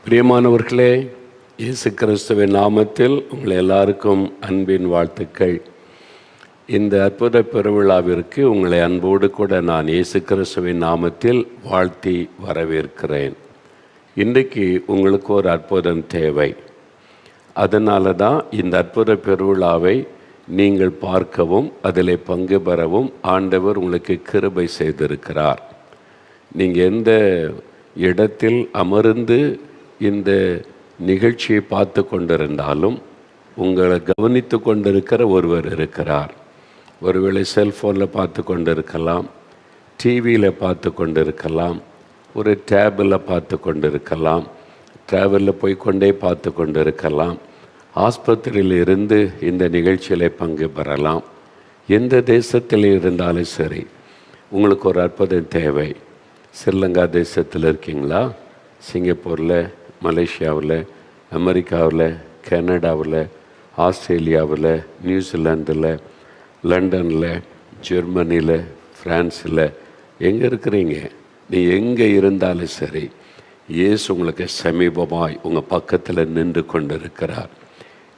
பிரியமானவர்களே, இயேசு கிறிஸ்துவின் நாமத்தில் உங்கள் எல்லாருக்கும் அன்பின் வாழ்த்துக்கள். இந்த அற்புத பெருவிழாவிற்கு உங்களை அன்போடு கூட நான் இயேசு கிறிஸ்துவின் நாமத்தில் வாழ்த்தி வரவேற்கிறேன். இன்றைக்கு உங்களுக்கு ஒரு அற்புதம் தேவை. அதனால தான் இந்த அற்புத பெருவிழாவை நீங்கள் பார்க்கவும் அதில் பங்கு பெறவும் ஆண்டவர் உங்களுக்கு கிருபை செய்திருக்கிறார். நீங்கள் எந்த இடத்தில் அமர்ந்து இந்த நிகழ்ச்சியை பார்த்து கொண்டிருந்தாலும் உங்களை கவனித்து கொண்டிருக்கிற ஒருவர் இருக்கிறார். ஒருவேளை செல்ஃபோனில் பார்த்து கொண்டிருக்கலாம், டிவியில் பார்த்து கொண்டிருக்கலாம், ஒரு டேபில் பார்த்து கொண்டிருக்கலாம், ட்ராவலில் போய்கொண்டே பார்த்து கொண்டிருக்கலாம், ஆஸ்பத்திரியில் இருந்து இந்த நிகழ்ச்சியில் பங்கு பெறலாம். எந்த தேசத்தில் இருந்தாலும் சரி, உங்களுக்கு ஒரு அற்புதம் தேவை. ஸ்ரீலங்கா தேசத்தில் இருக்கீங்களா? சிங்கப்பூரில், மலேசியாவில், அமெரிக்காவில், கனடாவில், ஆஸ்திரேலியாவில், நியூசிலாந்தில், லண்டனில், ஜெர்மனியில், ஃப்ரான்ஸில் எங்கே இருக்கிறீங்க? நீ எங்கே இருந்தாலும் சரி, இயேசு உங்களுக்கு சமீபமாய் உங்கள் பக்கத்தில் நின்று கொண்டு இருக்கிறார்.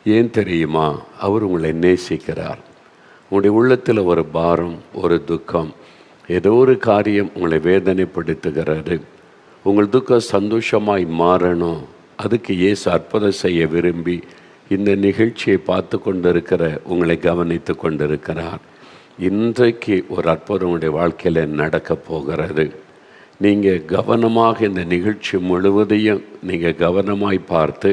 ஏன் தெரியுமா? அவர் உங்களை நேசிக்கிறார். உங்களுடைய உள்ளத்தில் ஒரு பாரம், ஒரு துக்கம், ஏதோ ஒரு காரியம் உங்களை வேதனைப்படுத்துகிறது. உங்கள் துக்கம் சந்தோஷமாய் மாறணும். அதுக்கு இயேசு அற்புதம் செய்ய விரும்பி இந்த நிகழ்ச்சியை பார்த்து கொண்டிருக்கிற உங்களை கவனித்து கொண்டிருக்கிறார். இன்றைக்கு ஒரு அற்புதம் உங்களுடைய வாழ்க்கையில் நடக்கப் போகிறது. நீங்கள் கவனமாக இந்த நிகழ்ச்சி முழுவதையும் நீங்கள் கவனமாய் பார்த்து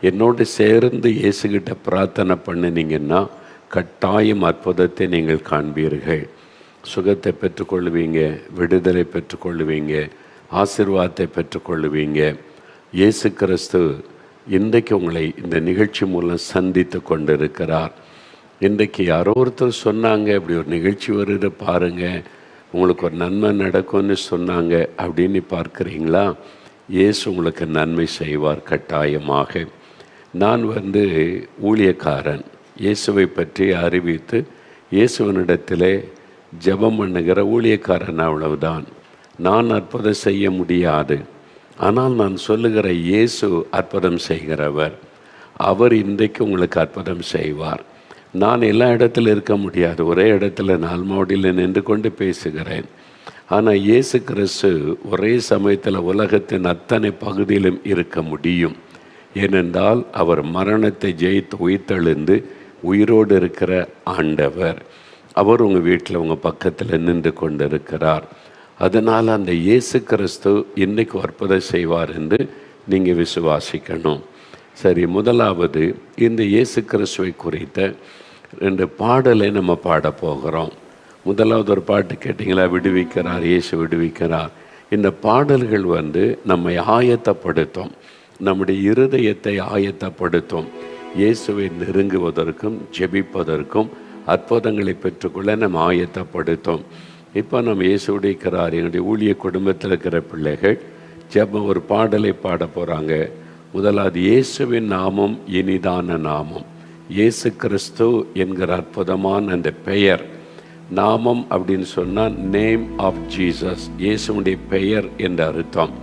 என்னோடு சேர்ந்து இயேசுகிட்ட பிரார்த்தனை பண்ணினீங்கன்னா கட்டாயம் அற்புதத்தை நீங்கள் காண்பீர்கள். சுகத்தை பெற்றுக்கொள்வீங்க, விடுதலை பெற்றுக்கொள்வீங்க, ஆசீர்வாதத்தை பெற்றுக்கொள்வீங்க. இயேசு கிறிஸ்து இன்றைக்கு உங்களை இந்த நிகழ்ச்சி மூலம் சந்தித்து கொண்டிருக்கிறார். இன்றைக்கு யாரோ ஒருத்தர் சொன்னாங்க, இப்படி ஒரு நிகழ்ச்சி வருது பாருங்கள், உங்களுக்கு ஒரு நன்மை நடக்கும்னு சொன்னாங்க அப்படின்னு பார்க்குறீங்களா? இயேசு உங்களுக்கு நன்மை செய்வார் கட்டாயமாக. நான் ஊழியக்காரன், இயேசுவை பற்றி அறிவித்து இயேசுவனிடத்திலே ஜெபம் பண்ணுகிற ஊழியக்காரன், அவ்வளவுதான். நான் அற்புதம் செய்ய முடியாது. ஆனால் நான் சொல்லுகிற இயேசு அற்புதம் செய்கிறவர். அவர் இன்றைக்கு உங்களுக்கு அற்புதம் செய்வார். நான் எல்லா இடத்துல இருக்க முடியாது, ஒரே இடத்துல நால்மாவடியில் நின்று கொண்டு பேசுகிறேன். ஆனால் இயேசு கிறிஸ்து ஒரே சமயத்தில் உலகத்தின் அத்தனை பகுதியிலும் இருக்க முடியும். ஏனென்றால் அவர் மரணத்தை ஜெயித்து உயிர்த்தெழுந்து உயிரோடு இருக்கிற ஆண்டவர். அவர் உங்கள் வீட்டில் உங்கள் பக்கத்தில் நின்று கொண்டு இருக்கிறார். அதனால் அந்த இயேசு கிறிஸ்து இன்றைக்கு அற்புதம் செய்வார் என்று நீங்கள் விசுவாசிக்கணும். சரி, முதலாவது இந்த இயேசு கிறிஸ்துவை குறித்த 2 பாடலை நம்ம பாட போகிறோம். முதலாவது ஒரு பாட்டு கேட்டிங்களா? விடுவிக்கிறார், இயேசு விடுவிக்கிறார். இந்த பாடல்கள் நம்மை ஆயத்தப்படுத்தும், நம்முடைய இருதயத்தை ஆயத்தப்படுத்தும். இயேசுவை நெருங்குவதற்கும் ஜெபிப்பதற்கும் அற்புதங்களை பெற்றுக்கொள்ள நம்ம ஆயத்தப்படுத்தும். இப்போ நம்ம இயேசுடைய இருக்கிறார். என்னுடைய ஊழிய குடும்பத்தில் இருக்கிற பிள்ளைகள் ஜெபம் ஒரு பாடலை பாட போகிறாங்க. முதலாவது, இயேசுவின் நாமம் இனிதான நாமம். இயேசு கிறிஸ்து என்கிற அற்புதமான அந்த பெயர், நாமம் அப்படின்னு சொன்னால் நேம் ஆஃப் ஜீசஸ், இயேசுடைய பெயர் என்ற அர்த்தம்.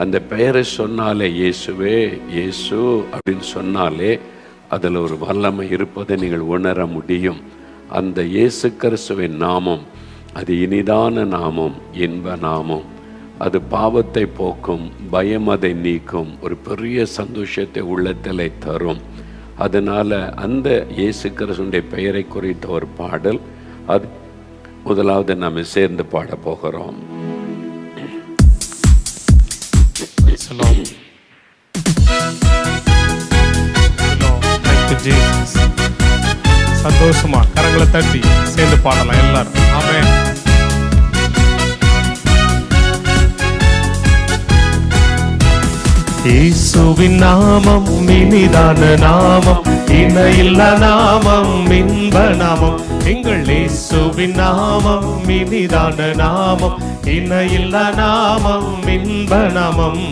அந்த பெயரை சொன்னாலே, இயேசுவே இயேசு அப்படின்னு சொன்னாலே அதில் ஒரு வல்லமை இருப்பதை நீங்கள் உணர முடியும். அந்த இயேசு கிறிஸ்துவின் நாமம் அது இனிதான நாமம், இன்ப நாமம். அது பாவத்தை போக்கும், பயம் அதை நீக்கும், ஒரு பெரிய சந்தோஷத்தை உள்ளத்தில் தரும். அதனால் அந்த இயேசு கிறிஸ்துவின் பெயரை குறித்த ஒரு பாடல், அது முதலாவது நாம் சேர்ந்து பாட போகிறோம். சந்தோஷமா கரங்களை தட்டி சேர்ந்து பாடலாம் எல்லாரும். ஆமென். இயேசுவின் நாமம் இனிதான நாமம், இணையில்லா நாமம், இன்ப நாமம். எங்கள் இயேசுவின் நாமம் இனிதான நாமம், இணையில்லா நாமம், இன்ப நாமம்.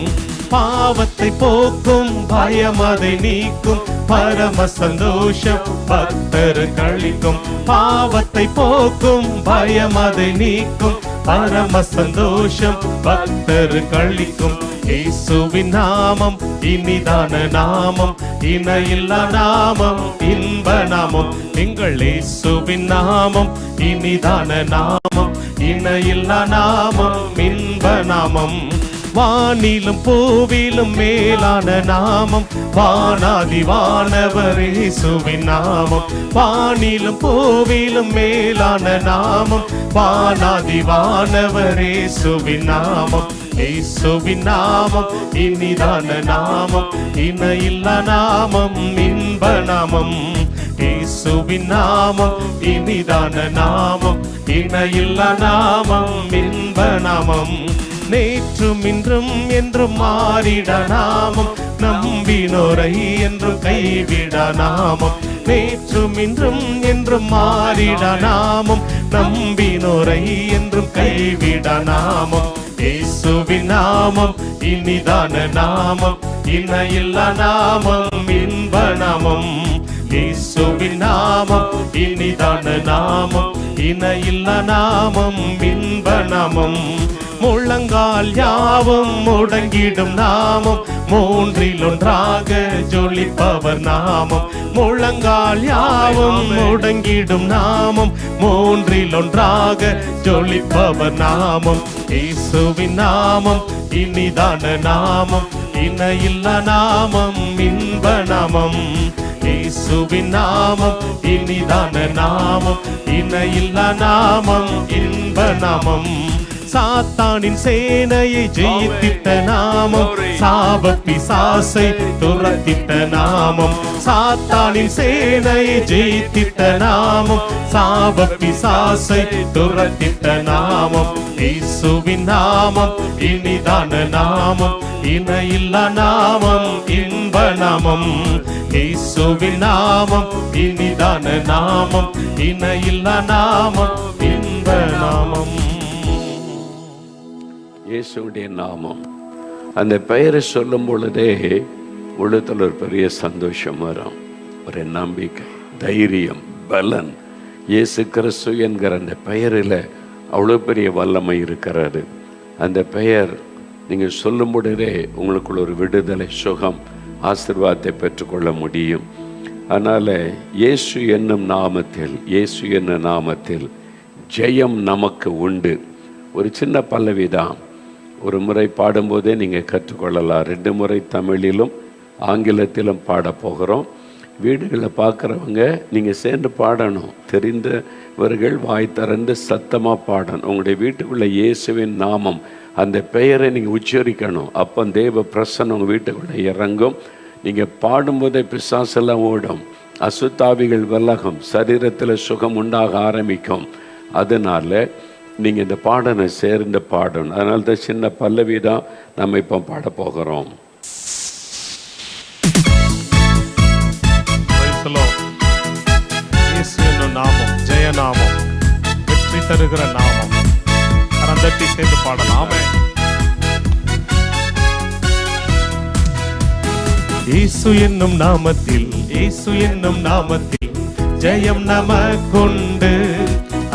பாவத்தை போக்கும், பயம் அதை நீக்கும், பரம சந்தோஷம் பக்தர் கழிக்கும். பாவத்தை போக்கும், பயம் அதை நீக்கும், பரம சந்தோஷம் பக்தர் கழிக்கும். இயேசுவின் நாமம் இனிதான நாமம், இணையில்லா நாமம், இன்ப நாமம். எங்கள் இயேசுவின் நாமம் இனிதான நாமம், இணையில்லா நாமம், இன்ப நாமம். வானிலும் பூவிலும் மேலான நாமம், வானாதி வானவர் இயேசுவின் நாமம். வானிலும் பூவிலும் மேலான நாமம், வானாதி வானவர் இயேசுவின் நாமம். இயேசுவின் நாமம் இனிதான நாமம், இணையில்லா நாமம், இன்ப நாமம். இயேசுவின் நாமம் இனிதான நாமம், இணையில்லா நாமம், இன்ப நாமம். நேற்றும் இன்றும் என்றும் மாறிட நாமம், நம்பினோரை என்றும் கைவிட நாமம். நேற்றும் இன்றும் என்றும் மாறிட நாமம், நம்பினோரை என்றும் கைவிட நாமம். இயேசுவின் நாமம் இனிதான நாமம், இணையில்லா நாமம், இன்ப நாமம். இயேசுவின் நாமம் இனிதான நாமம், இணையில்லா நாமம், இன்ப நாமம். முழங்கால் யாவும் முடங்கிடும் நாமம், மூன்றில் ஒன்றாக ஜொலிப்பவர் நாமம். முழங்கால் யாவும் முடங்கிடும் நாமம், மூன்றில் ஒன்றாக ஜொலிப்பவர் நாமம். இயேசுவின் நாமம் இனிதான நாமம், இணையில்லா நாமம், இன்ப நாமம். இயேசுவின் நாமம் இனிதான நாமம், இணையில்லா நாமம், இன்ப நாமம். சாத்தானின் சேனையை ஜெயித்திட்ட நாமம், சாப பிசாசை துரத்திட்ட நாமம். சாத்தானின் சேனையை ஜெயித்திட்ட நாமம், சாப பிசாசை துரத்திட்ட நாமம். இயேசுவின் நாமம் இனிதான நாமம், இணையில்லா நாமம், இன்ப நாமம். இயேசுவின் நாமம் இனிதான நாமம், இணையில்லா நாமம், இன்ப நாமம். இயேசுடைய நாமம், அந்த பெயரை சொல்லும் பொழுதே உள்ளத்தில் ஒரு பெரிய சந்தோஷம் வரும், ஒரு நம்பிக்கை, தைரியம், பலன். இயேசு கிறிஸ்து என்கிற அந்த பெயரில் அவ்வளோ பெரிய வல்லமை இருக்கிறது. அந்த பெயர் நீங்கள் சொல்லும் பொழுதே உங்களுக்குள்ள ஒரு விடுதலை, சுகம், ஆசீர்வாதத்தை பெற்றுக்கொள்ள முடியும். அதனால் இயேசு என்னும் நாமத்தில், இயேசு என்னும் நாமத்தில் ஜெயம் நமக்கு உண்டு. ஒரு சின்ன பல்லவி தான், ஒரு முறை பாடும்போதே நீங்கள் கற்றுக்கொள்ளலாம். 2 முறை தமிழிலும் ஆங்கிலத்திலும் பாடப்போகிறோம். வீடுகளில் பார்க்குறவங்க நீங்கள் சேர்ந்து பாடணும். தெரிந்தவர்கள் வாய் திறந்து சத்தமாக பாடணும். உங்களுடைய வீட்டுக்குள்ளே இயேசுவின் நாமம், அந்த பெயரை நீங்கள் உச்சரிக்கணும். அப்போ தேவ பிரசன்னம் உங்கள் வீட்டுக்குள்ளே இறங்கும். நீங்கள் பாடும்போதே பிசாசெல்லாம் ஓடும், அசுத்தாவிகள் விலகும், சரீரத்தில் சுகம் உண்டாக ஆரம்பிக்கும். அதனால் நீங்கள் இந்த பாடனை சேர்ந்து பாடணும். அதனால தான் சின்ன பல்லவி தான் நம்ம இப்போ பாட போகிறோம். நாமம் ஜெயநாமம், வெற்றி தருகிற நாமம். கரந்தட்டி சேர்ந்து பாடலாமே. இயேசு என்னும் நாமத்தில், இயேசு என்னும் நாமத்தில் ஜெயம் நமக்குண்டு.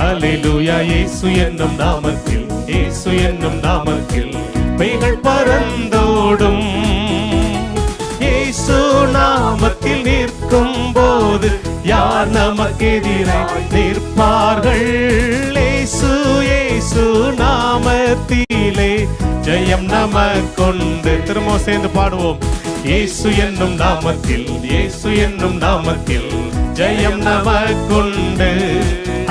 அல்லேலூயா. இயேசு என்னும் நாமத்தில், இயேசு என்னும் நாமத்தில் பேய்கள் பறந்தோடும். இயேசு நாமத்தில் நிற்கும் போது யார் நமக்கு எதிராய் நிற்பார்கள்? இயேசு இயேசு நாமத்திலே ஜெயம் நமக்குண்டு. திரும்ப சேர்ந்து பாடுவோம். இயேசு என்னும் நாமத்தில், இயேசு என்னும் நாமத்தில் ஜெயம் நமக்குண்டு.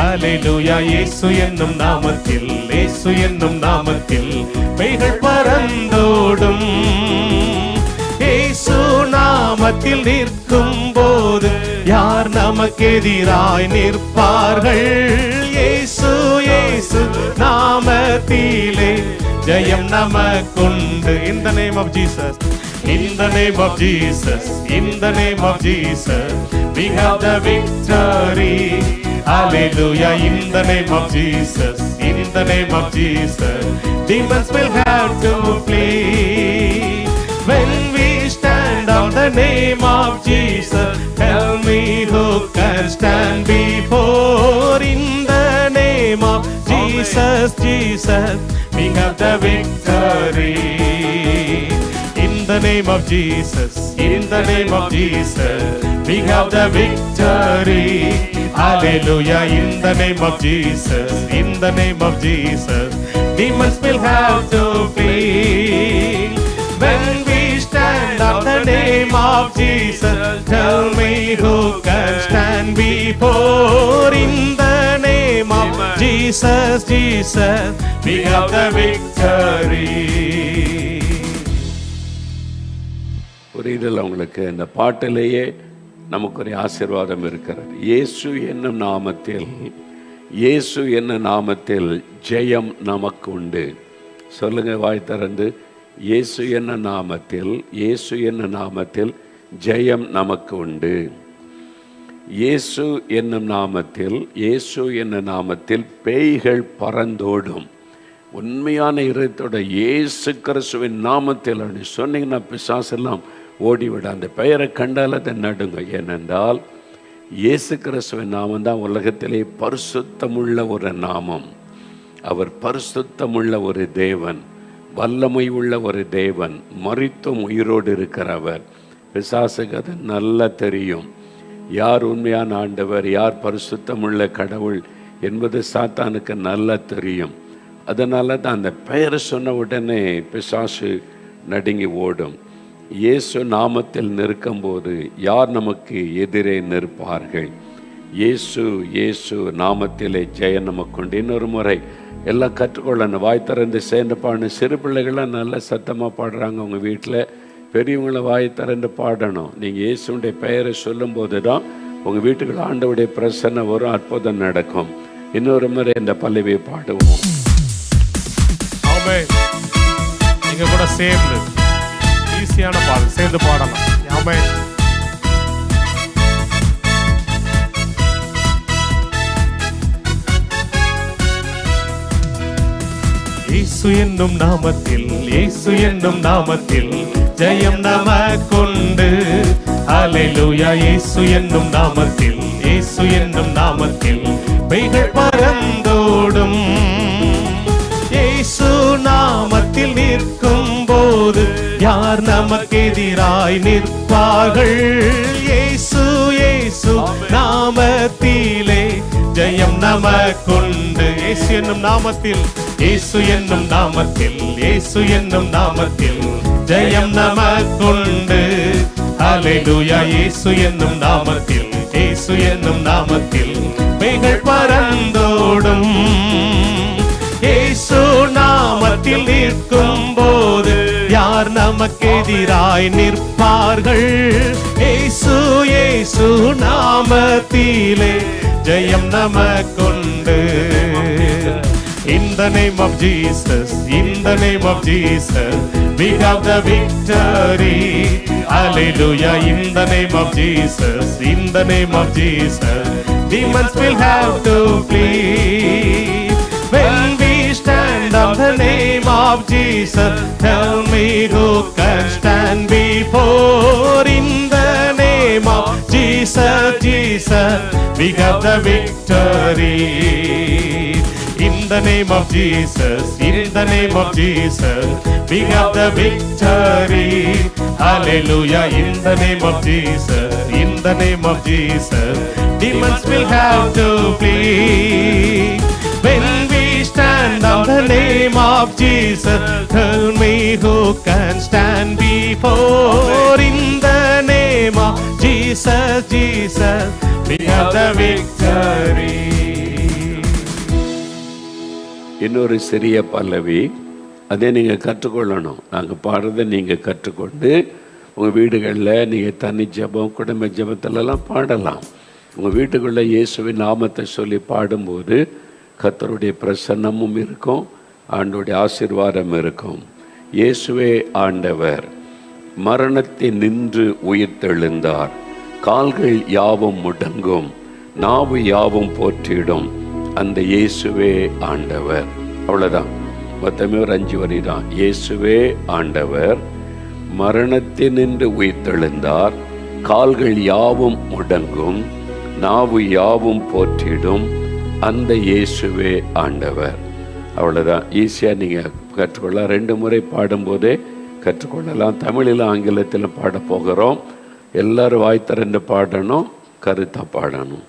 அல்லேலூயா. இயேசு என்னும் நாமத்தில், இயேசு என்னும் நாமத்தில் பேய்கள் பறந்தோடும். இயேசு நாமத்தில் நிற்கும் போது யார் நமக்கு எதிராய் நிற்பார்கள்? இயேசு இயேசு நாமத்திலே ஜெயம் நமக்குண்டு. In the name of Jesus, in the name of Jesus, in the name of Jesus, we have the victory. Hallelujah. In the name of Jesus, in the name of Jesus, demons will have to flee. When we stand on the name of Jesus, tell me who can stand before? In the name of Jesus, Jesus, we have the victory. the name of Jesus, in the name of Jesus, we have the victory. Hallelujah, in the name of Jesus, in the name of Jesus, demons will have to flee. When we stand on the name of Jesus, tell me who can stand before. In the name of Jesus, Jesus, we have the victory. புரியுதல் உங்களுக்கு? இந்த பாட்டிலேயே நமக்கு ஒரு ஆசீர்வாதம் இருக்கிறது. இயேசு என்னும் நாமத்தில், இயேசு என்னும் நாமத்தில் ஜெயம் நமக்கு உண்டு. சொல்லுங்க வாய் திறந்து, இயேசு என்னும் நாமத்தில், இயேசு என்னும் நாமத்தில் ஜெயம் நமக்கு உண்டு. இயேசு என்னும் நாமத்தில், இயேசு என்னும் நாமத்தில் பேய்கள் பறந்தோடும். உண்மையான இதயத்தோட இயேசு கிறிஸ்துவின் நாமத்தில் அப்படி சொன்னீங்கன்னா பிசாசெல்லாம் ஓடிவிட. அந்த பெயரை கண்டால் அதை நடுங்க. ஏனென்றால் இயேசு கிறிஸ்துவின் நாமம் தான் உலகத்திலே பரிசுத்தமுள்ள ஒரு நாமம். அவர் பரிசுத்தமுள்ள ஒரு தேவன், வல்லமை உள்ள ஒரு தேவன், மரித்தும் உயிரோடு இருக்கிறவர். பிசாசுக்கு அது நல்லா தெரியும். யார் உண்மையான ஆண்டவர், யார் பரிசுத்தமுள்ள கடவுள் என்பது சாத்தானுக்கு நல்லா தெரியும். அதனால தான் அந்த பெயரை சொன்ன உடனே பிசாசு நடுங்கி ஓடும். இயேசு நாமத்தில் நிற்கும்போது யார் நமக்கு எதிரே நிற்பார்கள்? இயேசு இயேசு நாமத்திலே ஜெயம் நமக்கு உண்டு. இன்னொரு முறை எல்லாம் கற்றுக்கொள்ளணும். வாய் திறந்து சேர்ந்து பாடணும். சிறு பிள்ளைகள்லாம் நல்லா சத்தமாக பாடுறாங்க உங்கள் வீட்டில். பெரியவங்களை வாய் திறந்து பாடணும். நீங்கள் இயேசுடைய பெயரை சொல்லும்போது தான் உங்கள் வீட்டுக்குள்ள ஆண்டவருடைய பிரசன்னை வரும், அற்புதம் நடக்கும். இன்னொரு முறை இந்த பல்லவியை பாடுவோம். நீங்க கூட சேர்ந்து ஈஸியான பாடல் சேர்ந்து பாடலாம். ஆமென். இயேசு என்னும் நாமத்தில், இயேசு என்னும் நாமத்தில் ஜெயம் நமக்குண்டு. ஹல்லேலூயா, இயேசு என்னும் நாமத்தில், இயேசு என்னும் நாமத்தில் பேய்கள் பறந்தோடும். இயேசு நாமத்தில் நிற்கும் போது யார் நமக்கு எதிராய் நிற்பார்கள்? இயேசு இயேசு நாமத்திலே ஜெயம் நமக்குண்டு. இயேசு என்னும் நாமத்தில், இயேசு என்னும் நாமத்தில், இயேசு என்னும் நாமத்தில் ஜெயம் நமக்குண்டு. ஹல்லேலூயா, இயேசு என்னும் நாமத்தில், இயேசு என்னும் நாமத்தில் பேய்கள் பறந்தோடும். இயேசு நாமத்தில் நிற்கும் போது யார் நமக்கு எதிராய் நிற்பார்கள்? இயேசு இயேசு நாமத்திலே ஜெயம் நமக்குண்டு. In the name of Jesus, in the name of Jesus, we have the victory. Hallelujah, in the name of Jesus, in the name of Jesus, demons will have to flee. When we stand on the name of Jesus, tell me who can stand before. In the name of Jesus, Jesus, we have the victory. In the name of Jesus, in the name of Jesus, we have the victory. Hallelujah, in the name of Jesus, in the name of Jesus, demons will have to flee. When we stand on the name of Jesus, tell me who can stand before. In the name of Jesus, Jesus, we have the victory. இன்னொரு சிறிய பல்லவி, அதே நீங்கள் கற்றுக்கொள்ளணும். நாங்கள் பாடுறதை நீங்கள் கற்றுக்கொண்டு உங்கள் வீடுகளில் நீங்கள் தனி ஜெபம், குடும்ப ஜெபத்திலலாம் பாடலாம். உங்கள் வீட்டுக்குள்ளே இயேசுவின் நாமத்தை சொல்லி பாடும்போது கர்த்தருடைய பிரசன்னமும் இருக்கும், ஆண்டவருடைய ஆசீர்வாதம் இருக்கும். இயேசுவே ஆண்டவர், மரணத்தை நின்று உயிர்த்தெழுந்தார். கால்கள் யாவும் முடங்கும், நாவு யாவும் போற்றிடும், அந்த இயேசுவே ஆண்டவர். அவ்வளோதான். மொத்தமே ஒரு 5 வரி தான். இயேசுவே ஆண்டவர், மரணத்தை நின்று உயிர்த்தெழுந்தார். கால்கள் யாவும் முடங்கும், நாவு யாவும் போற்றிடும், அந்த இயேசுவே ஆண்டவர். அவ்வளோதான். ஈஸியாக நீங்கள் கற்றுக்கொள்ளலாம். 2 முறை பாடும்போதே கற்றுக்கொள்ளலாம். தமிழிலும் ஆங்கிலத்திலும் பாட போகிறோம். எல்லாரும் வாய் திறந்து பாடணும், கருத்தா பாடணும்.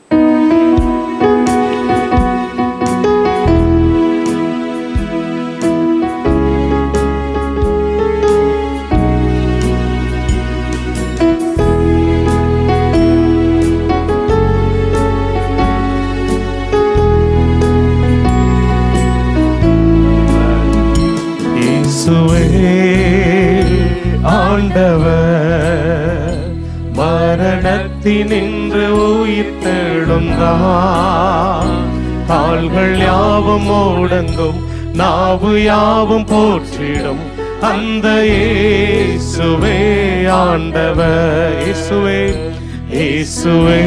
ஆண்டவர் மரணத்தினின்று உயிர்த்தெழுந்தார். கால்கள் யாவும் ஓடங்கும், நாவு யாவும் போற்றிடும் அந்த இயேசுவே ஆண்டவர். இயேசுவே இயேசுவே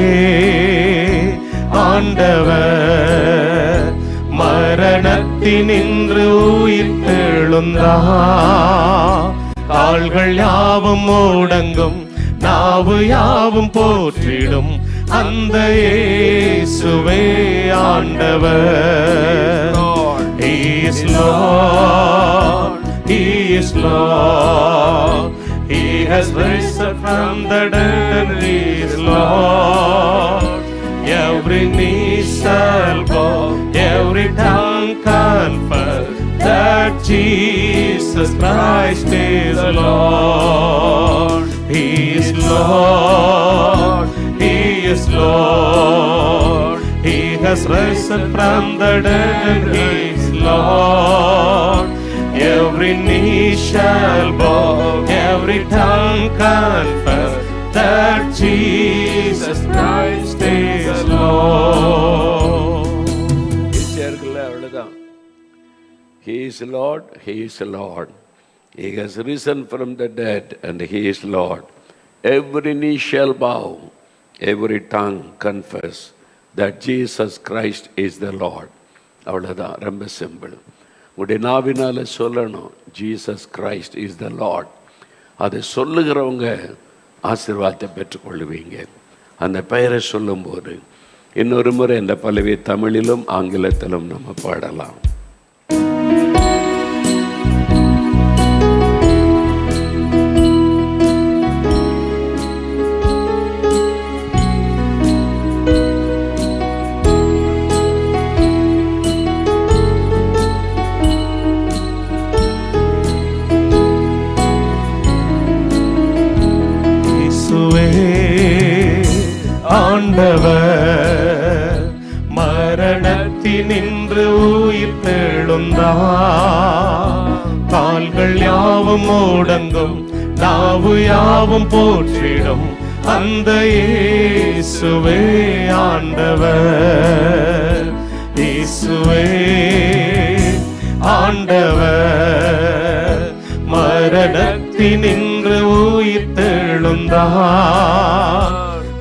ஆண்டவர் மரணத்தினின்று உயிர்த்தெழுந்தார். கால்கள் யாவும் ஓடங்கும், நாவு யாவும் போற்றிடும் அந்த இயேசுவே ஆண்டவர். He is Lord, He is Lord. He has risen from the dead and He is Lord. Every knee shall bow, every tongue confess that Jesus Christ is Lord. He is Lord, He is Lord. He has risen from the dead and He is Lord. Every knee shall bow, every tongue confess that Jesus Christ is Lord. He is Lord, He is Lord. He has risen from the dead and He is Lord. Every knee shall bow, every tongue confess that Jesus Christ is the Lord. அவ்வளோதான், ரொம்ப simple. உடைய நாவினால சொல்லணும், Jesus Christ is the Lord. அதை சொல்லுகிறவங்க ஆசீர்வாதத்தை பெற்றுக்கொள்ளுவீங்க. அந்த பெயரை சொல்லும்போது இன்னொரு முறை இந்த பல்லவி தமிழிலும் ஆங்கிலத்திலும் நம்ம பாடலாம். ஆண்டவர் மரணத்தினின்று உயிர்த்தெழுந்தார். கால்கள் யாவும் ஓடங்கும், நாவு யாவும் போற்றிடும் அந்த இயேசுவே ஆண்டவர். இயேசுவே ஆண்டவர் மரணத்தினின்று உயிர்த்தெழுந்தார்.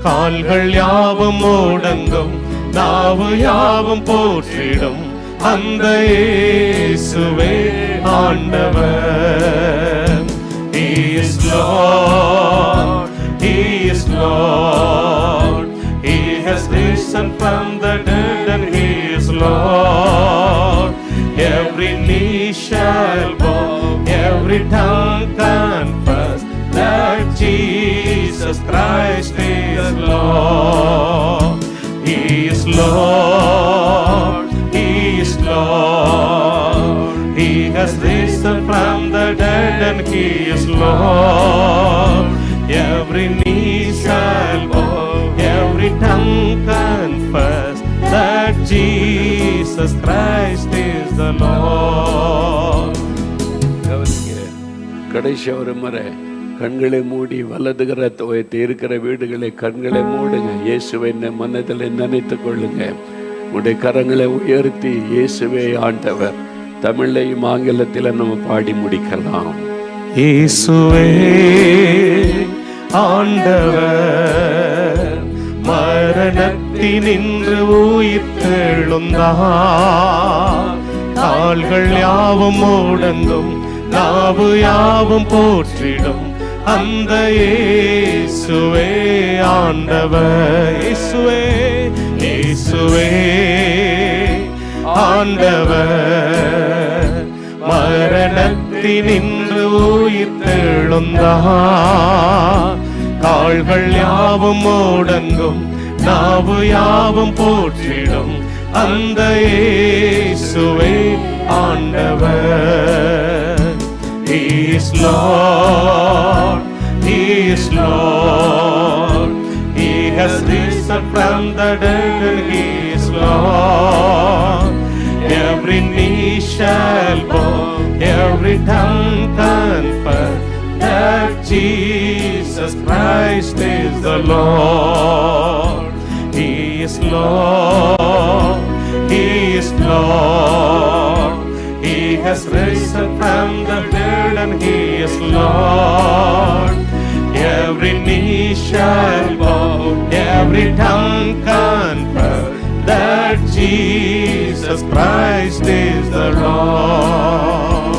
கால்கள் யாவும் ஓடங்கும், நாவு யாவும் போற்றிடும் அந்த இயேசுவே ஆண்டவர். He is Lord, He is Lord. He has risen from the dead and He is Lord. Every knee shall bow, every tongue confess that Jesus Christ is Lord. He is Lord, He is Lord. He has risen from the dead and He is Lord. Every knee shall bow, every tongue confess that Jesus Christ is the Lord. கடைசி ஒரு முறை கண்களை மூடி வலதுகிற துவைத்து இருக்கிற வீடுகளை கண்களை மூடுங்க. இயேசுவை மனதில் நினைத்துக் கொள்ளுங்க. உடைய கரங்களை உயர்த்தி இயேசுவே ஆண்டவர் தமிழையும் ஆங்கிலத்தில் நம்ம பாடி முடிக்கலாம். இயேசுவே ஆண்டவர் மரணத்தினின்று உயிர்த்தெழுந்தார். கால்கள் யாவும் ஓடங்கும், நாவு யாவும் போற்றிடும் அந்த இயேசுவே ஆண்டவர். இயேசுவே இயேசுவே ஆண்டவர் மரணத்தினின்று உயிர்த்தெழுந்தார். கால்கள் யாவும் முடங்கும், நாவு யாவும் போற்றிடும் அந்த இயேசுவே ஆண்டவர். He is Lord, He is Lord. He has risen from the dead and He is Lord. Every knee shall bow, every tongue confess that Jesus Christ is the Lord. He is Lord, He is Lord. He has risen from the dead and He is Lord. Every knee shall bow, every tongue confess that Jesus Christ is the Lord.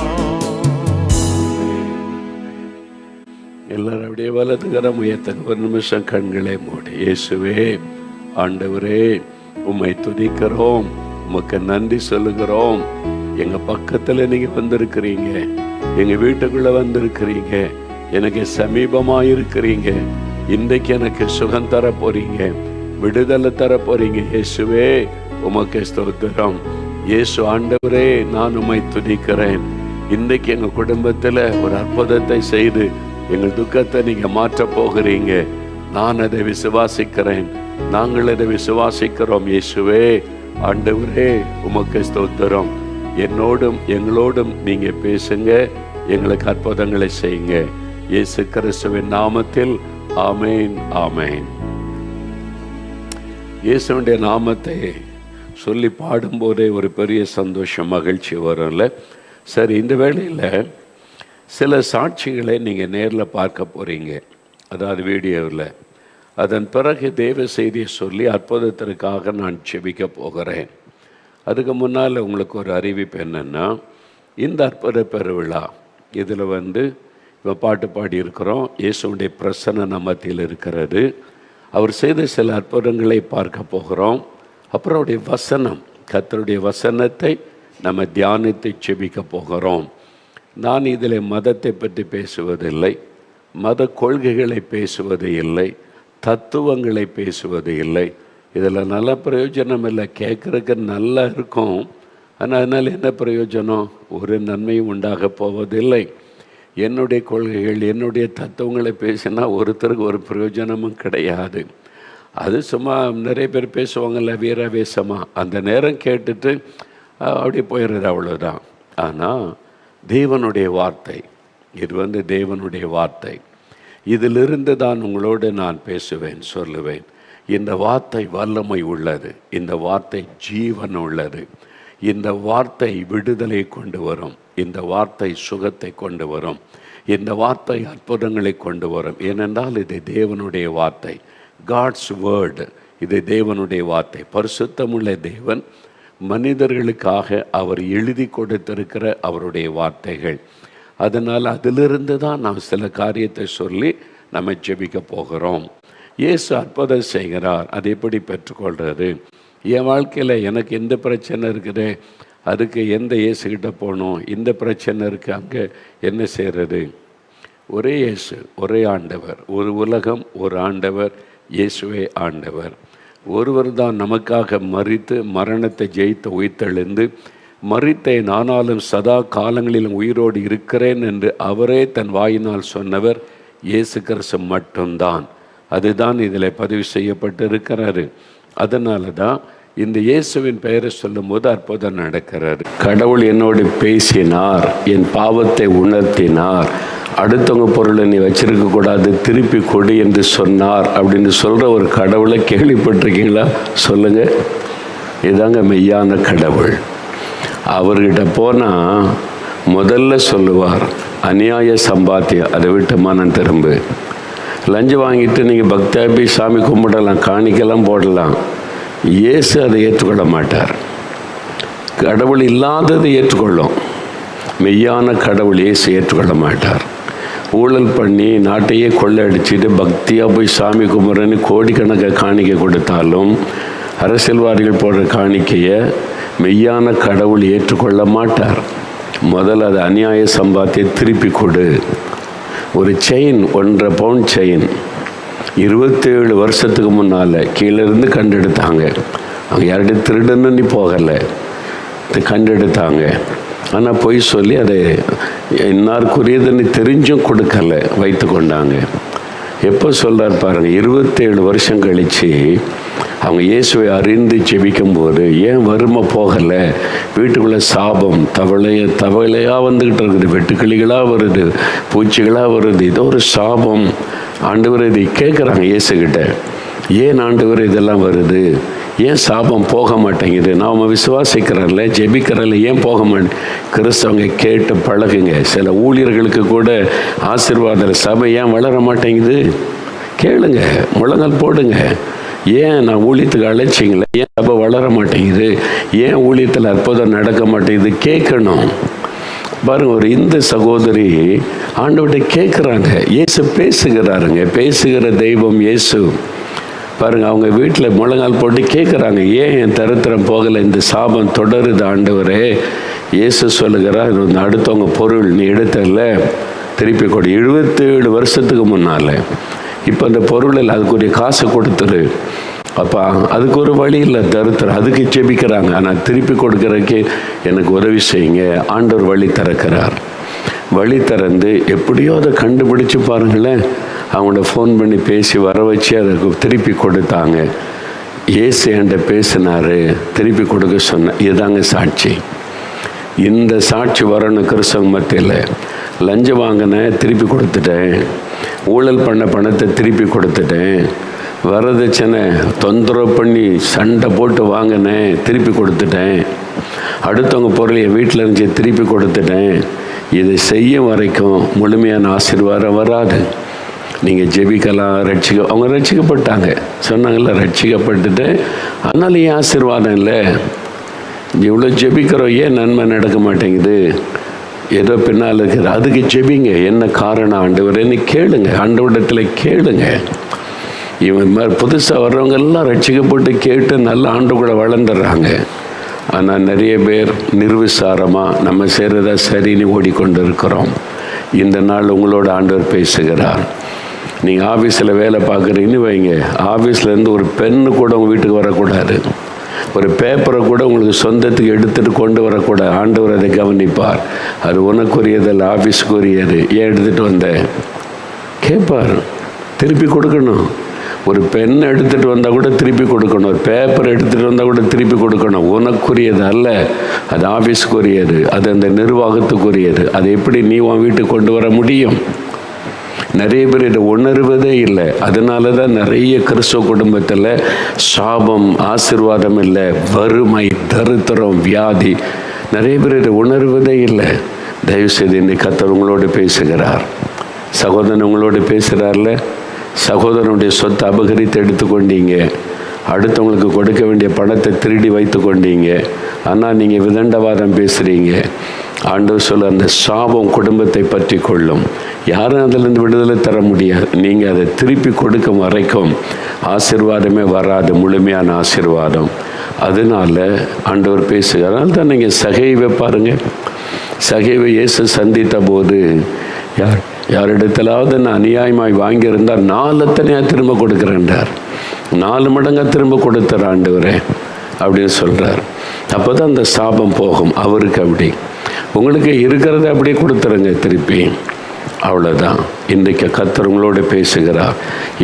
எல்லாரும் அப்படியே வலது கரம் உயர்த்துங்க. ஒரு நிமிஷம் கண்களை மூடி. இயேசுவே ஆண்டவரே, உம்மை துதிக்கிறோம், உமக்கு நன்றி சொல்லுகிறோம். எங்க பக்கத்துல நீங்க வந்திருக்கிறீங்க, எங்க வீட்டுக்குள்ள வந்திருக்கிறீங்க, எனக்கு சமீபமா இருக்கிறீங்க. இன்றைக்கு எனக்கு சுகம் தர போறீங்க, விடுதலை தர போறீங்க. இயேசுவே உமக்கு ஸ்தோத்திரம். இயேசு ஆண்டவரே, நான் உம்மை துதிக்கிறேன். இன்றைக்கு எங்க குடும்பத்துல ஒரு அற்புதத்தை செய்து எங்கள் துக்கத்தை நீங்க மாற்ற போகிறீங்க. நான் அதை விசுவாசிக்கிறேன், நாங்கள் அதை விசுவாசிக்கிறோம். இயேசுவே ஆண்டவரே உமக்கு ஸ்தோத்திரம். என்னோடும் எங்களோடும் நீங்க பேசுங்க, எங்களுக்கு அற்புதங்களை செய்யுங்க. இயேசு கிறிஸ்துவின் நாமத்தில் ஆமேன், ஆமேன். இயேசுடைய நாமத்தை சொல்லி பாடும்போதே ஒரு பெரிய சந்தோஷம், மகிழ்ச்சி வரும்ல. சரி, இந்த வேளையில் சில சாட்சிகளை நீங்கள் நேரில் பார்க்க போகிறீங்க, அதாவது வீடியோவில். அதன் பிறகு தேவ செய்தியை சொல்லி அற்புதத்திற்காக நான் செபிக்க போகிறேன். அதுக்கு முன்னால் உங்களுக்கு ஒரு அறிவிப்பு என்னென்னா, இந்த அற்புத பெருவிழா இதில் இப்போ பாட்டு பாடியிருக்கிறோம். இயேசுடைய பிரசன்ன மத்தியில் இருக்கிறது. அவர் செய்த சில அற்புதங்களை பார்க்க போகிறோம். அப்புறம் அவருடைய வசனம், கர்த்தருடைய வசனத்தை நம்ம தியானித்து செபிக்க போகிறோம். நான் இதில் மதத்தை பற்றி பேசுவதில்லை, மத கொள்கைகளை பேசுவது இல்லை, தத்துவங்களை பேசுவது இல்லை. இதில் நல்ல பிரயோஜனம் இல்லை. கேட்குறதுக்கு நல்லா இருக்கும், ஆனால் அதனால் என்ன பிரயோஜனம்? ஒரு நன்மையும் உண்டாக போவதில்லை. என்னுடைய கொள்கைகள், என்னுடைய தத்துவங்களை பேசினா ஒருத்தருக்கு ஒரு பிரயோஜனமும் கிடையாது. அது சும்மா நிறைய பேர் பேசுவாங்கள்ல வீராவேசமாக, அந்த நேரம் கேட்டுட்டு அப்படி போயிடுறது, அவ்வளோதான். ஆனால் தேவனுடைய வார்த்தை, இது தேவனுடைய வார்த்தை. இதிலிருந்து தான் உங்களோடு நான் பேசுவேன், சொல்லுவேன். இந்த வார்த்தை வல்லமை உள்ளது, இந்த வார்த்தை ஜீவன் உள்ளது, இந்த வார்த்தை விடுதலை கொண்டு வரும், இந்த வார்த்தை சுகத்தை கொண்டு வரும், இந்த வார்த்தை அற்புதங்களை கொண்டு வரும். ஏனென்றால் இது தேவனுடைய வார்த்தை, காட்ஸ் வேர்டு. இது தேவனுடைய வார்த்தை. பரிசுத்தமுள்ள தேவன் மனிதர்களுக்காக அவர் எழுதி கொடுத்திருக்கிற அவருடைய வார்த்தைகள். அதனால் அதிலிருந்து தான் நாம் சில காரியத்தை சொல்லி நம்ம ஜெபிக்க போகிறோம். இயேசு அற்புதம் செய்கிறார், அதை எப்படி பெற்றுக்கொள்கிறது? என் வாழ்க்கையில் எனக்கு எந்த பிரச்சனை இருக்குது, அதுக்கு எந்த இயேசுக்கிட்ட போகணும்? இந்த பிரச்சனை இருக்குது, அங்கே என்ன செய்கிறது? ஒரே இயேசு, ஒரே ஆண்டவர், ஒரு உலகம், ஒரு ஆண்டவர், இயேசுவே ஆண்டவர். ஒருவர் தான் நமக்காக மரித்து மரணத்தை ஜெயித்து உயிர்த்தெழுந்து, மரித்தேன் ஆனாலும் சதா காலங்களிலும் உயிரோடு இருக்கிறேன் என்று அவரே தன் வாயினால் சொன்னவர் இயேசு கிறிஸ்து மட்டும்தான். அதுதான் இதில் பதிவு செய்யப்பட்டு இருக்கிறாரு. அதனால தான் இந்த இயேசுவின் பெயரை சொல்லும்போது அற்புதம் நடக்கிறாரு. கடவுள் என்னோடு பேசினார், என் பாவத்தை உணர்த்தினார், அடுத்தவங்க பொருளை நீ வச்சிருக்க கூடாது, திருப்பி கொடு என்று சொன்னார் அப்படின்னு சொல்கிற ஒரு கடவுளை கேள்விப்பட்டிருக்கீங்களா? சொல்லுங்கள். இதாங்க மெய்யான கடவுள். அவர்கிட்ட போனால் முதல்ல சொல்லுவார், அநியாய சம்பாத்தியம், அதை விட்டு மனம் திரும்பு. லஞ்சம் வாங்கிட்டு நீங்கள் பக்தியாக போய் சாமி கும்பிடலாம், காணிக்கெல்லாம் போடலாம். இயேசு அதை ஏற்றுக்கொள்ள மாட்டார். கடவுள் இல்லாததை ஏற்றுக்கொள்ளும். மெய்யான கடவுள் இயேசு ஏற்றுக்கொள்ள மாட்டார். ஊழல் பண்ணி நாட்டையே கொள்ளடிச்சிட்டு பக்தியாக போய் சாமி கும்பிட்றன்னு கோடிக்கணக்காக காணிக்கை கொடுத்தாலும் அரசியல்வாதிகள் போடுற காணிக்கையை மெய்யான கடவுள் ஏற்றுக்கொள்ள மாட்டார். முதல்ல அது அநியாய சம்பாத்தியை திருப்பி கொடு ஒரு செயின், 1.5 பவுன் செயின் 27 வருஷத்துக்கு முன்னால் கீழேருந்து கண்டெடுத்தாங்க. அவங்க யார்கிட்ட திருடன்னு போகலை, கண்டெடுத்தாங்க. ஆனால் பொய் சொல்லி அதை இன்னாருக்குரியதுன்னு தெரிஞ்சும் கொடுக்கலை, வைத்து கொண்டாங்க. எப்போ சொல்கிறார் பாருங்கள், 27 வருஷம் கழித்து அவங்க இயேசுவை அறிந்து ஜெபிக்கும்போது ஏன் வறுமை போகலை, வீட்டுக்குள்ளே சாபம் தவளையாக வந்துக்கிட்டு இருக்குது, வெட்டுக்கிளிகளாக வருது, பூச்சிகளாக வருது, இதோ ஒரு சாபம். ஆண்டவர் இதை கேட்குறாங்க இயேசுக்கிட்ட, ஏன் ஆண்டவர் இதெல்லாம் வருது, ஏன் சாபம் போக மாட்டேங்குது, நாம் விசுவாசிக்கிறல்ல ஜெபிக்கிறல்ல ஏன் போக மாட்டேன். கிறிஸ்தவங்க கேட்டு பழகுங்க. சில ஊழியர்களுக்கு கூட ஆசீர்வாத சபை ஏன் வளர மாட்டேங்குது கேளுங்க, முழங்கால் போடுங்க. ஏன் நான் ஊழியத்துக்கு அழைச்சிங்களே, ஏன் சபை வளர மாட்டேங்குது, ஏன் ஊழியத்தில் அற்புதம் நடக்க மாட்டேங்குது கேட்கணும். பாருங்க, ஒரு இந்து சகோதரி ஆண்டவர்கிட்ட கேட்குறாங்க, இயேசு பேசுகிறாருங்க, பேசுகிற தெய்வம் இயேசு. பாருங்கள், அவங்க வீட்டில் முழங்கால் போட்டு கேட்குறாங்க, ஏன் என் தரித்திரம் போகலை, இந்த சாபம் தொடருது ஆண்டவரே. இயேசு சொல்லுகிறார், இது அடுத்தவங்க பொருள் நீ எடுத்தல திருப்பி கொடு. 27 வருஷத்துக்கு முன்னால். இப்போ அந்த பொருளில் அதுக்குரிய காசை கொடுத்துரு. அப்போ அதுக்கு ஒரு வழி இல்லை, தரித்திரம், அதுக்கு ஜெபிக்கிறாங்க. ஆனால் திருப்பி கொடுக்குறதுக்கு எனக்கு உதவி செய்யுங்க. ஆண்டவர் வழி திறக்கிறார். வழி திறந்து எப்படியோ அதை கண்டுபிடிச்சு பாருங்களேன், அவங்கள ஃபோன் பண்ணி பேசி வர வச்சு அதை திருப்பி கொடுத்தாங்க. இயேசு என்கிட்ட பேசினார், திருப்பி கொடுக்க சொன்னேன். இதுதாங்க சாட்சி. இந்த சாட்சி வரணும் கிறிஸ்தவ மத்தியில். லஞ்சம் வாங்கினேன், திருப்பி கொடுத்துட்டேன். ஊழல் பண்ண பணத்தை திருப்பி கொடுத்துட்டேன். வரதட்சணை தொந்தரவு பண்ணி சண்டை போட்டு வாங்கினேன், திருப்பி கொடுத்துட்டேன். அடுத்தவங்க பொருள் என் வீட்டில் இருந்துச்சு, திருப்பி கொடுத்துட்டேன். இதை செய்யும் வரைக்கும் முழுமையான ஆசீர்வாதம் வராது. நீங்கள் ஜெபிக்கலாம், அவங்க ரட்சிக்கப்பட்டாங்க சொன்னாங்கல்ல, ரட்சிக்கப்பட்டுட்டு அதனால ஏன் ஆசீர்வாதம் இல்லை, இவ்வளோ ஜெபிக்கிறோம் ஏன் நன்மை நடக்க மாட்டேங்குது, ஏதோ பின்னால் இருக்குது, அதுக்கு ஜெபிங்க. என்ன காரணம் ஆண்டவரேன்னு கேளுங்க, ஆண்டவரிடத்தில் கேளுங்க. இவன் மாதிரி புதுசாக வர்றவங்க எல்லாம் ரட்சிக்கப்பட்டு கேட்டு நல்ல ஆண்டு கூட வளர்ந்துடுறாங்க. ஆனால் நிறைய பேர் நிர்விசாரமாக நம்ம செய்கிறதா சரின்னு ஓடிக்கொண்டு இருக்கிறோம். இந்த நாள் உங்களோட ஆண்டவர் பேசுகிறார். நீங்கள் ஆஃபீஸில் வேலை பார்க்குறீங்கன்னு வைங்க, ஆஃபீஸ்லேருந்து ஒரு பென்னு கூட உங்கள் வீட்டுக்கு வரக்கூடாது, ஒரு பேப்பரை கூட உங்களுக்கு சொந்தத்துக்கு எடுத்துகிட்டு கொண்டு வரக்கூடாது. ஆண்டவர் அதை கவனிப்பார். அது உனக்குரியதில் ஆஃபீஸுக்குரியது, ஏன் எடுத்துகிட்டு வந்தேன் கேட்பார், திருப்பி கொடுக்கணும். ஒரு பென் எடுத்துகிட்டு வந்தால் கூட திருப்பி கொடுக்கணும், ஒரு பேப்பர் எடுத்துகிட்டு வந்தால் கூட திருப்பி கொடுக்கணும். உனக்குரியது அல்ல, அது ஆஃபீஸுக்குரியது, அது அந்த நிர்வாகத்துக்குரியது. அது எப்படி நீ உன் வீட்டுக்கு கொண்டு வர முடியும்? நிறைய பேர் இதை உணர்வதே இல்லை. அதனால தான் நிறைய கிறிஸ்தவ குடும்பத்தில் சாபம், ஆசீர்வாதம் இல்லை, வறுமை, தரித்திரம், வியாதி. நிறைய பேர் இதை உணர்வதே இல்லை. தயவுசெய்து இன்னைக்கு கர்த்தர் உங்களோடு பேசுகிறார். சகோதரன் உங்களோடு பேசுகிறார்ல, சகோதரனுடைய சொத்தை அபகரித்து எடுத்துக்கொண்டீங்க, அடுத்தவங்களுக்கு கொடுக்க வேண்டிய பணத்தை திருடி வைத்து கொண்டீங்க, ஆனால் நீங்கள் விதண்டவாதம் பேசுகிறீங்க. ஆண்டவர் சொல்ல, அந்த சாபம் குடும்பத்தை பற்றி கொள்ளும், யாரும் அதிலிருந்து விடுதலை தர முடியாது. நீங்கள் அதை திருப்பி கொடுக்கும் வரைக்கும் ஆசீர்வாதமே வராது, முழுமையான ஆசீர்வாதம். அதனால ஆண்டவர் பேசுகிறார். அதனால தான் நீங்கள் சகைவை பாருங்கள். சகைவை இயேசு சந்தித்த போது யாரிடத்திலாவது நான் அநியாயமாய் வாங்கியிருந்தால் 4 எத்தனையாக திரும்ப கொடுக்குறேன்றார். 4 மடங்காக திரும்ப கொடுத்தார் ஆண்டவரே அப்படின்னு சொல்கிறார். அப்போ தான் அந்த சாபம் போகும் அவருக்கு. அப்படி உங்களுக்கு இருக்கிறத அப்படியே கொடுத்துருங்க திருப்பி, அவ்வளோதான். இன்றைக்கு கர்த்தர் உங்களோடு பேசுகிறார்.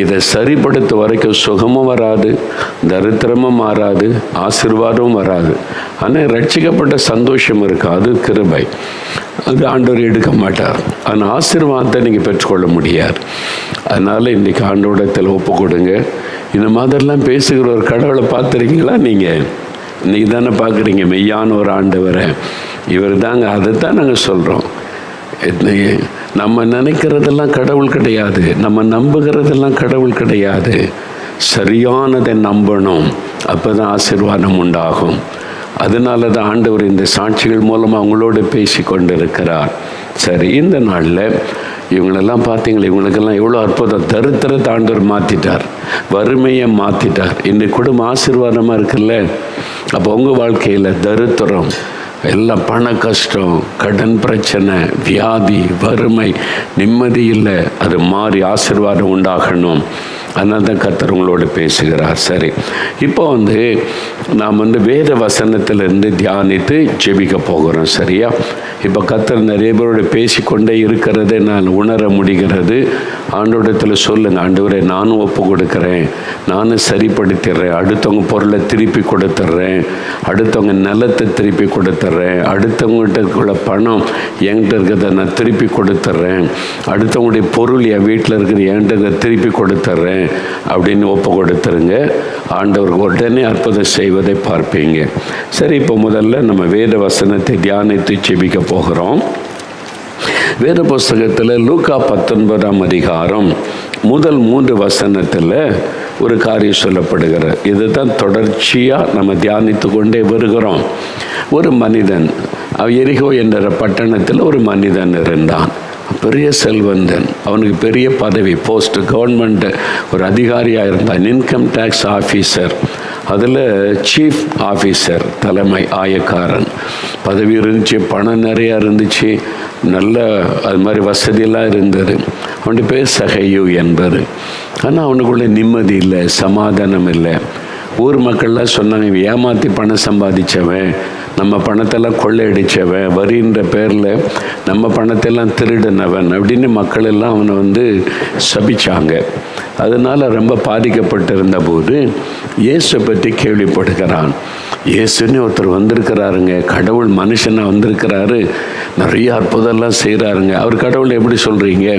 இதை சரிப்படுத்த வரைக்கும் சுகமும் வராது, தரித்திரமும் மாறாது, ஆசீர்வாதமும் வராது. ஆனால் ரட்சிக்கப்பட்ட சந்தோஷம் இருக்கு, அது கிருபை, அது ஆண்டவர் எடுக்க மாட்டார். ஆனால் ஆசீர்வாதத்தை நீங்கள் பெற்றுக்கொள்ள முடியாது. அதனால் இன்றைக்கி ஆண்டவரிடத்தில் ஒப்பு கொடுங்க. இந்த மாதிரிலாம் பேசுகிற ஒரு கடவுளை பார்த்துருக்கீங்களா? நீங்கள் இன்றைக்கி தானே பார்க்குறீங்க, மெய்யான ஒரு ஆண்டவரை. இவர் தாங்க. அதை தான் நாங்கள் சொல்கிறோம். நம்ம நினைக்கிறதெல்லாம் கடவுள் கிடையாது, நம்ம நம்புகிறதெல்லாம் கடவுள் கிடையாது. சரியானதை நம்பணும், அப்போ தான் ஆசீர்வாதம் உண்டாகும். அதனால தான் ஆண்டவர் இந்த சாட்சிகள் மூலமாக அவங்களோடு பேசி கொண்டு இருக்கிறார். சரி, இந்த நாளில் இவங்களெல்லாம் பார்த்தீங்களா, இவங்களுக்கெல்லாம் எவ்வளோ அற்புதம். தரித்திரத்தை ஆண்டவர் மாற்றிட்டார், வறுமையை மாற்றிட்டார். இன்றைக்கு குடும்ப ஆசீர்வாதமாக இருக்குல்ல. அப்போ உங்கள் வாழ்க்கையில் தரித்திரம், எல்லாம் பண கஷ்டம், கடன் பிரச்சனை, வியாதி, வறுமை, நிம்மதி இல்லை. அது மாறி ஆசீர்வாதம் உண்டாகணும். அதனால தான் கர்த்தர் உங்களோடு பேசுகிறார். சரி, இப்போ நாம் வேத வசனத்திலிருந்து தியானித்து ஜெபிக்க போகிறோம். சரியா? இப்போ கர்த்தர் நிறைய பேரோடு பேசிக்கொண்டே இருக்கிறதை நான் உணர முடிகிறது. ஆண்டவரிடத்தில் சொல்லுங்கள், ஆண்டவரே நானும் ஒப்பு கொடுக்குறேன், நானும் சரிப்படுத்திடுறேன், அடுத்தவங்க பொருளை திருப்பி கொடுத்துட்றேன், அடுத்தவங்க நிலத்தை திருப்பி கொடுத்துட்றேன், அடுத்தவங்ககிட்ட பணம் என்கிட்ட இருக்கிறத நான் திருப்பி கொடுத்துட்றேன், அடுத்தவங்களுடைய பொருள் என் வீட்டில் இருக்கிற என்கிட்ட திருப்பி கொடுத்துட்றேன் அப்படின்னு ஒப்பு கொடுத்துருங்க. ஆண்டவர் உடனே அற்புதம் செய்வதை பார்ப்பீங்க. சரி, இப்போ முதல்ல நம்ம வேத வசனத்தை தியானித்து ஜெபிக்க போகிறோம். வேத புஸ்தகத்தில் லூக்கா 19ஆம் அதிகாரம் முதல் 3 வசனத்தில் ஒரு காரியம் சொல்லப்படுகிறது. இதுதான் தொடர்ச்சியாக நம்ம தியானித்து கொண்டே வருகிறோம். ஒரு மனிதன், எரிகோ என்ற பட்டணத்தில் ஒரு மனிதன் இருந்தான். பெரிய செல்வந்தன், அவனுக்கு பெரிய பதவி, போஸ்ட், கவர்மெண்ட் ஒரு அதிகாரியாக இருந்தான். இன்கம் டேக்ஸ் ஆஃபீஸர், அதில் சீஃப் ஆஃபீஸர், தலைமை ஆயக்காரன் பதவி இருந்துச்சு, பணம் நிறையா இருந்துச்சு, நல்ல அது மாதிரி வசதியெல்லாம் இருந்தது. அவனுடைய பேர் சகையு என்பது. ஆனால் அவனுக்குள்ளே நிம்மதி இல்லை, சமாதானம் இல்லை. ஊர் மக்கள்லாம் சொன்னாங்க, ஏமாற்றி பணம் சம்பாதிச்சவன், நம்ம பணத்தெல்லாம் கொள்ளையடித்தவன், வரின்ற பேரில் நம்ம பணத்தெல்லாம் திருடினவன் அப்படின்னு மக்கள் எல்லாம் அவனை சபிச்சாங்க. அதனால் ரொம்ப பாதிக்கப்பட்டிருந்த போது இயேசு பற்றி கேள்விப்படுகிறான். இயேசுன்னு ஒருத்தர் வந்திருக்கிறாருங்க, கடவுள் மனுஷனாக வந்திருக்கிறாரு, நிறைய அற்புதம்லாம் செய்கிறாருங்க. அவர் கடவுள் எப்படி சொல்கிறீங்க?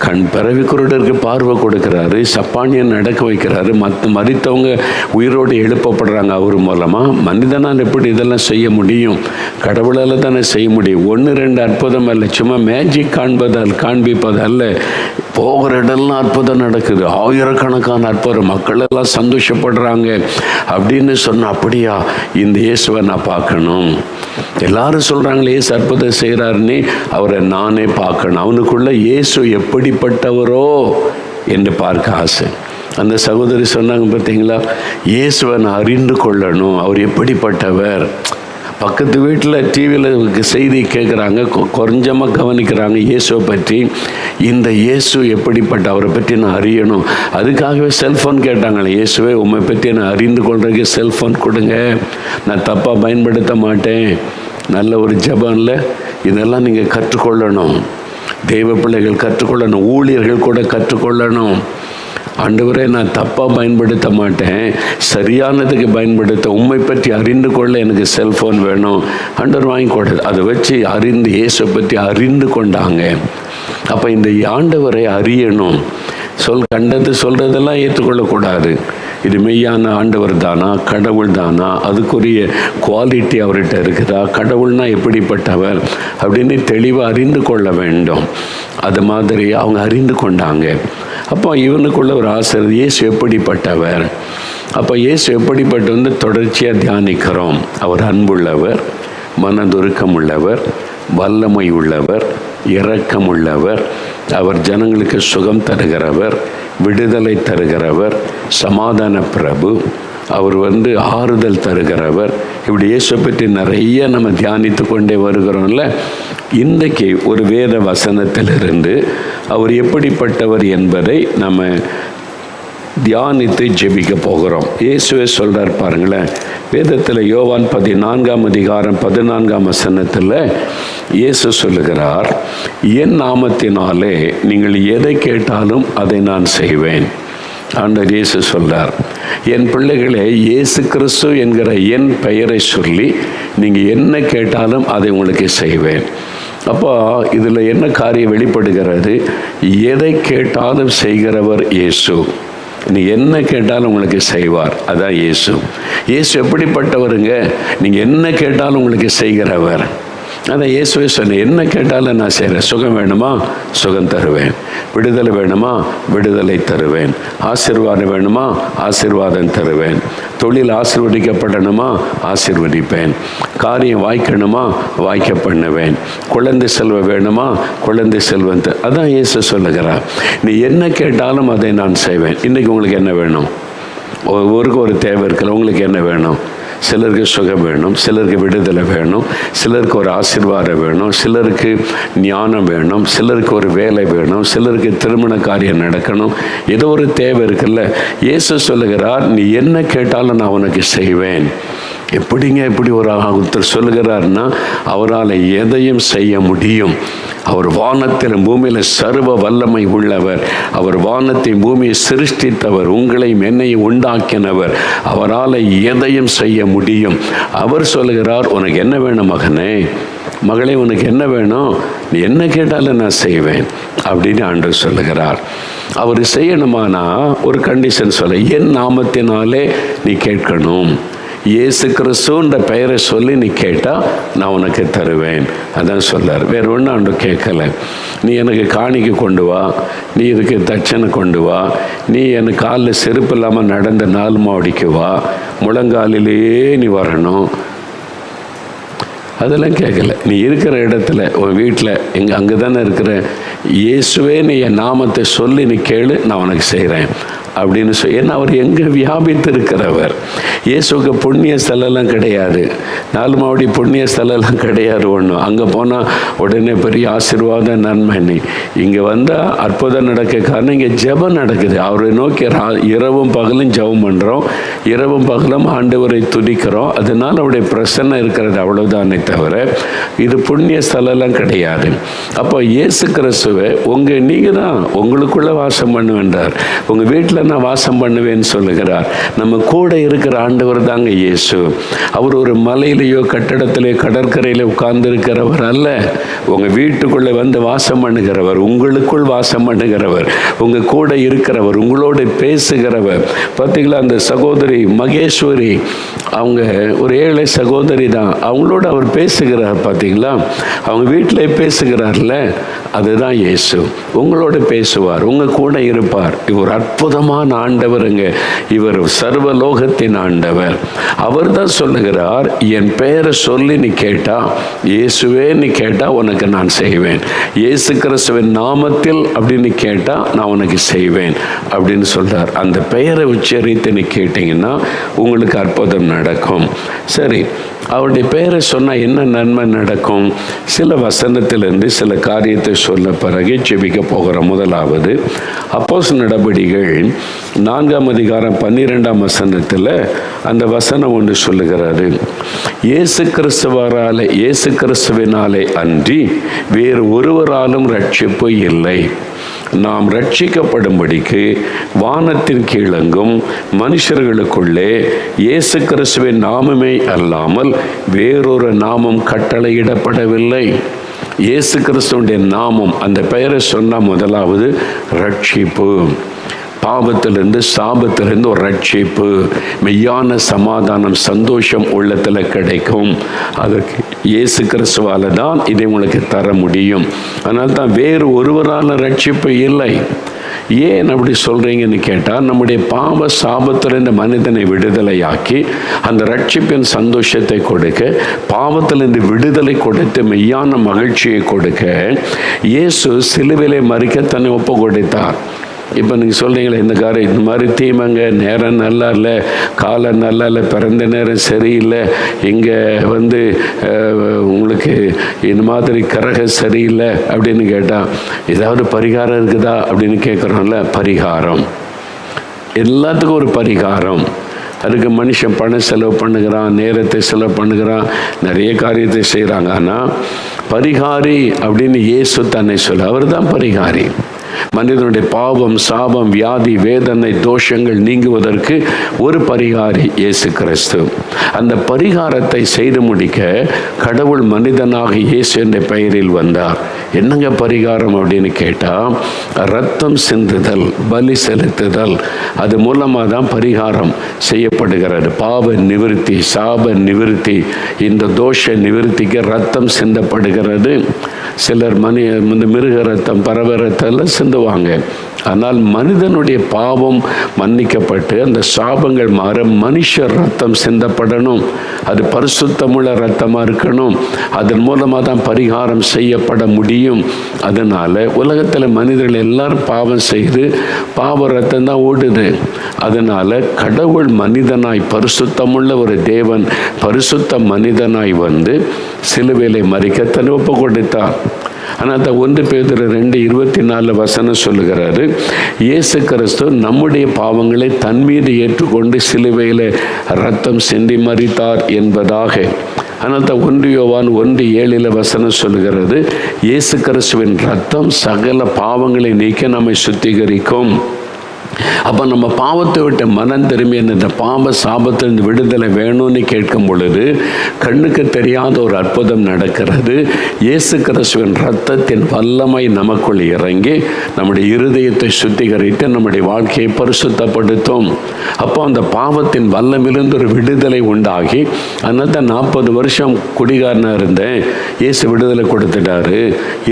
கண் பிறவி குருடருக்கு பார்வை கொடுக்குறாரு, சப்பானியை நடக்க வைக்கிறாரு, மறித்தவங்க உயிரோடு எழுப்பப்படுறாங்க அவர் மூலமாக. மனிதனால் எப்படி இதெல்லாம் செய்ய முடியும்? கடவுளால் தானே செய்ய முடியும். 1-2 அற்புதம் அல்ல, சும்மா மேஜிக் காண்பிப்பது அல்ல, போகிற இடம்லாம் அற்புதம் நடக்குது, ஆயிரக்கணக்கான அற்புதம், மக்கள் எல்லாம் சந்தோஷப்படுறாங்க அப்படின்னு சொன்ன. அப்படியா, இந்த இயேசுவை நான் பார்க்கணும். எல்லாரும் சொல்கிறாங்களே இயேசு அற்புதம் செய்கிறாருன்னு, அவரை நானே பார்க்கணும். அவனுக்குள்ள இயேசு எப்படிப்பட்டவரோ என்று பார்க்க ஆசை. அந்த சகோதரி சொன்னாங்க, பார்த்தீங்களா, இயேசுவை நான் அறிந்து கொள்ளணும், அவர் எப்படிப்பட்டவர். பக்கத்து வீட்டில் டிவியில் செய்தி கேட்குறாங்க, கொஞ்சமாக கவனிக்கிறாங்க இயேசுவை பற்றி. இந்த இயேசு எப்படிப்பட்ட, அவரை பற்றி நான் அறியணும். அதுக்காகவே செல்ஃபோன் கேட்டாங்களே, இயேசுவே உண்மை பற்றி நான் அறிந்து கொள்றதுக்கு செல்ஃபோன் கொடுங்க, நான் தப்பாக பயன்படுத்த மாட்டேன். நல்ல ஒரு ஜெபம் இல்லை, இதெல்லாம் நீங்கள் கற்றுக்கொள்ளணும். தெய்வ பிள்ளைகள் கற்றுக்கொள்ளணும், ஊழியர்கள் கூட கற்றுக்கொள்ளணும். ஆண்டவரே நான் தப்பாக பயன்படுத்த மாட்டேன், சரியானதுக்கு பயன்படுத்த, உண்மை பற்றி அறிந்து கொள்ள எனக்கு செல்ஃபோன் வேணும். ஆண்டவர் வாங்கி கொடுத்து அதை வச்சு அறிந்து இயேசுவை பற்றி அறிந்து கொண்டாங்க. அப்போ இந்த ஆண்டவரை அறியணும். கண்டது சொல்கிறதெல்லாம் ஏற்றுக்கொள்ளக்கூடாது. இது மெய்யான ஆண்டவர் தானா, கடவுள் தானா, அதுக்குரிய குவாலிட்டி அவர்கிட்ட இருக்குதா, கடவுள்னா எப்படிப்பட்டவர் அப்படின்னு தெளிவாக அறிந்து கொள்ள வேண்டும். அது மாதிரி அவங்க அறிந்து கொண்டாங்க. அப்போ இவனுக்குள்ள ஒரு ஆசை, இயேசு எப்படிப்பட்டவர். அப்போ இயேசு எப்படிப்பட்ட தொடர்ச்சியாக தியானிக்கிறோம். அவர் அன்புள்ளவர், மனதுருக்கம் உள்ளவர், வல்லமை உள்ளவர், இரக்கம் உள்ளவர், அவர் ஜனங்களுக்கு சுகம் தருகிறவர், விடுதலை தருகிறவர், சமாதான பிரபு, அவர் ஆறுதல் தருகிறவர். இப்படி இயேசு பற்றி நிறைய நம்ம தியானித்து கொண்டே வருகிறோம்ல. இன்றைக்கு ஒரு வேத வசனத்திலிருந்து அவர் எப்படிப்பட்டவர் என்பதை நம்ம தியானித்து ஜெபிக்க போகிறோம். இயேசுவே சொல்கிறார் பாருங்களேன், வேதத்தில் யோவான் 14ஆம் அதிகாரம் 14ஆம் வசனத்தில் இயேசு சொல்லுகிறார், என் நாமத்தினாலே நீங்கள் எதை கேட்டாலும் அதை நான் செய்வேன். ஆண்டவர் இயேசு சொல்றார், என் பிள்ளைகளே, இயேசு கிறிஸ்து என்கிற என் பெயரை சொல்லி நீங்கள் என்ன கேட்டாலும் அதை உங்களுக்கு செய்வேன். அப்போ இதில் என்ன காரியம் வெளிப்படுகிறது? எதை கேட்டாலும் செய்கிறவர் இயேசு. நீ என்ன கேட்டாலும் உங்களுக்கு செய்வார், அதான் இயேசு. இயேசு எப்படிப்பட்டவருங்க? நீங்கள் என்ன கேட்டாலும் உங்களுக்கு செய்கிறவர். அதான் இயேசுவே சொன்னேன், என்ன கேட்டாலும் நான் செய்கிறேன். சுகம் வேணுமா, சுகம் தருவேன். விடுதலை வேணுமா, விடுதலை தருவேன். ஆசீர்வாதம் வேணுமா, ஆசீர்வாதம் தருவேன். தொழில் ஆசீர்வதிக்கப்படணுமா, ஆசீர்வதிப்பேன். காரியம் வாய்க்கணுமா, வாய்க்க பண்ணுவேன். குழந்தை செல்வம் வேணுமா, குழந்தை செல்வம் அதான் இயேசு சொல்லுகிறார். நீ என்ன கேட்டாலும் அதை நான் செய்வேன். இன்றைக்கி உங்களுக்கு என்ன வேணும்? ஒவ்வொருக்கும் ஒரு தேவை இருக்கிற, உங்களுக்கு என்ன வேணும்? சிலருக்கு சுகம் வேணும், சிலருக்கு விடுதலை வேணும், சிலருக்கு ஒரு ஆசீர்வாதம் வேணும், சிலருக்கு ஞானம் வேணும், சிலருக்கு ஒரு வேலை வேணும், சிலருக்கு திருமண காரியம் நடக்கணும். ஏதோ ஒரு தேவை இருக்குல்ல. இயேசு சொல்லுகிறார், நீ என்ன கேட்டாலும் நான் உனக்கு செய்வேன். எப்படிங்க இப்படி ஒருத்தர் சொல்லுகிறார்னா, அவரால் எதையும் செய்ய முடியும். அவர் வானத்தில் பூமியில் சர்வ வல்லமை உள்ளவர். அவர் வானத்தை பூமியை சிருஷ்டித்தவர், உங்களையும் என்னையும் உண்டாக்கினவர். அவரால் எதையும் செய்ய முடியும். அவர் சொல்லுகிறார், உனக்கு என்ன வேணும் மகனே, மகளே, உனக்கு என்ன வேணும், நீ என்ன கேட்டாலும் நான் செய்வேன் அப்படின்னு ஆண்டவர் சொல்லுகிறார். அவர் செய்யணுமானா ஒரு கண்டிஷன் சொல்ல, என் நாமத்தினாலே நீ கேட்கணும். இயேசு கிறிஸ்துன்ற பெயரை சொல்லி நீ கேட்டால் நான் உனக்கு தருவேன். அதான் சொல்லார். வேறு ஒன்றும் ஆண்டவர் கேட்கலை. நீ எனக்கு காணிக்கை கொண்டு வா, நீ இதுக்கு தட்சணை கொண்டு வா, நீ எனக்கு காலில் செருப்பு இல்லாமல் நடந்த 4 மாவடிக்கு வா, முழங்காலிலேயே நீ வரணும், அதெல்லாம் கேட்கல. நீ இருக்கிற இடத்துல, உன் வீட்டில் அங்கே தானே இருக்கிற, இயேசுவே நீ என் நாமத்தை சொல்லி நீ கேளு, நான் உனக்கு செய்கிறேன் அப்படின்னு சொல்லி. ஏன்னா அவர் எங்கே வியாபித்து இருக்கிறவர். இயேசுக்கு புண்ணிய ஸ்தலம்லாம் கிடையாது, 4 மாவடி புண்ணிய ஸ்தலம்லாம் கிடையாது ஒன்றும். அங்கே போனால் உடனே பெரிய ஆசீர்வாத நன்மை. நீ இங்கே வந்தால் அற்புதம் நடக்க காரணம் இங்கே ஜெபம் நடக்குது. அவரை நோக்கி இரவும் பகலும் ஜெபம் பண்ணுறோம், இரவும் பகலும் ஆண்டவரை துதிக்கிறோம். அதனால் அவருடைய பிரசன்னம் இருக்கிறது, அவ்வளோதானே தவிர இது புண்ணிய ஸ்தலம்லாம் கிடையாது. அப்போ இயேசு கிறிஸ்துவை நீங்கள் தான் உங்களுக்குள்ளே வாசம் பண்ணுவேன்றார். உங்கள் வீட்டில் நான் வாசம் பண்ணுவேன்னு சொல்லுகிறார். நம்ம கூட இருக்கிற ஆண்டவர் தாங்க இயேசு. அவர் ஒரு மலையிலேயோ கட்டடத்திலே கடற்கரையில் உட்கார்ந்து இருக்கிறவர் அல்ல. உங்கள் வீட்டுக்குள்ளே வந்து வாசம் பண்ணுகிறவர், உங்களுக்குள் வாசம் பண்ணுகிறவர், உங்கள் கூட இருக்கிறவர், உங்களோடு பேசுகிறவர். பார்த்தீங்களா, அந்த சகோதரி மகேஸ்வரி, அவங்க ஒரு ஏழை சகோதரி தான், அவங்களோட அவர் பேசுகிறார். பார்த்தீங்களா, அவங்க வீட்டிலே பேசுகிறார்ல, அதுதான் இயேசு. உங்களோட பேசுவார், உங்கள் கூட இருப்பார். இவர் அற்புதமான ஆண்டவருங்க. இவர் சர்வலோகத்தின் ஆண்டவர். அவர் தான் சொல்லுகிறார், என் பெயரை சொல்லி நீ கேட்டா, இயேசுவே நீ கேட்டா உனக்கு நான் செய்வேன். இயேசு கிறிஸ்துவின் நாமத்தில் அப்படின்னு கேட்டா நான் உனக்கு செய்வேன் அப்படின்னு சொல்றார். அந்த பெயரை உச்சரித்து நீ கேட்டீங்கன்னா உங்களுக்கு அற்புதம் நடக்கும். சரி, அவருடைய பெயரை சொன்னால் என்ன நன்மை நடக்கும்? சில வசனத்திலிருந்து சில காரியத்தை சொல்ல பிறகு ஜெபிக்க போகிற. முதலாவது அப்போஸ்தலர் நடபடிகள் 4ஆம் அதிகாரம் 12ஆம் வசனத்தில் அந்த வசனம் ஒன்று சொல்லுகிறது, இயேசு கிறிஸ்துவினாலே அன்றி வேறு ஒருவராலும் ரட்சிப்பு இல்லை. நாம் ரட்சிக்கப்படும்படிக்கு வானத்தின் கீழங்கும் மனுஷர்களுக்குள்ளே இயேசு கிறிஸ்துவின் நாமமே அல்லாமல் வேறொரு நாமம் கட்டளையிடப்படவில்லை. இயேசு கிறிஸ்துவினுடைய நாமம், அந்த பெயரை சொன்னால் முதலாவது ரட்சிப்பு. பாவத்திலிருந்து சாபத்திலிருந்து ஒரு ரட்சிப்பு, மெய்யான சமாதானம், சந்தோஷம் உள்ளத்தில் கிடைக்கும். அதற்கு இயேசு கிறிஸ்துவால தான் இதை உங்களுக்கு தர முடியும். அதனால தான் வேறு ஒருவரால் ரட்சிப்பு இல்லை. ஏன் அப்படி சொல்கிறீங்கன்னு கேட்டால், நம்முடைய பாவ சாபத்திலிருந்து மனிதனை விடுதலையாக்கி அந்த ரட்சிப்பின் சந்தோஷத்தை கொடுக்க, பாவத்திலிருந்து விடுதலை கொடுத்து மெய்யான மகிழ்ச்சியை கொடுக்க இயேசு சிலுவையிலே மரிக்க தன்னை ஒப்பு கொடுத்தார். இப்போ நீங்கள் சொல்கிறீங்களே, இந்த காரியம் இந்த மாதிரி தீமைங்க, நேரம் நல்லா இல்லை, காலம் நல்லா இல்லை, பிறந்த நேரம் சரியில்லை, இங்கே உங்களுக்கு இந்த மாதிரி கரகம் சரியில்லை அப்படின்னு கேட்டால் ஏதாவது பரிகாரம் இருக்குதா அப்படின்னு கேட்குறோம்ல. பரிகாரம், எல்லாத்துக்கும் ஒரு பரிகாரம். அதுக்கு மனுஷன் பணம் செலவு பண்ணுகிறான், நேரத்தை செலவு பண்ணுகிறான், நிறைய காரியத்தை செய்கிறாங்க. ஆனால் பரிகாரி அப்படின்னு இயேசு தன்னை சொல்ல, அவர் தான் பரிகாரி. மனிதனுடைய பாவம், சாபம், வியாதி, வேதனை, தோஷங்கள் நீங்குவதற்கு ஒரு பரிகாரி இயேசு கிறிஸ்து. அந்த பரிகாரத்தை செய்து முடிக்க கடவுள் மனிதனாக இயேசு என்ற பெயரில் வந்தார். என்னங்க பரிகாரம் அப்படின்னு கேட்டால், ரத்தம் சிந்துதல், பலி செலுத்துதல், அது மூலமாக தான் பரிகாரம் செய்யப்படுகிறது. பாவ நிவிருத்தி, சாப நிவிருத்தி, இந்த தோஷ நிவிருத்திக்கு ரத்தம் சிந்தப்படுகிறது. சிலர் இந்த மிருக ரத்தம், பறவை ரத்தம் எல்லாம் சிந்துவாங்க. ஆனால் மனிதனுடைய பாவம் மன்னிக்கப்பட்டு அந்த சாபங்கள் மாற மனுஷர் ரத்தம் சிந்தப்படணும். அது பரிசுத்தமுள்ள ரத்தமாக இருக்கணும். அதன் மூலமாக தான் பரிகாரம் செய்யப்பட முடியும். அதனால் உலகத்தில் மனிதர்கள் எல்லாரும் பாவம் செய்து பாவ ரத்தம் தான் ஓடுது. அதனால் கடவுள் மனிதனாய், பரிசுத்தமுள்ள ஒரு தேவன் பரிசுத்த மனிதனாய் வந்து சிலுவையிலே மரிக்க தன்னை ஒப்பு கொடுத்தார். ஆனால் அந்த 1 பேதுரு 2:24 சொல்லுகிறாரு, இயேசு கிறிஸ்து நம்முடைய பாவங்களை தன் மீது ஏற்றுக்கொண்டு சிலுவையில் ரத்தம் சிந்தி மரித்தார் என்பதாக. ஆனால் தான் 1 யோவான் 1:7 சொல்லுகிறது, இயேசு கிறிஸ்துவின் ரத்தம் சகல பாவங்களை நீக்க நம்மை சுத்திகரிக்கும். அப்போ நம்ம பாவத்தை விட்டு மனம் திரும்பி இந்த பாவ சாபத்திலிருந்து விடுதலை வேணும்னு கேட்கும் பொழுது கண்ணுக்கு தெரியாத ஒரு அற்புதம் நடக்கிறது. இயேசு கிறிஸ்துவின் இரத்தத்தின் வல்லமை நமக்குள் இறங்கி நம்முடைய இருதயத்தை சுத்திகரித்து நம்முடைய வாழ்க்கையை பரிசுத்தப்படுத்தும். அப்போ அந்த பாவத்தின் வல்லமிலிருந்து ஒரு விடுதலை உண்டாகி, அதனால தான் 40 வருஷம் குடிகாரனாக இருந்தேன், இயேசு விடுதலை கொடுத்துட்டாரு.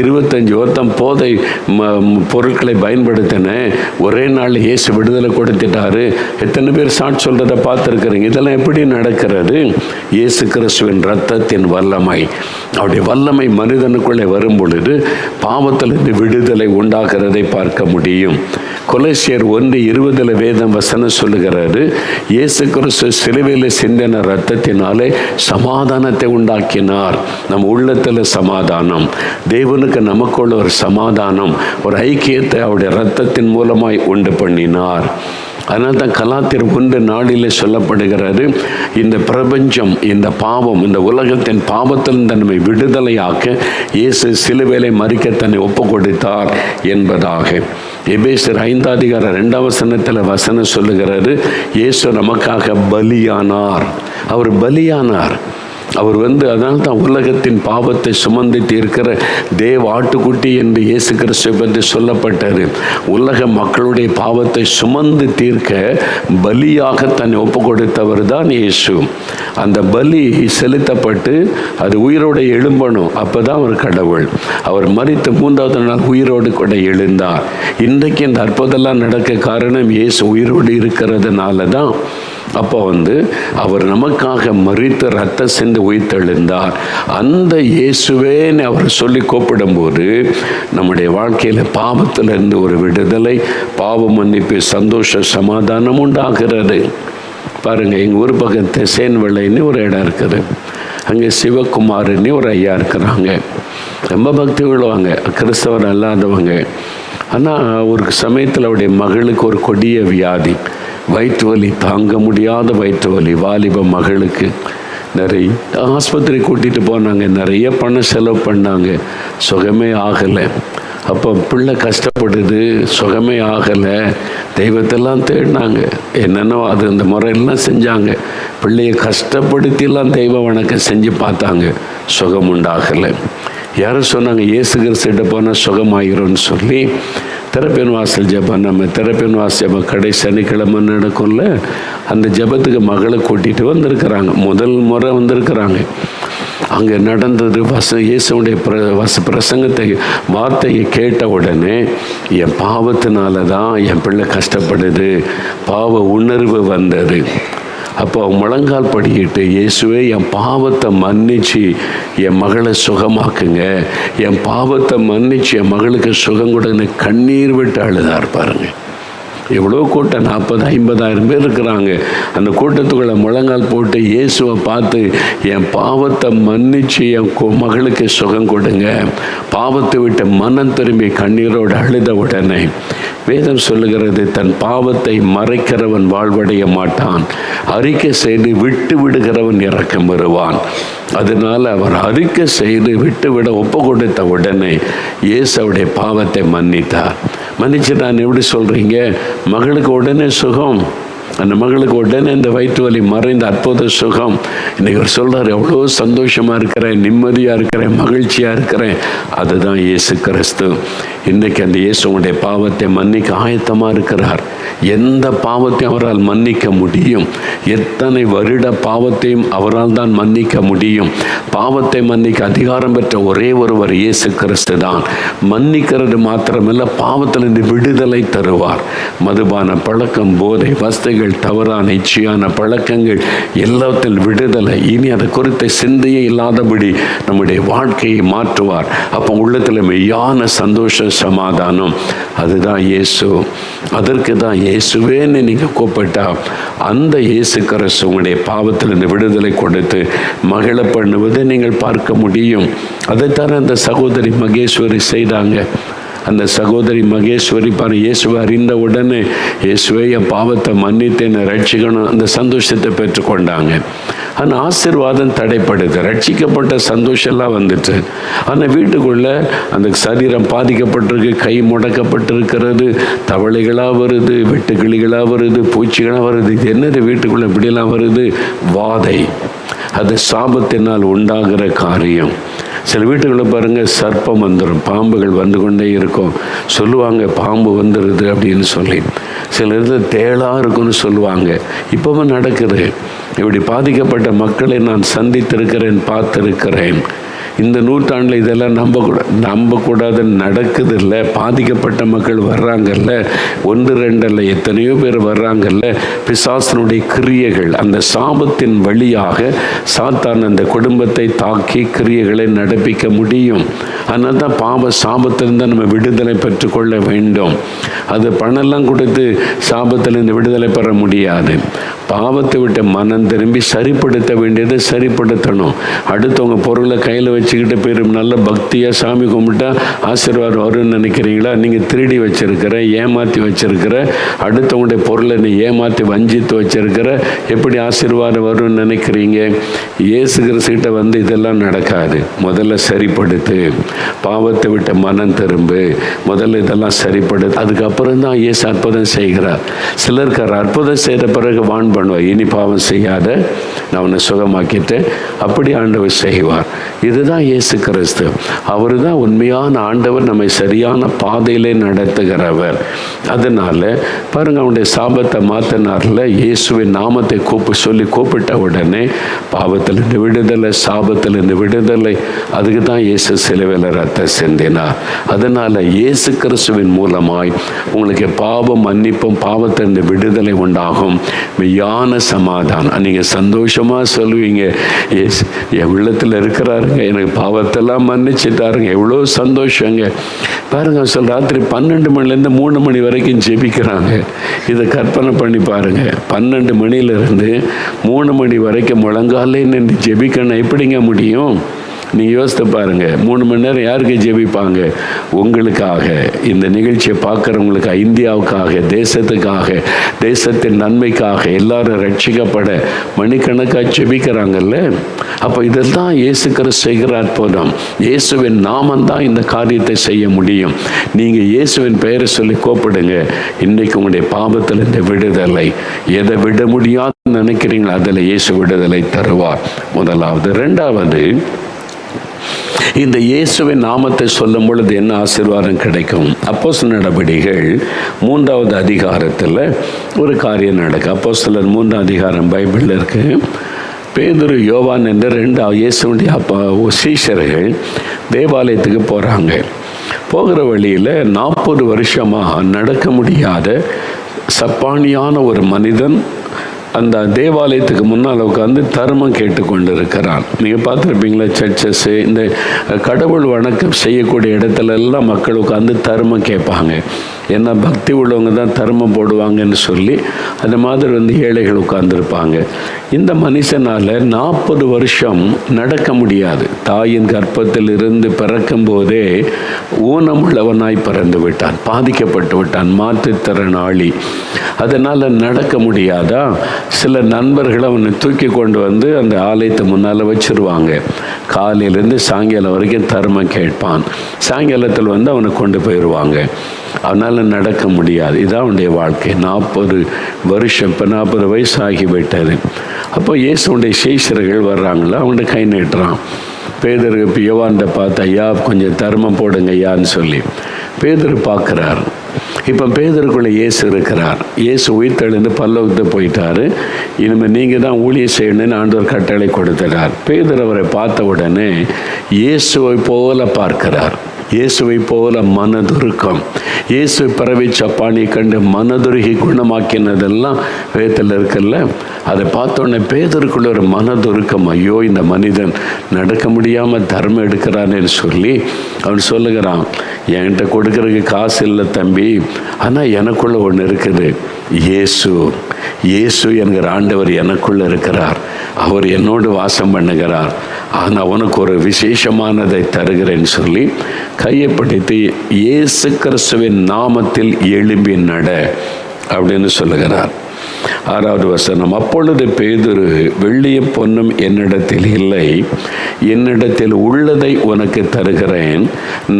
25 வருஷம் போதை பொருட்களை பயன்படுத்தினேன், ஒரே நாள் இயேசு விடுதலை கொடுத்துட்டாரு. எத்தனை பேர் சாட்சி சொல்றதை பார்த்துருக்குறீங்க? இதெல்லாம் எப்படி நடக்கிறது? இயேசு கிறிஸ்துவின் இரத்தத்தின் வல்லமை, அவருடைய வல்லமை மனிதனுக்குள்ளே வரும் பொழுது பாவத்திலிருந்து விடுதலை உண்டாகிறதை பார்க்க முடியும். கொலோசியர் 1:20 வேதம் வசனம் சொல்லுகிறாரு, இயேசு கிறிஸ்து சிலுவையில் சிந்தின இரத்தத்தினாலே சமாதானத்தை உண்டாக்கினார். நம்ம உள்ளத்தில் சமாதானம், தேவனுக்கு நமக்குள்ள ஒரு சமாதானம், ஒரு ஐக்கியத்தை அவருடைய இரத்தத்தின் மூலமாய் உண்டு பண்ணினார். அதனால் தான் கலாத்தியர் 1:4 சொல்லப்படுகிறது, இந்த பிரபஞ்சம், இந்த பாவம், இந்த உலகத்தின் பாவத்தில் நம்மை விடுதலையாக்க இயேசு சிலுவையிலே மரிக்க தன்னை ஒப்பு கொடுத்தார் என்பதாக. எபேசியர் 5:2 வசனம் சொல்லுகிறது, இயேசு நமக்காக பலியானார். அவர் பலியானார். அவர் அதனால தான் உலகத்தின் பாவத்தை சுமந்து தீர்க்கிற தேவ ஆட்டுக்குட்டி என்று இயேசு கிறிஸ்துவை பற்றி சொல்லப்பட்டது. உலக மக்களுடைய பாவத்தை சுமந்து தீர்க்க பலியாக தன்னை ஒப்பு கொடுத்தவர் தான் இயேசு. அந்த பலி செலுத்தப்பட்டு அது உயிரோடு எழும்பணும். அப்போ தான் அவர் கடவுள். அவர் மரித்து 3வது நாள் உயிரோடு கூட எழுந்தார். இன்றைக்கு இந்த அற்புதம்லாம் நடக்க காரணம் இயேசு உயிரோடு இருக்கிறதுனால தான். அப்போ அவர் நமக்காக மரித்து ரத்த சிந்து உயிர்த்தெழுந்தார். அந்த இயேசுவேன்னு அவர் சொல்லி கூப்பிடும்போது நம்முடைய வாழ்க்கையில் பாவத்திலிருந்து ஒரு விடுதலை, பாவ மன்னிப்பு, சந்தோஷ, சமாதானம் உண்டாகிறது. பாருங்கள், எங்கள் ஊர் பக்கம் திசைன் வெள்ளைன்னு ஒரு இடம் இருக்குது. அங்கே சிவகுமார்னு ஒரு ஐயா இருக்கிறாங்க. ரொம்ப பக்தி உள்ளவங்க, கிறிஸ்தவர் அல்லாதவங்க. ஆனால் ஒரு சமயத்தில் அவருடைய மகளுக்கு ஒரு கொடிய வியாதி, வயிற்று வலி, தாங்க முடியாத வயிற்று வலி. வாலிப மகளுக்கு நிறைய ஆஸ்பத்திரி கூட்டிகிட்டு போனாங்க, நிறைய பணம் செலவு பண்ணாங்க, சுகமே ஆகலை. அப்போ பிள்ளை கஷ்டப்படுது, சுகமே ஆகலை. தெய்வத்தெல்லாம் தேடினாங்க, என்னென்னோ அது அந்த முறையெல்லாம் செஞ்சாங்க. பிள்ளையை கஷ்டப்படுத்திலாம் தெய்வ வணக்கம் செஞ்சு பார்த்தாங்க, சுகம் உண்டாகலை. யாரும் சொன்னாங்க இயேசு கிறிஸ்துகிட்ட போனால் சுகமாயிரும்னு சொல்லி திறப்பின் வாசல் ஜபம், நம்ம திறப்பின் வாசல் ஜபம் கடை சனிக்கிழமை நடக்கும்ல, அந்த ஜபத்துக்கு மகளை கூட்டிகிட்டு வந்திருக்கிறாங்க. முதல் முறை வந்திருக்கிறாங்க. அங்கே நடந்தது இயேசுடைய பிரசங்கத்தை, வார்த்தையை கேட்ட உடனே என் பாவத்தினால தான் என் பிள்ளை கஷ்டப்படுது, பாவ உணர்வு வந்தது. அப்போ முழங்கால் படிக்கிட்டு, இயேசுவே என் பாவத்தை மன்னிச்சு என் மகளை சுகமாக்குங்க, என் பாவத்தை மன்னிச்சு என் மகளுக்கு சுகம் கொடுங்க, கண்ணீர் விட்டு அழுதார். பாருங்கள், எவ்வளோ கூட்டம், 40,000-50,000 பேர் இருக்கிறாங்க. அந்த கூட்டத்துக்குள்ளே முழங்கால் போட்டு இயேசுவை பார்த்து என் பாவத்தை மன்னிச்சு என் மகளுக்கு சுகம் கொடுங்க, பாவத்தை விட்டு மனம் திரும்பி கண்ணீரோடு அழுத உடனே வேதம் சொல்லுகிறது, தன் பாவத்தை மறைக்கிறவன் வாழ்வடைய மாட்டான், அறிக்கை செய்து விட்டு விடுகிறவன் இரக்கம் பெறுவான். அதனால் அவர் அறிக்கை செய்து விட்டு விட ஒப்பு கொடுத்த உடனே இயேசுவுடைய பாவத்தை மன்னித்தார். மன்னிச்சு நான் எப்படி சொல்கிறீங்க? மகளுக்கு உடனே சுகம். அந்த மகளுக்கு உடனே இந்த வயிற்று வலி மறைந்த அற்புத சுகம். இன்னைக்கு அவர் சொல்றாரு, எவ்வளோ சந்தோஷமா இருக்கிறேன், நிம்மதியா இருக்கிறேன், மகிழ்ச்சியா இருக்கிறேன். அதுதான் இயேசு கிறிஸ்து. இன்னைக்கு அந்த இயேசு உங்களுடைய பாவத்தை மன்னிக்க ஆயத்தமா இருக்கிறார். எந்த பாவத்தையும் அவரால் மன்னிக்க முடியும். எத்தனை வருட பாவத்தையும் அவரால் தான் மன்னிக்க முடியும். பாவத்தை மன்னிக்க அதிகாரம் பெற்ற ஒரே ஒருவர் இயேசு கிறிஸ்து தான். மன்னிக்கிறது மாத்திரமல்ல, பாவத்திலிருந்து விடுதலை தருவார். மதுபான பழக்கம், போதை வஸ்துகள், தவறான இச்சையான பழக்கங்கள் எல்லாத்தில் விடுதலை. இனி அதை குறித்த சிந்தையே இல்லாதபடி நம்முடைய வாழ்க்கையை மாற்றுவார். அப்போ உள்ளத்தில் மெய்யான சந்தோஷ சமாதானம். அதுதான் இயேசு. அதற்கு தான் இயேசுவேன்னு நீங்கள் கூப்பிட்டா அந்த இயேசு கிறிஸ்து உங்களுடைய பாவத்திலிருந்து விடுதலை கொடுத்து மகிழ பண்ணுவதை நீங்கள் பார்க்க முடியும். அதைத்தான் அந்த சகோதரி மகேஸ்வரி செய்தாங்க. அந்த சகோதரி மகேஸ்வரி இயேசுவை அறிந்த உடனே, இயேசுவை என் பாவத்தை மன்னித்து என்னை ரட்சிக்கணும், அந்த சந்தோஷத்தை பெற்றுக்கொண்டாங்க. ஆனால் ஆசீர்வாதம் தடைப்படுது. ரட்சிக்கப்பட்ட சந்தோஷம்லாம் வந்துட்டு, ஆனால் வீட்டுக்குள்ளே அந்த சரீரம் பாதிக்கப்பட்டிருக்கு, கை முடக்கப்பட்டிருக்கிறது, தவளைகளாக வருது, வெட்டுக்கிளிகளாக வருது, பூச்சிகளாக வருது. இது என்னது வீட்டுக்குள்ளே இப்படியெல்லாம் வருது? வாதை. அது சாபத்தினால் உண்டாகிற காரியம். சில வீட்டுகளை பாருங்கள், சர்ப்பம் வந்துடும், பாம்புகள் வந்து கொண்டே இருக்கும். சொல்லுவாங்க பாம்பு வந்துடுது அப்படின்னு சொல்லி. சில இடத்துல தேளாக இருக்குன்னு சொல்லுவாங்க. இப்போவும் நடக்குது. இப்படி பாதிக்கப்பட்ட மக்களை நான் சந்தித்திருக்கிறேன், பார்த்துருக்கிறேன். இந்த நூற்றாண்டில் இதெல்லாம் நம்பக்கூடாதுன்னு நடக்குது இல்லை. பாதிக்கப்பட்ட மக்கள் வர்றாங்கல்ல, 1-2 அல்ல, எத்தனையோ பேர் வர்றாங்கல்ல. பிசாசனுடைய கிரியைகள், அந்த சாபத்தின் வழியாக சாத்தான் அந்த குடும்பத்தை தாக்கி கிரியைகளை நடப்பிக்க முடியும். அதனால தான் பாவ சாபத்திலிருந்து நம்ம விடுதலை பெற்றுக்கொள்ள வேண்டும். அது பணம்லாம் கொடுத்து சாபத்திலிருந்து விடுதலை பெற முடியாது. பாவத்தை விட்டு மனம் திரும்பி சரிப்படுத்த வேண்டியதை சரிப்படுத்தணும். அடுத்தவங்க பொருளை கையில் வச்சுக்கிட்டு பெரும் நல்ல பக்தியாக சாமி கும்பிட்டா ஆசீர்வாதம் வரும்னு நினைக்கிறீங்களா? நீங்கள் திருடி வச்சிருக்கிற, ஏமாற்றி வச்சிருக்கிற, அடுத்தவங்களுடைய பொருளை நீ ஏமாற்றி வஞ்சித்து வச்சிருக்கிற, எப்படி ஆசீர்வாதம் வரும்னு நினைக்கிறீங்க? இயேசு கிறிஸ்துகிட்ட வந்து இதெல்லாம் நடக்காது. முதல்ல சரிப்படுத்து, பாவத்தை விட்டு மனம் திரும்பு, முதல்ல இதெல்லாம் சரிப்படுத்து. அதுக்கப்புறம் தான் இயேசு அற்புதம் செய்கிறார். சிலருக்கு அற்புதம் செய்த பிறகு வான் பண்ணுவார், இனி பாவம் செய்யாத, நான் உன்னை சுகமாக்கிட்டேன், அப்படி ஆண்டவர் செய்வார். இதுதான் இயேசு கிறிஸ்து. அவர் தான் உண்மையான ஆண்டவர், நம்மை சரியான பாதையிலே நடத்துகிறவர். அதனால பாருங்க, அவனுடைய சாபத்தை மாற்றினார்ல, இயேசுவின் நாமத்தை சொல்லி கூப்பிட்ட உடனே பாவத்திலிருந்து விடுதலை, சாபத்திலிருந்து விடுதலை. அதுக்கு தான் இயேசு சிலுவையில் ரத்தம் சிந்தினார். அதனால இயேசு கிறிஸ்துவின் மூலமாய் உங்களுக்கு பாவம் மன்னிப்பும், பாவத்திலிருந்து விடுதலை உண்டாகும். மெய்யான சமாதானம். நீங்கள் சந்தோஷமாக சொல்லுவீங்க, என் உள்ளத்தில் இருக்கிறாருங்க, எனக்கு பாவத்தெல்லாம் மன்னிச்சுட்டாருங்க, எவ்வளோ சந்தோஷங்க. பாருங்க, ராத்திரி 12 மணிலேருந்து 3 மணி வரைக்கும் ஜெபிக்கிறாங்க. இதை கற்பனை பண்ணி பாருங்க. 12 மணிலேருந்து 3 மணி வரைக்கும் முழங்காலே நின்று ஜெபிக்கணும். எப்படிங்க முடியும்? நீங்கள் யோசித்து பாருங்கள். 3 மணி நேரம் யாருக்கு ஜெபிப்பாங்க? உங்களுக்காக, இந்த நிகழ்ச்சியை பார்க்குறவங்களுக்காக, இந்தியாவுக்காக, தேசத்துக்காக, தேசத்தின் நன்மைக்காக, எல்லாரும் ரட்சிக்கப்பட மணிக்கணக்காக ஜெபிக்கிறாங்கல்ல. அப்போ இதெல்லாம் இயேசு கிறிஸ்து செய்கிற அற்புதம். இயேசுவின் நாமந்தான் இந்த காரியத்தை செய்ய முடியும். நீங்கள் இயேசுவின் பெயரை சொல்லி கூப்பிடுங்க. இன்றைக்கு உங்களுடைய பாவத்தில் இந்த விடுதலை, எதை விட முடியாதுன்னு நினைக்கிறீங்களோ அதில் இயேசு விடுதலை தருவார். முதலாவது. 2வது, இந்த இயேசுவின் நாமத்தை சொல்லும் பொழுது என்ன ஆசீர்வாதம் கிடைக்கும்? அப்போஸ்தலர் நடபடிகள் 3வது அதிகாரத்தில் ஒரு காரியம் நடக்கும். அப்போஸ்தலர் 3ஆம் அதிகாரம் பைபிளில் இருக்கு. பேதுரு, யோவான் என்ற 2 இயேசுடைய சீஷர்கள் தேவாலயத்துக்கு போகிறாங்க. போகிற வழியில் 40 வருஷமாக நடக்க முடியாத சப்பானியான ஒரு மனிதன் அந்த தேவாலயத்துக்கு முன்னால் உட்காந்து தர்மம் கேட்டுக்கொண்டு இருக்கிறான். நீங்கள் பார்த்துருப்பீங்களா, சர்ச்சஸ், இந்த கடவுள் வணக்கம் செய்யக்கூடிய இடத்துல எல்லாம் மக்கள் உட்காந்து தர்மம் கேட்பாங்க. ஏன்னா பக்தி உள்ளவங்க தான் தர்மம் போடுவாங்கன்னு சொல்லி அந்த மாதிரி ஏழைகள் உட்கார்ந்துருப்பாங்க. இந்த மனுஷனால் 40 வருஷம் நடக்க முடியாது. தாயின் கர்ப்பத்தில் இருந்து பிறக்கும் போதே ஊனமுள்ளவனாய் பிறந்து விட்டான், பாதிக்கப்பட்டு விட்டான், மாற்றுத்திறனாளி. அதனால் நடக்க முடியாதா? சில நண்பர்கள் அவனை தூக்கி கொண்டு வந்து அந்த ஆலயத்தை முன்னால் வச்சுருவாங்க. காலையிலேருந்து சாயங்காலம் வரைக்கும் தர்மம் கேட்பான். சாயங்காலத்தில் வந்து அவனை கொண்டு போயிடுவாங்க. அவனால் நடக்க முடியாது. இதான் அவனுடைய வாழ்க்கை. 40 வருஷம், இப்போ 40 வயசு ஆகிவிட்டது. அப்போ இயேசுடைய சீஷர்கள் வர்றாங்களா, அவங்கள்ட்ட கை நீட்டுறான். பேதுரு இப்போ யோவான்கிட்ட பார்த்து, ஐயா கொஞ்சம் தர்மம் போடுங்க ஐயான்னு சொல்லி பேதுரு பார்க்குறார். இப்போ பேதுருக்குள்ளே இயேசு இருக்கிறார். இயேசு உயிர்த்தெழுந்து பல்லவத்துக்கு போயிட்டார். இனிமேல் நீங்கள் தான் ஊழியம் செய்யணும்னு ஆண்டவர் கட்டளை கொடுத்துட்டார். பேதுரு அவரை பார்த்த உடனே இயேசுவை போல பார்க்கிறார். இயேசுவை போல மனதுருக்கம். இயேசு பிறவி சப்பானி கண்டு மனதுருகி குணமாக்கினதெல்லாம் வேதத்தில் இருக்குல்ல, அதை பார்த்தோன்னே பேதருக்குள்ள ஒரு மனதுருக்கம். ஐயோ, இந்த மனிதன் நடக்க முடியாமல் தர்மம் எடுக்கிறான்னு சொல்லி அவன் சொல்லுகிறான், என்கிட்ட கொடுக்கறதுக்கு காசு இல்லை தம்பி, ஆனால் எனக்குள்ள ஒன்று இருக்குது. இயேசு என்கிற ஆண்டவர் எனக்குள்ள இருக்கிறார். அவர் என்னோடு வாசம் பண்ணுகிறார். ஆனால் அவனுக்கு ஒரு விசேஷமானதை தருகிறேன்னு சொல்லி கையை பிடித்து இயேசு கிறிஸ்துவின் நாமத்தில் எழும்பி நட அப்படின்னு சொல்லுகிறார். 6வது வசனம், அப்பொழுது பேதுரு, வெள்ளியும் பொன்னும் என்னிடத்தில் இல்லை, என்னிடத்தில் உள்ளதை உனக்கு தருகிறேன்.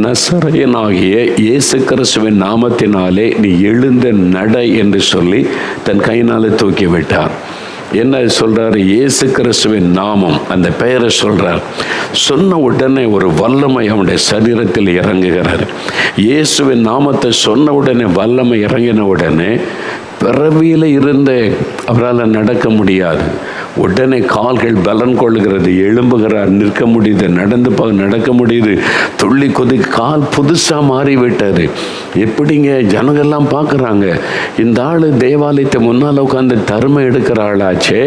நசரேயனாகிய இயேசு கிறிஸ்துவின் நாமத்தினாலே நீ எழுந்து நட என்று சொல்லி தன் கையினாலே தூக்கி விட்டார். என்ன சொல்றாரு? இயேசு கிறிஸ்துவின் நாமம், அந்த பெயரை சொல்றார். சொன்ன உடனே ஒரு வல்லமை அவனுடைய சரீரத்தில் இறங்குகிறார். இயேசுவின் நாமத்தை சொன்ன உடனே வல்லமை இறங்கின உடனே பிறவியில் இருந்து அவரால் நடக்க முடியாது. உடனே கால்கள் பலன் கொள்ளுகிறது, எழும்புகிறார், நிற்க முடியுது, நடக்க முடியுது, துள்ளி குதிக்கு கால் புதுசாக மாறிவிட்டது. எப்படிங்க ஜனங்கள்லாம் பார்க்குறாங்க, இந்த ஆள் தேவாலயத்தை முன்னால் உட்காந்து தர்மம் எடுக்கிற ஆளாச்சே,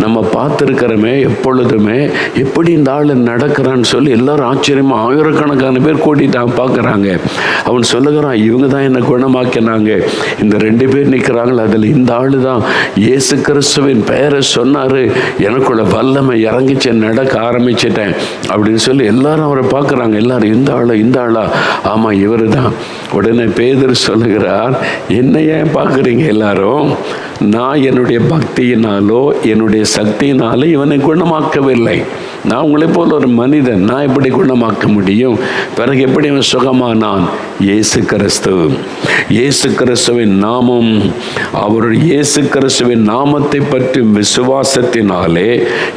நம்ம பார்த்துருக்கிறோமே எப்பொழுதுமே, எப்படி இந்த ஆள் நடக்கிறான்னு சொல்லி எல்லாரும் ஆச்சரியமாக ஆயிரக்கணக்கான பேர் கூட்டிட்டான் பார்க்குறாங்க. அவன் சொல்லுகிறான், இவங்க தான் என்னை குணமாக்கினாங்க, இந்த 2 பேர் நிற்கிறாங்களே, அதில் இந்த ஆள் தான் இயேசு கிறிஸ்துவின் பெயரை சொன்னார், எனக்குள்ள வல்லமை இறங்கிச்சு, நடக்க ஆரம்பிச்சிட்டேன் அப்படின்னு சொல்லி எல்லாரும் அவரை பார்க்குறாங்க. எல்லாரும் இந்த ஆளா? ஆமாம், இவர் தான். உடனே பேதுரு சொல்லுகிறார், என்ன ஏன் பார்க்குறீங்க எல்லாரும்? நான் என்னுடைய பக்தியினாலோ என்னுடைய சக்தியினாலோ இவனை குணமாக்கவில்லை. நான் உங்களை போல ஒரு மனிதன், நான் எப்படி குணமாக்க முடியும்? பிறகு எப்படி அவன் சுகமானான்? இயேசு கிறிஸ்துவின் நாமம், அவருடைய இயேசு கிறிஸ்துவின் நாமத்தை பற்றி விசுவாசத்தினாலே,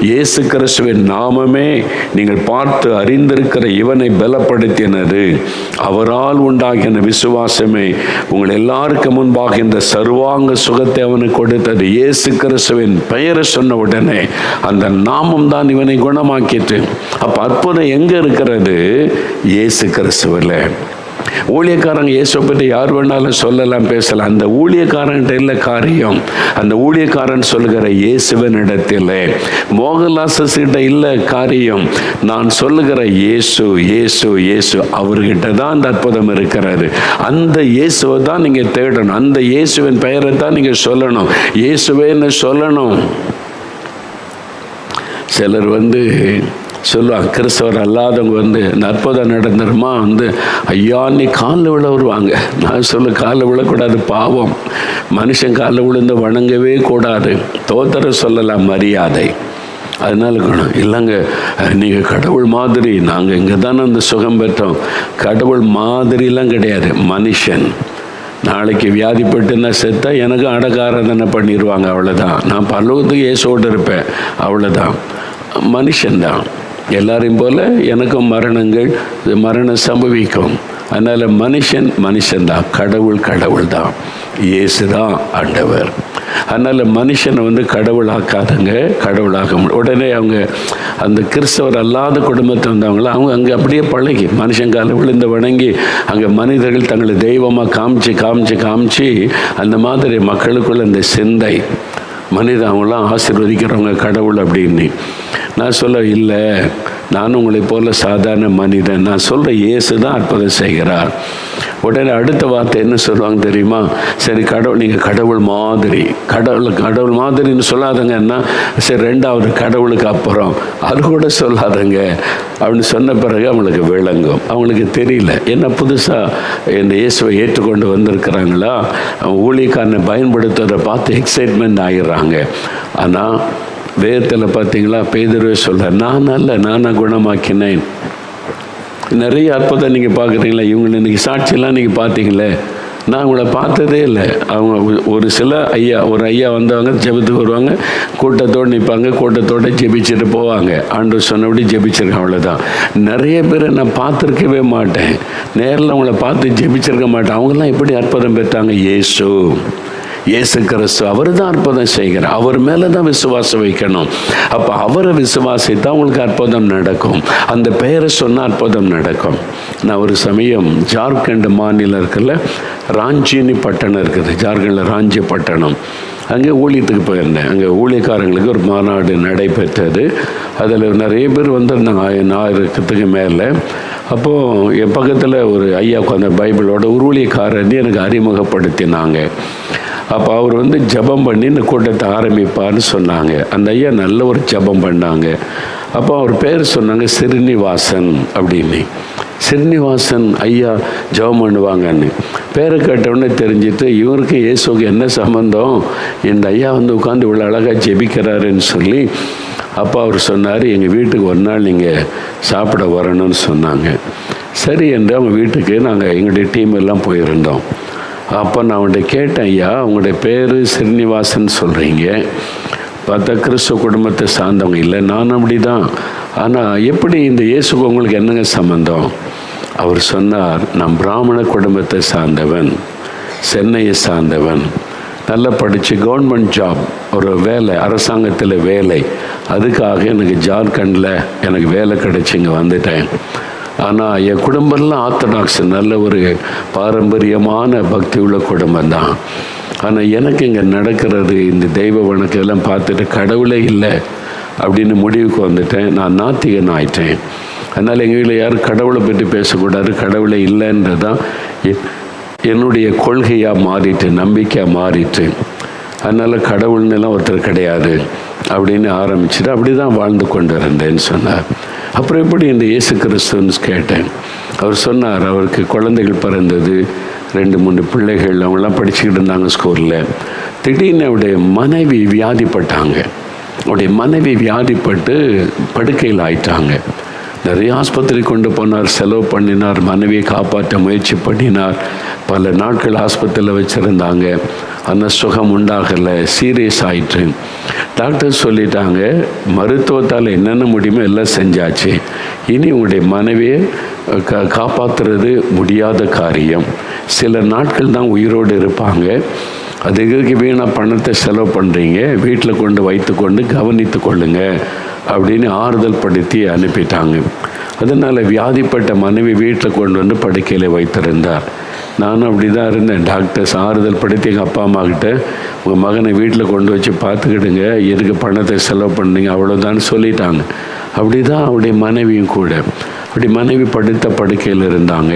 இயேசு கிறிஸ்துவின் நாமமே நீங்கள் பார்த்து அறிந்திருக்கிற இவனை பலப்படுத்தினது. அவரால் உண்டாகின விசுவாசமே உங்கள் எல்லாருக்கும் முன்பாக இந்த சர்வாங்க சுகத்தை அவனுக்கு கொடுத்தது. இயேசு கிறிஸ்துவின் பெயரை சொன்ன உடனே அந்த நாமம் தான் இவனை குணமாக்கிட்டு. அப்ப அற்புதம் எங்க இருக்கிறது? இயேசு கிறிஸ்துவில். ஊழியக்காரங்க இயேசுவை பற்றி யார் வேணாலும் சொல்லலாம், பேசலாம். அந்த ஊழியக்காரன்கிட்ட இல்லை காரியம், அந்த ஊழியக்காரன் சொல்லுகிற இயேசுவின் இடத்தில். மோகன்லாஸ்கிட்ட இல்லை காரியம், நான் சொல்லுகிற இயேசு அவர்கிட்ட தான் அந்த அற்புதம் இருக்கிறது. அந்த இயேசுவை தான் நீங்கள் தேடணும், அந்த இயேசுவின் பெயரை தான் நீங்கள் சொல்லணும், இயேசுவேன்னு சொல்லணும். சிலர் சொல்லுவாங்க, கிறிஸ்தவர் அல்லாதவங்க இந்த அற்புதம் நடந்துருமா ஐயா நீ காலில் விழ வருவாங்க. நான் காலில் விழக்கூடாது, பாவம். மனுஷன் காலில் விழுந்து வணங்கவே கூடாது, தோத்தர சொல்லலாம், மரியாதை. அதனால இல்லைங்க, நீங்கள் கடவுள் மாதிரி, நாங்கள் இங்கே தானே அந்த சுகம் பெற்றோம். கடவுள் மாதிரிலாம் கிடையாது, மனுஷன். நாளைக்கு வியாதிப்பட்டுன்னா செத்தா எனக்கு அடக்காரதனை பண்ணிடுவாங்க, அவ்வளோதான். நான் பரலோகத்துக்கு இயேசுவோடு இருப்பேன், அவ்வளோதான். மனுஷன்தான், எல்லாரையும் போல எனக்கும் மரணம் சம்பவிக்கும். அதனால் மனுஷன்தான், கடவுள் தான், இயேசு தான் ஆண்டவர். அதனால் மனுஷனை கடவுளாக்காதங்க, கடவுளாக உடனே அவங்க அந்த கிறிஸ்தவர் அல்லாத குடும்பத்தை அவங்க அங்கே அப்படியே பழகி மனுஷன் கால விழுந்து வணங்கி அங்கே மனிதர்கள் தங்களை தெய்வமாக காமிச்சு அந்த மாதிரி மக்களுக்குள்ள அந்த சிந்தை மனிதன் அவங்களாம் ஆசீர்வதிக்கிறவங்க கடவுள் அப்படின்னு. நான் சொல்ல இல்லை, நானும் உங்களை போல சாதாரண மனிதன். நான் சொல்கிற இயேசு தான் அற்புதம் செய்கிறார். உடனே அடுத்த வார்த்தை என்ன சொல்லுவாங்க தெரியுமா? சரி, நீங்கள் கடவுள் மாதிரின்னு சொல்லாதங்கன்னா சரி, 2வது கடவுளுக்கு அப்புறம் அது கூட சொல்லாதங்க அப்படின்னு சொன்ன பிறகு அவங்களுக்கு விளங்கும். அவங்களுக்கு தெரியல, என்ன புதுசாக இந்த இயேசுவை ஏற்றுக்கொண்டு வந்திருக்கிறாங்களா, ஊழியக்காரனை பயன்படுத்துவதை பார்த்து எக்ஸைட்மெண்ட் ஆகிடுறாங்க. ஆனால் வேதத்தில் பார்த்தீங்களா, பேதுருவே சொல்ல, நானாக குணமாக்கினேன். நிறைய அற்புதம் நீங்கள் பார்க்குறீங்களா, இவங்களை இன்றைக்கி சாட்சியெல்லாம் நீங்கள் பார்த்தீங்களே, நான் அவங்கள பார்த்ததே இல்லை. அவங்க ஒரு சில ஒரு ஐயா வந்தவங்க ஜெபத்துக்கு வருவாங்க, கூட்டத்தோடு நிற்பாங்க, கூட்டத்தோடு ஜெபிச்சுட்டு போவாங்க. ஆண்டவர் சொன்னபடி ஜெபிச்சிருக்கேன், அவ்வளோதான். நிறைய பேரை நான் பார்த்துருக்கவே மாட்டேன், நேரில் அவங்கள பார்த்து ஜெபிச்சிருக்க மாட்டேன். அவங்கெல்லாம் எப்படி அற்புதம் பெற்றாங்க? இயேசு கிறிஸ்து அவர் தான் அற்புதம் செய்கிறார். அவர் மேலே தான் விசுவாசம் வைக்கணும். அப்போ அவரை விசுவாசித்தா அவங்களுக்கு அற்புதம் நடக்கும். அந்த பெயரை சொன்னால் அற்புதம் நடக்கும். நான் ஒரு சமயம் ஜார்க்கண்ட் மாநிலம் இருக்குல்ல, ராஞ்சின்னு பட்டணம் இருக்குது, ஜார்க்கண்டில் ராஞ்சி பட்டணம், அங்கே ஊழியத்துக்கு போயிருந்தேன். அங்கே ஊழியக்காரங்களுக்கு ஒரு மாநாடு நடைபெற்றது. அதில் நிறைய பேர் வந்திருந்தாங்க, 1000க்கு மேலே. அப்போது என் பக்கத்தில் ஒரு ஐயா உட்காந்த பைபிளோட ஒரு ஊழியக்காரர் எனக்கு அறிமுகப்படுத்தினாங்க. அப்போ அவர் ஜெபம் பண்ணி இந்த கூட்டத்தை ஆரம்பிப்பார்னு சொன்னாங்க. அந்த ஐயா நல்ல ஒரு ஜெபம் பண்ணாங்க. அப்போ அவர் பேர் சொன்னாங்க ஸ்ரீனிவாசன் அப்படின்னு. ஸ்ரீனிவாசன் ஐயா ஜெபம் பண்ணுவாங்கன்னு பேரை கேட்டவுடனே தெரிஞ்சுட்டு இவருக்கு இயேசுக்கு என்ன சம்பந்தம், இந்த ஐயா உட்காந்து இவ்வளோ அழகாக ஜெபிக்கிறாருன்னு சொல்லி அப்போ அவர் சொன்னார், எங்கள் வீட்டுக்கு ஒரு நாள் நீங்கள் சாப்பிட வரணும்னு சொன்னாங்க. சரி என்று அவங்க வீட்டுக்கு நாங்கள் எங்களுடைய டீம் எல்லாம் போயிருந்தோம். அப்போ நான் அவன்கிட்ட கேட்டேன், ஐயா உங்களுடைய பேர் ஸ்ரீனிவாசன் சொல்கிறீங்க, பார்த்தா கிறிஸ்துவ குடும்பத்தை சார்ந்தவங்க இல்லை, நான் அப்படி தான், ஆனால் எப்படி இந்த இயேசுக்கு உங்களுக்கு என்னங்க சம்பந்தம்? அவர் சொன்னார், நான் பிராமண குடும்பத்தை சார்ந்தவன், சென்னையை சார்ந்தவன், நல்லா படித்து கவர்மெண்ட் ஜாப், ஒரு வேலை, அரசாங்கத்தில் வேலை, அதுக்காக எனக்கு ஜார்க்கண்டில் எனக்கு வேலை கிடச்சி இங்கே வந்துட்டேன். ஆனால் என் குடும்பம்லாம் ஆர்த்தடாக்ஸ், நல்ல ஒரு பாரம்பரியமான பக்தி உள்ள குடும்பம் தான். ஆனால் எனக்கு இங்கே நடக்கிறது இந்த தெய்வ வணக்கெல்லாம் பார்த்துட்டு கடவுளே இல்லை அப்படின்னு முடிவுக்கு வந்துட்டேன். நான் நாத்திகன் ஆயிட்டேன். அதனால் எங்கள் வீட்டில் யாரும் கடவுளை பற்றி பேசக்கூடாது, கடவுளே இல்லைன்றதான் என்னுடைய கொள்கையாக மாறிட்டு, நம்பிக்கையாக மாறிட்டு. அதனால் கடவுள்னெல்லாம் ஒருத்தர் கிடையாது அப்படின்னு ஆரம்பிச்சுட்டு அப்படி தான் வாழ்ந்து கொண்டு இருந்தேன்னு சொன்னார். அப்புறம் எப்படி இந்த இயேசு கிறிஸ்துன்னு கேட்டேன். அவர் சொன்னார், அவருக்கு குழந்தைகள் பிறந்தது, 2-3 பிள்ளைகள், அவங்களாம் படிச்சுக்கிட்டு இருந்தாங்க ஸ்கூலில். திடீர்னு அவருடைய மனைவி வியாதிப்பட்டாங்க. அவருடைய மனைவி வியாதிப்பட்டு படுக்கையில் ஆயிட்டாங்க. நிறைய ஆஸ்பத்திரி கொண்டு போனார், செலவு பண்ணினார், மனைவியை காப்பாற்ற முயற்சி பண்ணினார். பல நாட்கள் ஆஸ்பத்திரியில் வச்சுருந்தாங்க. அந்த சுகம் உண்டாகலை, சீரியஸ் ஆயிட்டு. டாக்டர் சொல்லிட்டாங்க, மருத்துவத்தால் என்னென்ன முடியுமோ எல்லாம் செஞ்சாச்சு, இனி உங்களுடைய மனைவியை காப்பாற்றுறது முடியாத காரியம், சில நாட்கள் தான் உயிரோடு இருப்பாங்க, அதுக்கு வீணாக பணத்தை செலவு பண்ணுறீங்க, வீட்டில் கொண்டு வைத்து கொண்டு கவனித்து கொள்ளுங்க அப்படின்னு ஆறுதல் படுத்தி அனுப்பிட்டாங்க. அதனால் வியாதிப்பட்ட மனைவி வீட்டில் கொண்டு வந்து படுக்கையில் வைத்திருந்தார். நானும் அப்படி தான் இருந்தேன். டாக்டர்ஸ் ஆறுதல் படுத்தி எங்கள் அப்பா அம்மா கிட்ட, உங்கள் மகனை வீட்டில் கொண்டு வச்சு பார்த்துக்கிடுங்க, எதுக்கு பணத்தை செலவு பண்ணீங்க அவ்வளோதான்னு சொல்லிட்டாங்க. அப்படி தான் அவருடைய மனைவியும் கூட. அப்படி மனைவி படுத்த படுக்கையில் இருந்தாங்க.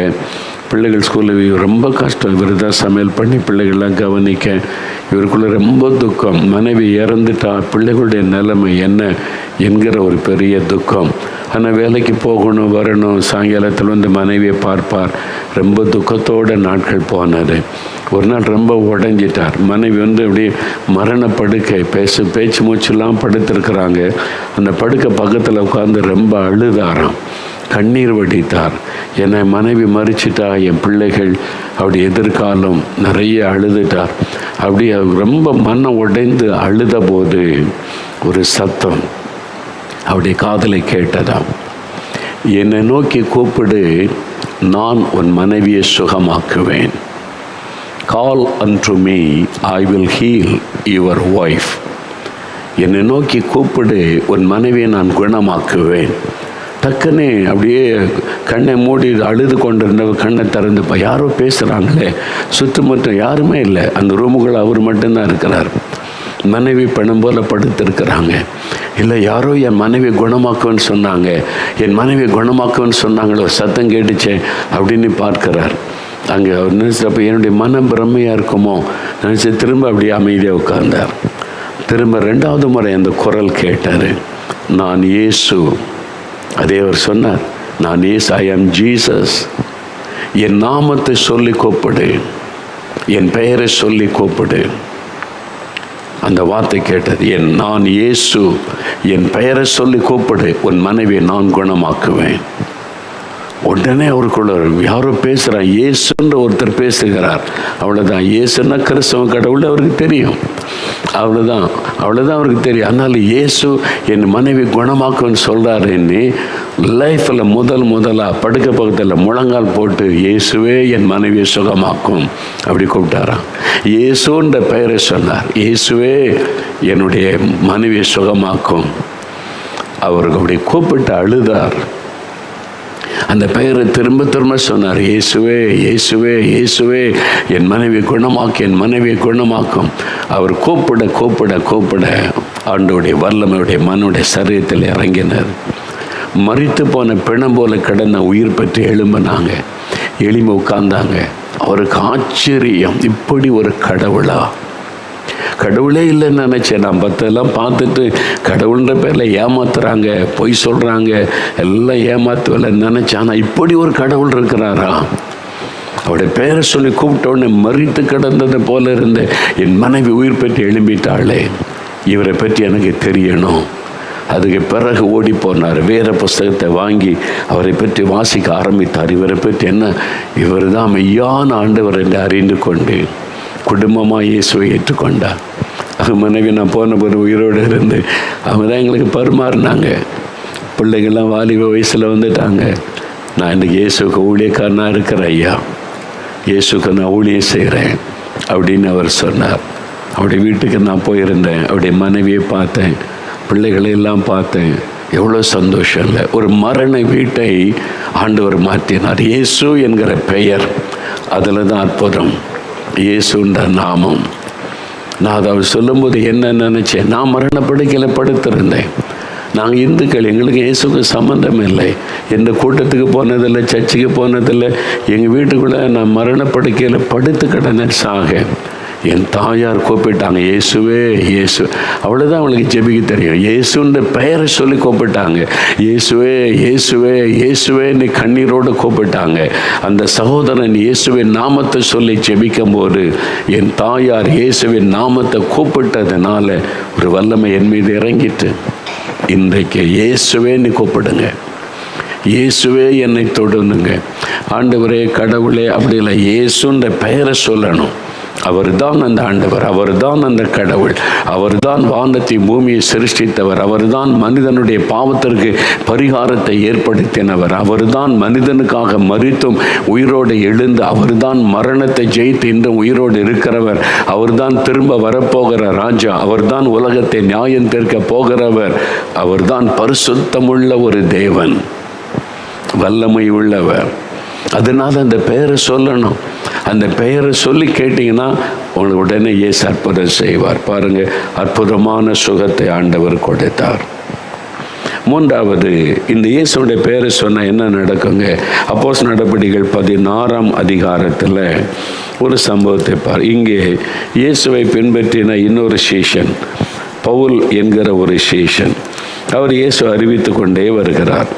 பிள்ளைகள் ஸ்கூலில் ரொம்ப கஷ்டம், இவர் தான் சமையல் பண்ணி பிள்ளைகள்லாம் கவனிக்க. இவருக்குள்ளே ரொம்ப துக்கம், மனைவி இறந்துட்டா, பிள்ளைகளுடைய நிலைமை என்ன என்கிற ஒரு பெரிய துக்கம். ஆனால் வேலைக்கு போகணும் வரணும், சாயங்காலத்தில் மனைவியை பார்ப்பார். ரொம்ப துக்கத்தோட நாட்கள் போனார். ஒரு நாள் ரொம்ப உடஞ்சிட்டார். மனைவி அப்படியே மரண படுக்கை, பேச்சு மூச்செல்லாம் படுத்திருக்கிறாங்க. அந்த படுக்கை பக்கத்தில் உட்காந்து ரொம்ப அழுதாராம், கண்ணீர் வடித்தார். என்னை மனைவி மறிச்சிட்டா, என் பிள்ளைகள் அப்படி எதிர்காலம் நிறைய அழுதுட்டார். அப்படி ரொம்ப மனம் உடைந்து அழுத போது ஒரு சத்தம் அவருடைய காதலை கேட்டதாம், என்னை நோக்கி கூப்பிடு, நான் உன் மனைவியை சுகமாக்குவேன். கால் unto me, I will heal your wife. என்னை நோக்கி கூப்பிடு, உன் மனைவியை நான் குணமாக்குவேன். டக்குன்னு அப்படியே கண்ணை மூடி அழுது கொண்டிருந்த கண்ணை திறந்துப்பா, யாரோ பேசுகிறாங்களே, சுற்றுமுற்றும் யாருமே இல்லை, அந்த ரூமுக்குள்ள அவர் மட்டும்தான் இருக்கிறார். மனைவி பணம் போல படுத்திருக்கிறாங்க. இல்லை, யாரோ என் மனைவி குணமாக்குவேன்னு சொன்னாங்க, என் மனைவி குணமாக்குவேன்னு சொன்னாங்களோ, சத்தம் கேட்டுச்சே அப்படின்னு பார்க்கிறார். அங்கே அவர் நினைச்சப்போ என்னுடைய மனம் பிரம்மையாக இருக்குமோ நினச்சி திரும்ப அப்படியே அமைதியாக உட்கார்ந்தார். திரும்ப 2வது முறை அந்த குரல் கேட்டார், நான் இயேசு. அதே அவர் சொன்னார், நான் இயேசு, ஐ ஆம் ஜீசஸ். என் நாமத்தை சொல்லி கூப்பிடு, என் பெயரை சொல்லி கூப்பிடு. அந்த வார்த்தை கேட்டது, நான் இயேசு, என் பெயரை சொல்லி கூப்பிடு, உன் மனைவியை நான் குணமாக்குவேன். உடனே அவருக்குள்ள யாரோ பேசுகிறார், இயேசுன்ற ஒருத்தர் பேசுகிறார். அவ்வளோதான், இயேசுன்னா கிறிஸ்தவ கடவுள் அவருக்கு தெரியும். அவ்வளோதான் அவருக்கு தெரியும். அதனால் இயேசு என் மனைவி குணமாக்குன்னு சொல்கிறாருன்னு லைஃப்பில் முதலாக படுக்க பக்கத்தில் முழங்கால் போட்டு இயேசுவே என் மனைவியை சுகமாக்கும் அப்படி கூப்பிட்டாராம். இயேசுன்ற பெயரை சொன்னார், இயேசுவே என்னுடைய மனைவியை சுகமாக்கும். அவருக்கு அப்படி கூப்பிட்டு அழுதார். அந்த பெயரை திரும்ப திரும்ப சொன்னார், இயேசுவே இயேசுவே இயேசுவே என் மனைவி குணமாக்கும், என் மனைவியை குணமாக்கும். அவர் கூப்பிட கூப்பிட கூப்பிட ஆண்டோடைய வல்லமையுடைய மனுடைய சரீரத்தில் இறங்கினார். மரித்து போன பிணம் போல கிடந்த உயிர் பெற்று எழும்பினாங்க, எளிமை உட்கார்ந்தாங்க. அவருக்கு ஆச்சரியம், இப்படி ஒரு கடவுளா? கடவுளே இல்லைன்னு நினச்சேன். நான் பத்தெல்லாம் பார்த்துட்டு கடவுள்ன்ற பேரில் ஏமாத்துறாங்க, பொய் சொல்கிறாங்க, எல்லாம் ஏமாத்துவலைன்னு நினச்சேன். ஆனால் இப்படி ஒரு கடவுள் இருக்கிறாரா? அவருடைய பேரை சொல்லி கூப்பிட்டோடனே மரித்து கிடந்தது போல இருந்த என் மனைவி உயிர் பெற்று எழும்பிட்டாளே, இவரை பற்றி எனக்கு தெரியணும். அதுக்கு பிறகு ஓடி போனார், வேறு புஸ்தகத்தை வாங்கி அவரை பற்றி வாசிக்க ஆரம்பித்தார். இவரை பற்றி என்ன, இவர் தான் மெய்யான ஆண்டவர் என்று அறிந்து கொண்டு குடும்பமாக இயேசுவை ஏற்றுக்கொண்டார். அது மனைவி நான் போன போது உயிரோடு இருந்து அவங்க தான் எங்களுக்கு பரிமாறினாங்க. பிள்ளைகள்லாம் வாலிப வயசில் வந்துட்டாங்க. நான் இன்றைக்கி இயேசுக்கு ஊழியக்காரனாக இருக்கிறேன் ஐயா, இயேசுக்கு நான் ஊழியம் செய்கிறேன் அப்படின்னு அவர் சொன்னார். அவருடைய வீட்டுக்கு நான் போயிருந்தேன், அவருடைய மனைவியை பார்த்தேன், பிள்ளைகளை எல்லாம் பார்த்தேன். எவ்வளோ சந்தோஷம் இல்லை. ஒரு மரண வீட்டை ஆண்டவர் மாற்றினார். இயேசு என்கிற பெயர், அதில் தான் அற்புதம். இயேசுன்ற நாமம். நான் அதை அவர் சொல்லும்போது என்ன நினச்சேன், நான் மரணப்படுக்கையில் படுத்திருந்தேன். நாங்கள் இந்துக்கள், எங்களுக்கு இயேசுக்கு சம்மந்தம் இல்லை. எந்த கூட்டத்துக்கு போனதில்லை, சர்ச்சுக்கு போனதில்லை. எங்கள் வீட்டுக்குள்ளே நான் மரணப்படுக்கையில் படுத்து கிடந்தேன் சாக. என் தாயார் கூப்பிட்டாங்க, இயேசுவே இயேசு. அவ்வளோதான் அவளுக்கு ஜெபிக்க தெரியும். இயேசுன்ற பெயரை சொல்லி கூப்பிட்டாங்க, இயேசுவே இயேசுவே இயேசுவேன்னு கண்ணீரோடு கூப்பிட்டாங்க. அந்த சகோதரன் இயேசுவின் நாமத்தை சொல்லி ஜெபிக்கும் போது என் தாயார் இயேசுவின் நாமத்தை கூப்பிட்டதுனால ஒரு வல்லமை என் மீது இறங்கிட்டு. இன்றைக்கு இயேசுவேன்னு கூப்பிடுங்க, இயேசுவே என்னை தொடுனுங்க. ஆண்டவரே கடவுளே அப்படி இல்லை, இயேசுன்ற பெயரை சொல்லணும். அவர் தான் அந்த ஆண்டவர், அவர் தான் அந்த கடவுள், அவர் தான் வானத்தை பூமியை சிருஷ்டித்தவர், அவர் தான் மனிதனுடைய பாவத்திற்கு பரிகாரத்தை ஏற்படுத்தினவர், அவர் தான் மனிதனுக்காக மரித்தும் உயிரோடு எழுந்து, அவர் தான் மரணத்தை ஜெயித்து இன்றும் உயிரோடு இருக்கிறவர், அவர் தான் திரும்ப வரப்போகிற ராஜா, அவர் தான் உலகத்தை நியாயம் தீர்க்க போகிறவர், அவர் தான் பரிசுத்தமுள்ள ஒரு தேவன், வல்லமை உள்ளவர். அதனால் அந்த பெயரை சொல்லணும். அந்த பெயரை சொல்லி கேட்டிங்கன்னா உங்களுக்கு உடனே இயேசு அற்புதம் செய்வார். பாருங்கள், அற்புதமான சுகத்தை ஆண்டவர் கொடுத்தார். மூன்றாவது, இந்த இயேசுடைய பெயரை சொன்னால் என்ன நடக்குங்க? அப்போஸ்தலர் நடபடிகள் 16ஆம் அதிகாரத்தில் ஒரு சம்பவத்தை பார். இங்கே இயேசுவை பின்பற்றின இன்னொரு சீஷன், பவுல் என்கிற ஒரு சீஷன், அவர் இயேசு அறிவித்து கொண்டே வருகிறார்.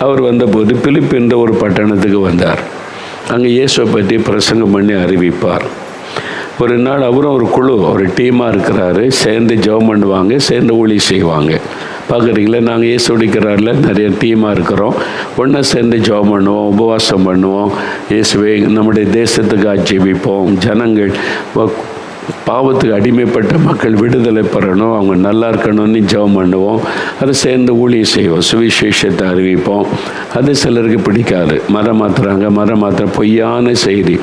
அவர் வந்தபோது பிலிப்பு என்ற ஒரு பட்டணத்துக்கு வந்தார். அங்கே இயேசுவை பற்றி பிரசங்கம் பண்ணி அறிவிப்பார். ஒரு நாள் அவரும் ஒரு குழு, ஒரு டீமாக இருக்கிறாரு, சேர்ந்து ஜெபம் பண்ணுவாங்க, சேர்ந்து ஊழி செய்வாங்க. பார்க்குறீங்களா, நாங்கள் இயேசு ஒடிக்கிறாரில் நிறைய டீமாக இருக்கிறோம், ஒன்றா சேர்ந்து ஜெபம் பண்ணுவோம், உபவாசம் பண்ணுவோம், இயேசுவை நம்முடைய தேசத்துக்கு ஜெபிப்போம், ஜனங்கள் பாவத்துக்கு அடிமைப்பட்ட மக்கள் விடுதலை பெறணும், அவங்க நல்லா இருக்கணும்னு ஜெபம் பண்ணுவோம், அதை சேர்ந்து ஊழியம் செய்வோம், சுவிசேஷத்தை அறிவிப்போம். அது சிலருக்கு பிடிக்காது, மதம் மாற்றுற பொய்யான செய்தி.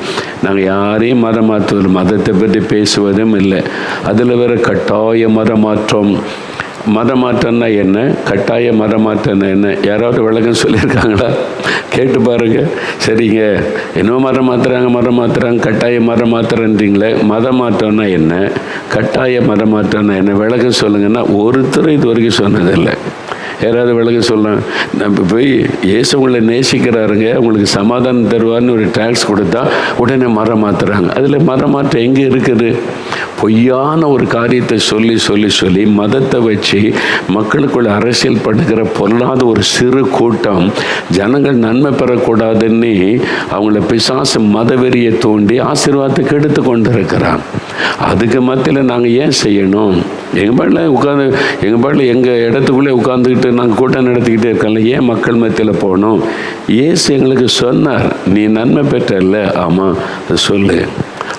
நாங்கள் யாரையும் மதம் மாற்றுவதில்லை, மதத்தை பற்றி பேசுவதும் இல்லை. அதில் வேறு கட்டாய மதம் மாற்றம்னா என்ன, கட்டாய மதம் மாற்றம்னா என்ன? யாராவது விளக்கம் சொல்லியிருக்காங்களா? கேட்டு பாருங்க. சரிங்க, என்ன மதம் மாற்றுறாங்க, கட்டாய மதம் மாற்றுறன்றீங்களே, மதம் மாற்றம்னா என்ன, கட்டாய மதம் மாற்றம்னா என்ன? விளக்கம் சொல்லுங்கன்னா ஒருத்தர் இது வரைக்கும் சொன்னதில்லை. யாராவது விளக்க சொல்லலாம். நம்ம போய் இயேசு உங்களை நேசிக்கிறாருங்க, உங்களுக்கு சமாதானம் தருவார்னு ஒரு டேக்ஸ் கொடுத்தா உடனே மரம் மாற்றுறாங்க. அதில் மரம் மாற்றம் எங்கே இருக்குது? பொய்யான ஒரு காரியத்தை சொல்லி மதத்தை வச்சு மக்களுக்குள்ள அரசியல் பண்ணுகிற பொல்லாத ஒரு சிறு கூட்டம் ஜனங்கள் நன்மை பெறக்கூடாதுன்னு அவங்கள பிசாசு மதவெறியை தூண்டி ஆசீர்வாதத்துக்கு எடுத்து கொண்டு இருக்கிறான். அதுக்கு மத்தியில் நாங்கள் ஏன் செய்யணும்? எங்கள் பாட்டில் எங்கள் இடத்துக்குள்ளே உட்காந்துக்கிட்டு நாங்கள் கூட்டம் நடத்திக்கிட்டே இருக்கோம்ல, ஏன் மக்கள் மத்தியில் போகணும்? இயேசு எங்களுக்கு சொன்னார், நீ நன்மை பெற்றல்ல, ஆமாம் சொல்லு,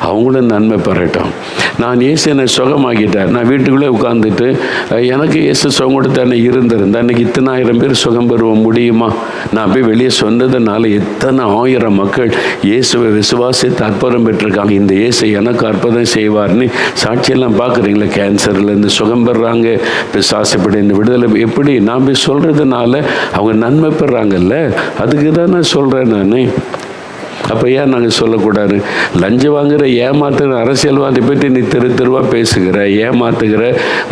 அவங்களும் நன்மை பெறட்டும். நான் இயேசு என்னை சுகமாக்கிட்டார். நான் வீட்டுக்குள்ளே உட்காந்துட்டு எனக்கு இயேசு சுகம் கொடுத்தானே இருந்திருந்தேன் அன்றைக்கி இத்தனை 1000 பேர் சுகம் பெறுவ முடியுமா? நான் போய் வெளியே சொன்னதுனால எத்தனை 1000 மக்கள் இயேசுவை விசுவாசித்து அற்புதம் பெற்றிருக்காங்க. இந்த இயேசு எனக்கு அற்புதம் செய்வார்னு சாட்சியெல்லாம் பார்க்குறீங்களா? கேன்சர்லேருந்து சுகம் பெறுறாங்க, பிசாசுப்படி இந்த விடுதலை. எப்படி நான் போய் சொல்கிறதுனால அவங்க நன்மை பெறாங்கல்ல, அதுக்கு தான் நான் சொல்கிறேன். நான் அப்போ ஏன் நாங்கள் சொல்லக்கூடாது? லஞ்சம் வாங்குகிற ஏமாத்துகிற அரசியல்வாதி பற்றி நீ தெருவாக பேசுகிற, ஏமாத்துகிற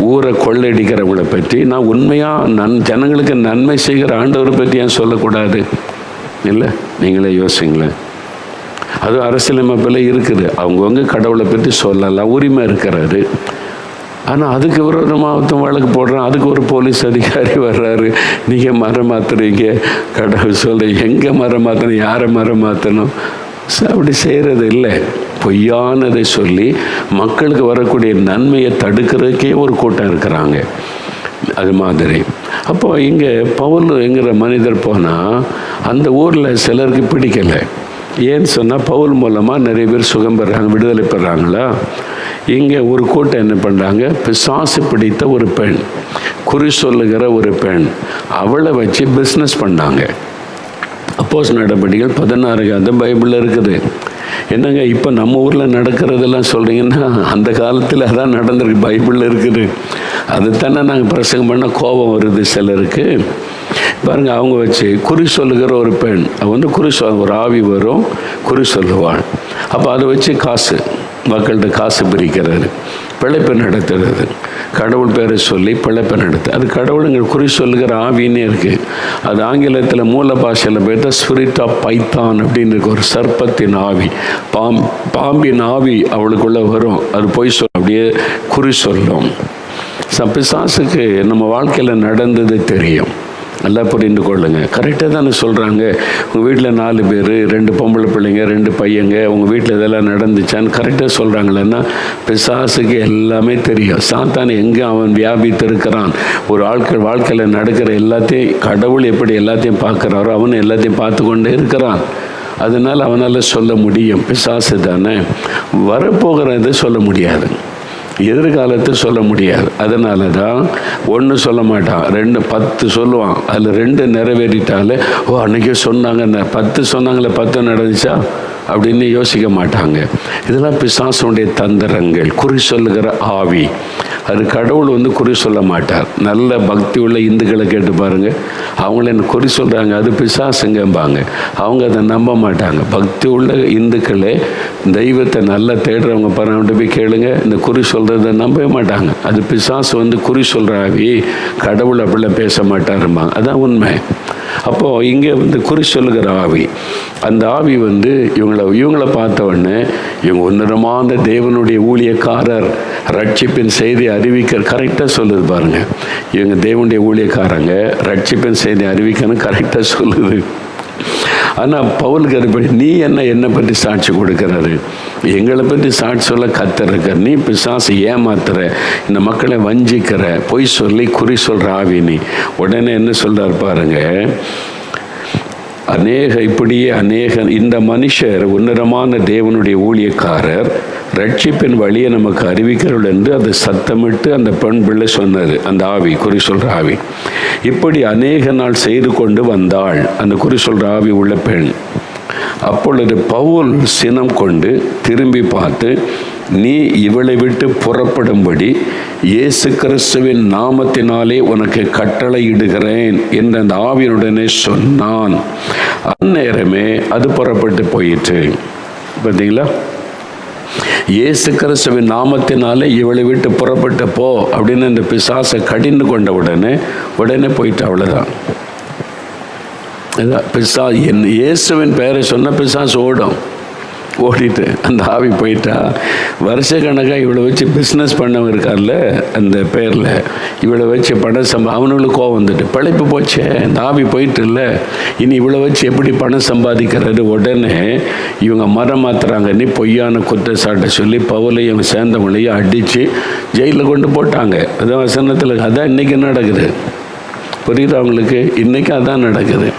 ஊரை கொள்ளையடிக்கிறவங்களை பற்றி நான் உண்மையாக ஜனங்களுக்கு நன்மை செய்கிற ஆண்டவரை பற்றி ஏன் சொல்லக்கூடாது? இல்லை, நீங்களே யோசிங்களேன். அதுவும் அரசியலமைப்பில் இருக்குது, அவங்கவுங்க கடவுளை பற்றி சொல்லலாம், உரிமை இருக்கிறாரு. ஆனால் அதுக்கு விரோதமாக வழக்கு போடுறான், அதுக்கு ஒரு போலீஸ் அதிகாரி வர்றாரு, நீங்கள் மரம் மாற்றுறீங்க, கடவுள் சொல்ல எங்கே மரம் மாற்றணும், யாரை மரம் மாற்றணும்? அப்படி செய்கிறது இல்லை. பொய்யானதை சொல்லி மக்களுக்கு வரக்கூடிய நன்மையை தடுக்கிறதுக்கே ஒரு கூட்டம் இருக்கிறாங்க. அது மாதிரி அப்போ இங்கே பவுலுங்கிற மனிதர் போனால் அந்த ஊரில் சிலருக்கு பிடிக்கலை. ஏன்னு சொன்னால் பவுல் மூலமாக நிறைய பேர் சுகம் பெறாங்க, விடுதலை பெறாங்களா? இங்கே ஒரு கூட்டம் என்ன பண்ணுறாங்க, பிசாசு பிடித்த ஒரு பெண், குறி சொல்லுகிற ஒரு பெண், அவளை வச்சு பிஸ்னஸ் பண்ணாங்க. அப்போஸ்தலர் நடபடிகள் 16 பைபிளில் இருக்குது. என்னங்க இப்போ நம்ம ஊரில் நடக்கிறதெல்லாம் சொல்கிறீங்கன்னா அந்த காலத்தில் அதான் நடந்திருக்கு, பைபிளில் இருக்குது. அது தானே நாங்கள் பிரசங்கம் பண்ண கோபம் வருது சிலருக்கு. பாருங்கள், அவங்க வச்சு குறி சொல்லுகிற ஒரு பெண், அவள் குறி ஒரு ஆவி வரும், குறி சொல்லுவாள். அப்போ அதை வச்சு காசு, மக்கள்கிட்ட காசு பிரிக்கிறது, பிழைப்பை நடத்துறது, கடவுள் பேரை சொல்லி பிழைப்பை நடத்து. அது கடவுளுங்க குறி சொல்லுகிற ஆவின்னே இருக்குது. அது ஆங்கிலத்தில் மூல பாஷையில் போய்ட்டா ஸ்பிரிட் ஆஃப் பைத்தான் அப்படின்னு இருக்கு, ஒரு சர்ப்பத்தின் ஆவி, பாம்பின் ஆவி அவளுக்குள்ளே வரும். அது போய் சொல்லும், அப்படியே குறி சொல்லும். பிசாசுக்கு நம்ம வாழ்க்கையில் நடந்தது தெரியும், நல்லா புரிந்து கொள்ளுங்க. கரெக்டாக தானே சொல்கிறாங்க. உங்கள் வீட்டில் 4 பேர், 2 பொம்பளை பிள்ளைங்க, 2 பையங்க, உங்கள் வீட்டில் இதெல்லாம் நடந்துச்சான்னு கரெக்டாக சொல்கிறாங்களேன்னா பிசாசுக்கு எல்லாமே தெரியும். சாத்தான் எங்கே அவன் வியாபித்திருக்கிறான், ஒரு வாழ்க்கையில் நடக்கிற எல்லாத்தையும் கடவுள் எப்படி எல்லாத்தையும் பார்க்குறாரோ அவன் எல்லாத்தையும் பார்த்து கொண்டே இருக்கிறான். அதனால் அவனால் சொல்ல முடியும். பிசாசு தானே, வரப்போகிறது சொல்ல முடியாது, எதிர்காலத்தை சொல்ல முடியாது. அதனால தான் 1 சொல்ல மாட்டான், 2 10 சொல்லுவான். அதில் 2 நிறைவேறிட்டாலே ஓ அன்றைக்கே சொன்னாங்க, 10 சொன்னாங்களே 10 நடந்துச்சா அப்படின்னு யோசிக்க மாட்டாங்க. இதெல்லாம் பிசாசுடைய தந்திரங்கள். குறி சொல்லுகிற ஆவி, அது கடவுள் குறி சொல்ல மாட்டார். நல்ல பக்தி உள்ள இந்துக்களை கேட்டு பாருங்கள், அவங்கள என்ன குறி சொல்கிறாங்க, அது பிசாசுங்கம்பாங்க. அவங்க அதை நம்ப மாட்டாங்க. பக்தி உள்ள இந்துக்களே தெய்வத்தை நல்லா தேடுறவங்க பாருங்க, போய் கேளுங்க, இந்த குறி சொல்கிறத நம்பவே மாட்டாங்க. அது பிசாசு குறி சொல்கிற ஆவி, கடவுள் அப்படிலாம் பேச மாட்டாரும்பாங்க. அதான் உண்மை. அப்போது இங்கே குறி சொல்லுகிற ஆவி, அந்த ஆவி இவங்களை பார்த்த உடனே இவங்க உன்னதமான தேவனுடைய ஊழியக்காரர், ரட்சிப்பின் செய்தி அறிவிக்கிற, கரெக்டாக சொல்லுது பாருங்க. இவங்க தேவனுடைய ஊழியக்காரங்க, ரட்சிப்பின் செய்தி அறிவிக்கணும், கரெக்டாக சொல்லுது. ஆனால் பவுலுக்கு அதுபடி நீ என்னை பற்றி சாட்சி கொடுக்குறாரு, எங்களை பற்றி சாட்சி சொல்ல கத்துருக்க, நீ பிசாசு ஏமாத்துற, இந்த மக்களை வஞ்சிக்கிற, பொய் சொல்லி குறி சொல்கிற ஆவி நீ. உடனே என்ன சொல்கிறார் பாருங்க, இப்படியே இந்த மனுஷர் உன்னதமான தேவனுடைய ஊழியக்காரர், ரட்சிப்பின் வழியை நமக்கு அறிவிக்கிறவள் என்று அது சத்தமிட்டு அந்த பெண் பிள்ளை சொன்னது. அந்த ஆவி, குறி சொல்கிற ஆவி இப்படி அநேக நாள் செய்து கொண்டு வந்தாள், அந்த குறி சொல்கிற ஆவி உள்ள பெண். அப்பொழுது பவுல் சினம் கொண்டு திரும்பி பார்த்து, நீ இவளை விட்டு புறப்படும்படி இயேசு கிறிஸ்துவின் நாமத்தினாலே உனக்கு கட்டளையிடுகிறேன் என்று அந்த ஆவியுடனே சொன்னான். அந்நேரமே அது புறப்பட்டு போயிற்று. பார்த்தீங்களா, இயேசு கிறிஸ்துவின் நாமத்தினாலே இவளை விட்டு புறப்பட்டு போ அப்படின்னு இந்த பிசாசை கடிந்து கொண்ட உடனே போயிட்டு. அவ்வளோதான். இயேசுவின் பெயரை சொன்ன பிசாசு ஓடும். ஓடிட்டு அந்த ஆவி போயிட்டா வருஷ கணக்காக இவளை வச்சு பிஸ்னஸ் பண்ணவங்க இருக்கார்ல அந்த பேரில் இவளை வச்சு பணம் அவனுங்களுக்கு கோவம் வந்துட்டு பிழைப்பு போச்சே, இந்த ஆவி போயிட்டு இல்லை, இனி இவளை வச்சு எப்படி பணம் சம்பாதிக்கிறது. உடனே இவங்க மரம் மாத்துறாங்கன்னு பொய்யான குற்றச்சாட்டை சொல்லி பவுலையும் சேர்ந்தவங்களையும் அடித்து ஜெயிலில் கொண்டு போட்டாங்க. அதான் வசனத்தில் அதான் இன்றைக்கி நடக்குது. புரியுது அவங்களுக்கு? இன்றைக்கி அதான் நடக்குது.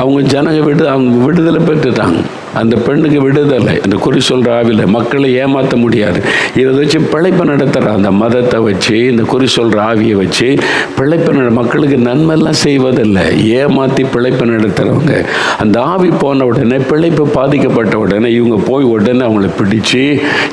அவங்க ஜனங்க அவங்க விடுதலை பெற்றுட்டாங்க. அந்த பெண்ணுக்கு விடுதலை. இந்த குறி சொல்கிற ஆவியில் மக்களை ஏமாற்ற முடியாது. இதை வச்சு பிழைப்பை நடத்துகிற அந்த மதத்தை வச்சு இந்த குறி சொல்கிற ஆவியை வச்சு பிழைப்பை மக்களுக்கு நன்மையெல்லாம் செய்வதில்லை, ஏமாற்றி பிழைப்பை நடத்துகிறவங்க. அந்த ஆவி போன உடனே பிழைப்பு பாதிக்கப்பட்ட உடனே இவங்க போய் உடனே அவங்கள பிடிச்சி